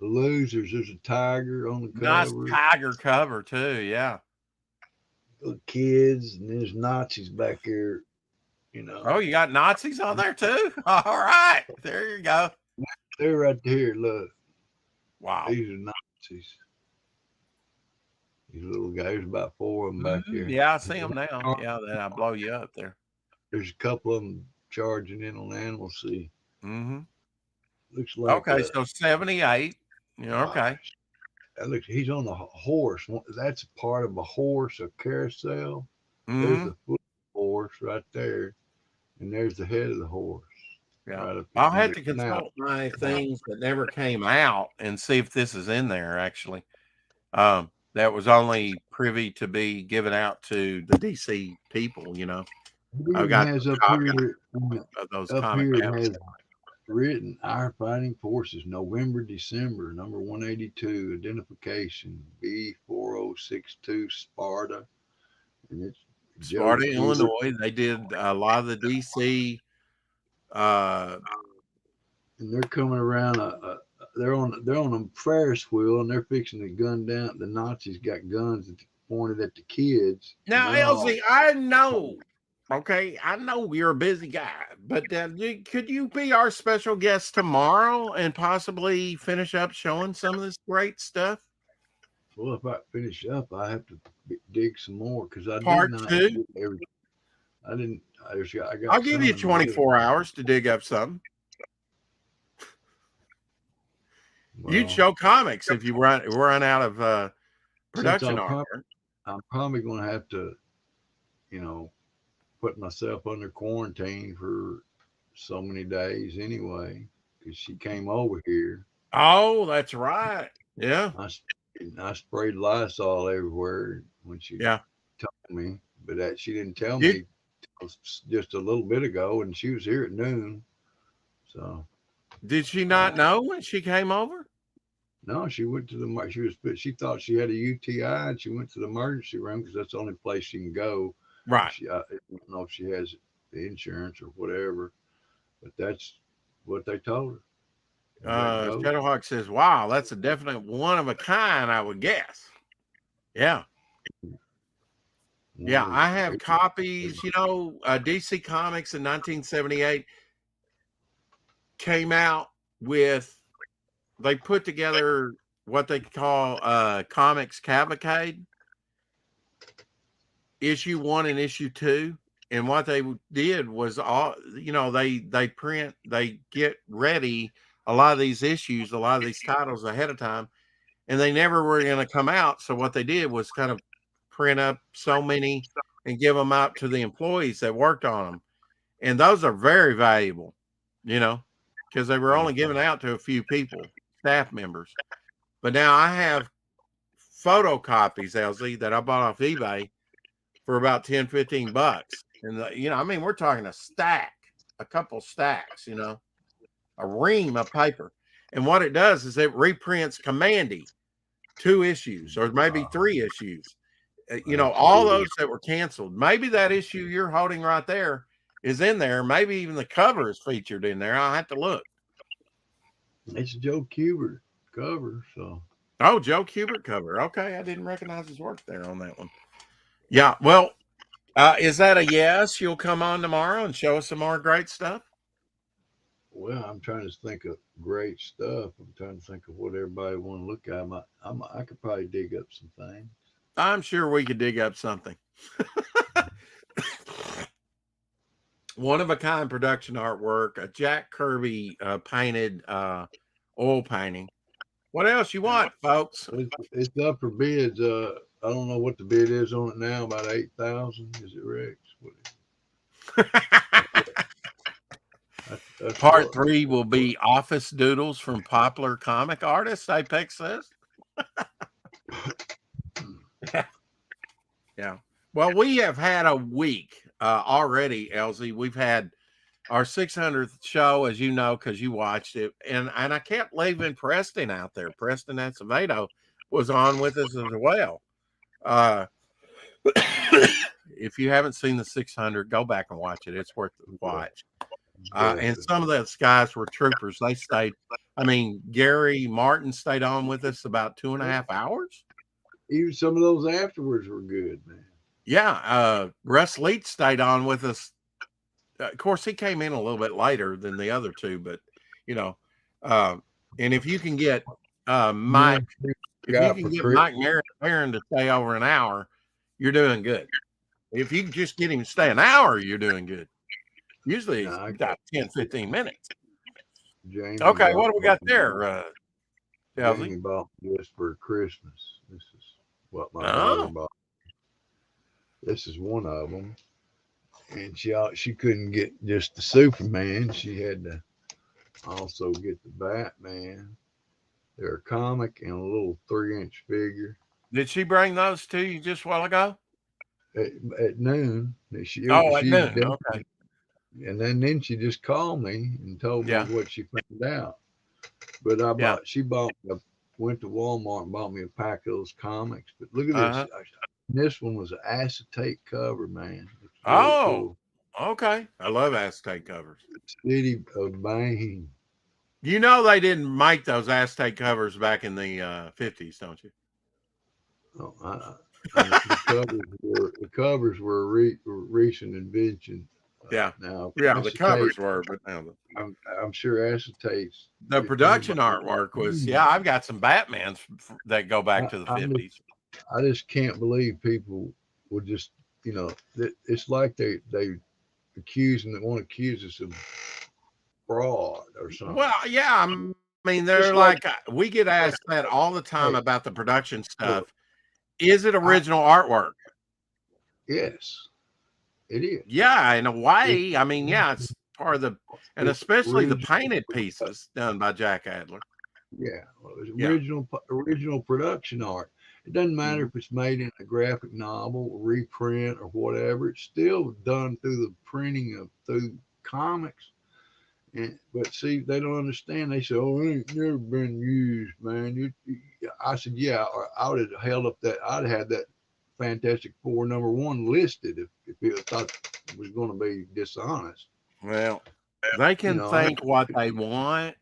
Speaker 3: The Losers, there's a tiger on the cover.
Speaker 1: Nice tiger cover too, yeah.
Speaker 3: The kids, and there's Nazis back here, you know.
Speaker 1: Oh, you got Nazis on there too? All right, there you go.
Speaker 3: They're right there, look.
Speaker 1: Wow.
Speaker 3: These are Nazis. These little guys, there's about 4 of them back there.
Speaker 1: Yeah, I see them now. Yeah, then I blow you up there.
Speaker 3: There's a couple of them charging in on Animal Sea.
Speaker 1: Mm-hmm.
Speaker 3: Looks like
Speaker 1: okay, so 78. Yeah, okay.
Speaker 3: Look, he's on a horse. That's part of a horse, a carousel.
Speaker 1: Mm-hmm.
Speaker 3: There's the foot of the horse right there, and there's the head of the horse.
Speaker 1: Yeah,
Speaker 3: right
Speaker 1: I'll have to consult my things that never came out and see if this is in there. Actually, that was only privy to be given out to the DC people. You know, I've got
Speaker 3: has up here,
Speaker 1: those
Speaker 3: up
Speaker 1: comic
Speaker 3: here it has written Our Fighting Forces, November, December, number 182, identification B4062 Sparta. And it's
Speaker 1: Sparta, Illinois. They did a lot of the DC.
Speaker 3: And they're coming around they're on a Ferris wheel and they're fixing to gun down. The Nazis got guns pointed at the kids.
Speaker 1: Now, Elzie, I know. Okay, I know you're a busy guy, but could you be our special guest tomorrow and possibly finish up showing some of this great stuff?
Speaker 3: Well, if I finish up, I have to dig some more because I
Speaker 1: Part
Speaker 3: did not
Speaker 1: 2.
Speaker 3: I didn't.
Speaker 1: I'll give you 24 hours to dig up something. Well, you'd show comics if you run out of production artwork.
Speaker 3: I'm probably going to have to, put myself under quarantine for so many days anyway, because she came over here.
Speaker 1: Oh, that's right. Yeah.
Speaker 3: I sprayed Lysol everywhere when she told me, but she didn't tell me just a little bit ago, and she was here at noon. So
Speaker 1: did she not know when she came over?
Speaker 3: No, she went to she thought she had a UTI and she went to the emergency room because that's the only place she can go.
Speaker 1: Right.
Speaker 3: I don't know if she has the insurance or whatever, but that's what they told her.
Speaker 1: Shadowhawk says, wow, that's a definite one of a kind, I would guess. Yeah. Yeah, I have copies. You know, DC Comics in 1978 came out with, they put together what they call Comics Cavalcade, issue 1 and issue 2. And what they did was, all, you know, they get ready a lot of these issues, a lot of these titles ahead of time, and they never were going to come out. So what they did was kind of print up so many and give them out to the employees that worked on them. And those are very valuable, you know, because they were only given out to a few people, staff members. But now I have photocopies, Elzie, that I bought off eBay for about 10, 15 bucks. And, you know, I mean, we're talking a couple stacks, you know, a ream of paper. And what it does is it reprints Commandy 2 issues or maybe 3 issues. You know, all those that were canceled. Maybe that issue you're holding right there is in there. Maybe even the cover is featured in there. I'll have to look.
Speaker 3: It's Joe Kubert cover. So,
Speaker 1: oh, Joe Kubert cover. Okay, I didn't recognize his work there on that one. Yeah, well, is that a yes? You'll come on tomorrow and show us some more great stuff.
Speaker 3: Well, I'm trying to think of great stuff. I'm trying to think of what everybody want to look at. I could probably dig up some things.
Speaker 1: I'm sure we could dig up something. One of a kind production artwork, a Jack Kirby painted oil painting. What else you want, folks?
Speaker 3: It's up for bids. I don't know what the bid is on it now. About 8,000. Is it, Rex?
Speaker 1: Part 3 will be office doodles from popular comic artists, Apex says. Yeah. Well, we have had a week already, Elzie. We've had our 600th show, as you know, because you watched it. And I kept leaving Preston out there. Preston Acevedo was on with us as well. If you haven't seen the 600, go back and watch it. It's worth the watch. And some of those guys were troopers. They stayed. I mean, Gary Martin stayed on with us about 2.5 hours.
Speaker 3: Even some of those afterwards were good, man.
Speaker 1: Yeah. Russ Leach stayed on with us. Of course, he came in a little bit later than the other two, but, you know, and if you can get Mike, Mike Maron to stay over an hour, you're doing good. If you can just get him to stay an hour, you're doing good. Usually it's about 10, 15 minutes.
Speaker 3: Jamie
Speaker 1: okay, what do we got there?
Speaker 3: Jamie bought this for Christmas. This is what my daughter bought. This is one of them. And she couldn't get just the Superman. She had to also get the Batman. They're a comic and a little 3-inch figure.
Speaker 1: Did she bring those to you just a while ago?
Speaker 3: At noon.
Speaker 1: At noon. Okay.
Speaker 3: And then she just called me and told me what she found out. But she went to Walmart and bought me a pack of those comics. But look at this. This one was an acetate cover, man. Really cool.
Speaker 1: Okay. I love acetate covers.
Speaker 3: City of Bane.
Speaker 1: You know they didn't make those acetate covers back in the 50s, don't you?
Speaker 3: Oh, the covers were a recent invention.
Speaker 1: Now the covers were, but now
Speaker 3: I'm sure acetates.
Speaker 1: The production artwork was. I've got some Batmans that go back to the 50s.
Speaker 3: I just can't believe people would just, it's like they want to accuse us of fraud or something.
Speaker 1: Well, yeah, I mean, they're like we get asked that all the time about the production stuff. Is it original artwork?
Speaker 3: Yes, it is.
Speaker 1: Yeah, in a way. I mean, it's part of and especially the painted pieces done by Jack Adler.
Speaker 3: Yeah, original production art. It doesn't matter if it's made in a graphic novel, reprint, or whatever. It's still done through the printing through comics. But see, they don't understand. They say, "Oh, it ain't never been used, man." I said, "Yeah, I would have held up that. I'd have had that Fantastic Four #1 listed if it thought it was going to be dishonest."
Speaker 1: Well, they can think what they want.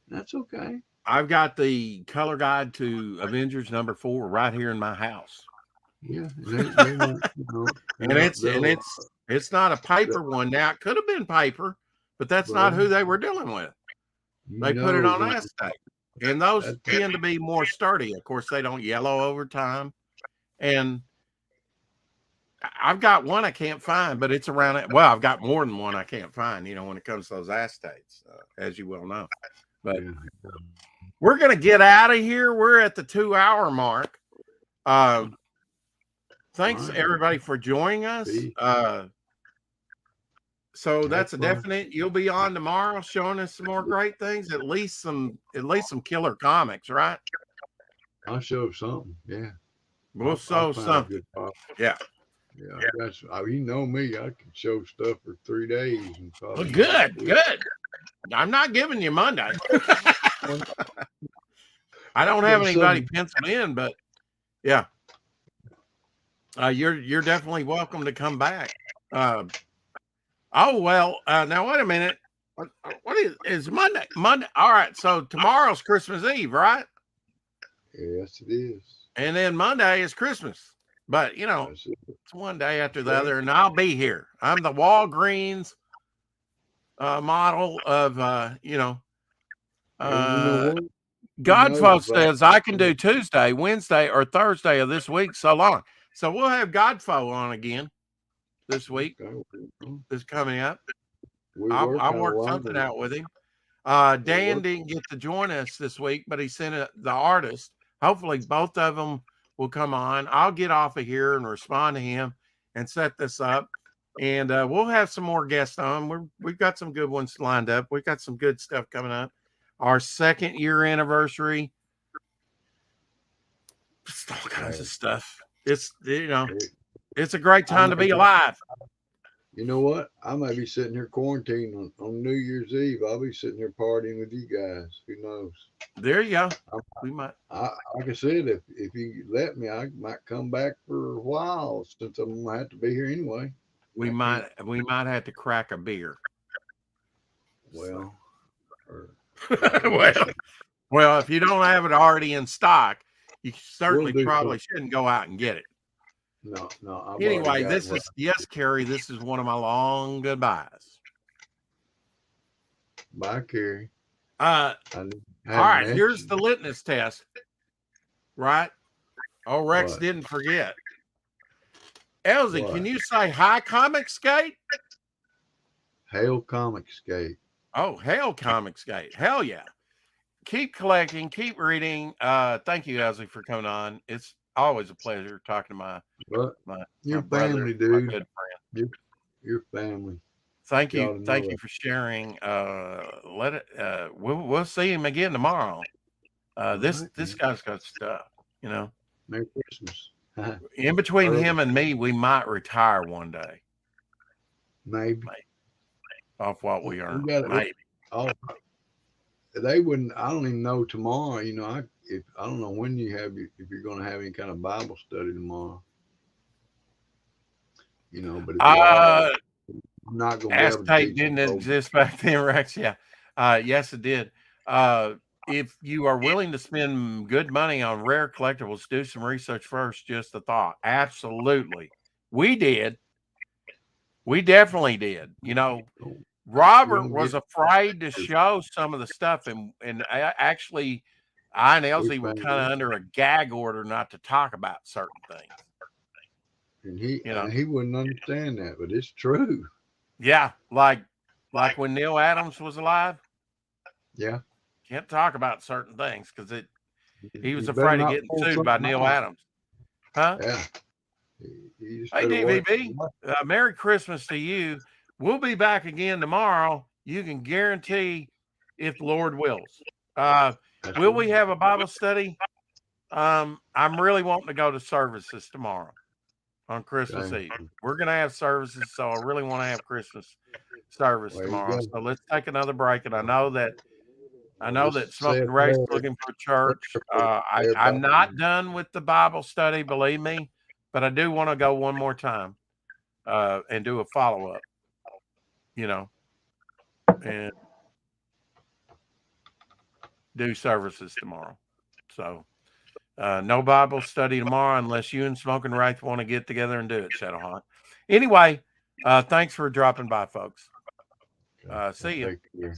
Speaker 3: That's okay.
Speaker 1: I've got the color guide to Avengers #4 right here in my house.
Speaker 3: Yeah, they won't,
Speaker 1: and it's not a paper one. Now it could have been paper, but that's not who they were dealing with. They put it on acetate, and those tend to be more sturdy. Of course, they don't yellow over time. And I've got one I can't find, but it's around it. Well, I've got more than one I can't find, when it comes to those acetates, as you well know. But we're going to get out of here. We're at the 2-hour mark. Thanks everybody for joining us. So that's a definite. You'll be on tomorrow showing us some more great things, at least some killer comics, right?
Speaker 3: I'll show something. Yeah.
Speaker 1: We'll show something. Yeah.
Speaker 3: Yeah. That's you know me. I can show stuff for 3 days and
Speaker 1: probably good. I'm not giving you Monday. I don't have anybody penciled in, but yeah. You're definitely welcome to come back. Now wait a minute. What is Monday? Monday. All right. So tomorrow's Christmas Eve, right?
Speaker 3: Yes, it is.
Speaker 1: And then Monday is Christmas. But it's one day after the other, and I'll be here. I'm the Walgreens model of Godfolk says I can do Tuesday, Wednesday, or Thursday of this week. So long. So we'll have Godfolk on again this week. This coming up. I'll work something out with him. Dan didn't get to join us this week, but he sent the artist. Hopefully both of them will come on. I'll get off of here and respond to him and set this up. And we'll have some more guests on. We've got some good ones lined up. We've got some good stuff coming up. Our 2nd year anniversary. Just all kinds of stuff. It's it's a great time to be alive.
Speaker 3: You know what? I might be sitting here quarantined on New Year's Eve. I'll be sitting here partying with you guys. Who knows?
Speaker 1: There you go. We might.
Speaker 3: Like I said, if you let me, I might come back for a while since I'm gonna have to be here anyway.
Speaker 1: We might have to crack a beer.
Speaker 3: Well,
Speaker 1: well, if you don't have it already in stock, you certainly probably shouldn't go out and get it.
Speaker 3: No.
Speaker 1: Anyway, Carrie, this is one of my long goodbyes.
Speaker 3: Bye, Carrie.
Speaker 1: All right, here's the litmus test. Right? Oh, Rex didn't forget. Elzie, can you say hi, Comic Skate?
Speaker 3: Hail, Comic Skate.
Speaker 1: Oh, hail, Comic Skate. Hell yeah. Keep collecting, keep reading. Thank you, Elzie, for coming on. It's always a pleasure talking to my
Speaker 3: your
Speaker 1: brother,
Speaker 3: family, dude.
Speaker 1: my good friend.
Speaker 3: Your family.
Speaker 1: Thank you for sharing. We'll see him again tomorrow. This guy's got stuff,
Speaker 3: Merry Christmas.
Speaker 1: In between him and me, we might retire one day.
Speaker 3: Maybe.
Speaker 1: Off what we earn.
Speaker 3: Maybe. They wouldn't. I don't even know tomorrow. I don't know when if you're going to have any kind of Bible study tomorrow. But if I'm not going to.
Speaker 1: Acetate didn't exist back then, Rex. Yeah, yes, it did. If you are willing to spend good money on rare collectibles, do some research first. Just a thought. Absolutely, we did. We definitely did. Robert was afraid to show some of the stuff, and actually, I and Elzie were kind of under a gag order not to talk about certain things.
Speaker 3: And he wouldn't understand that, but it's true.
Speaker 1: Yeah, like when Neil Adams was alive.
Speaker 3: Yeah,
Speaker 1: can't talk about certain things because he was afraid of getting sued by Neil Adams. Huh?
Speaker 3: Yeah.
Speaker 1: Hey, DVB, Merry Christmas to you. We'll be back again tomorrow. You can guarantee if the Lord wills. Will we have a Bible study? I'm really wanting to go to services tomorrow on Christmas Eve. We're going to have services, so I really want to have Christmas service
Speaker 3: There you
Speaker 1: tomorrow.
Speaker 3: go.
Speaker 1: So let's take another break. And I know that
Speaker 3: Just say
Speaker 1: Smoking
Speaker 3: a
Speaker 1: Ray's
Speaker 3: prayer.
Speaker 1: looking for a church. I'm
Speaker 3: Everybody.
Speaker 1: not done with the Bible study, believe me, but I do want to go one more time and do a follow-up, and do services tomorrow. So no Bible study tomorrow unless you and Smoking Wraith want to get together and do it, Shadowhunt. Anyway, thanks for dropping by, folks. See you.
Speaker 3: Take care.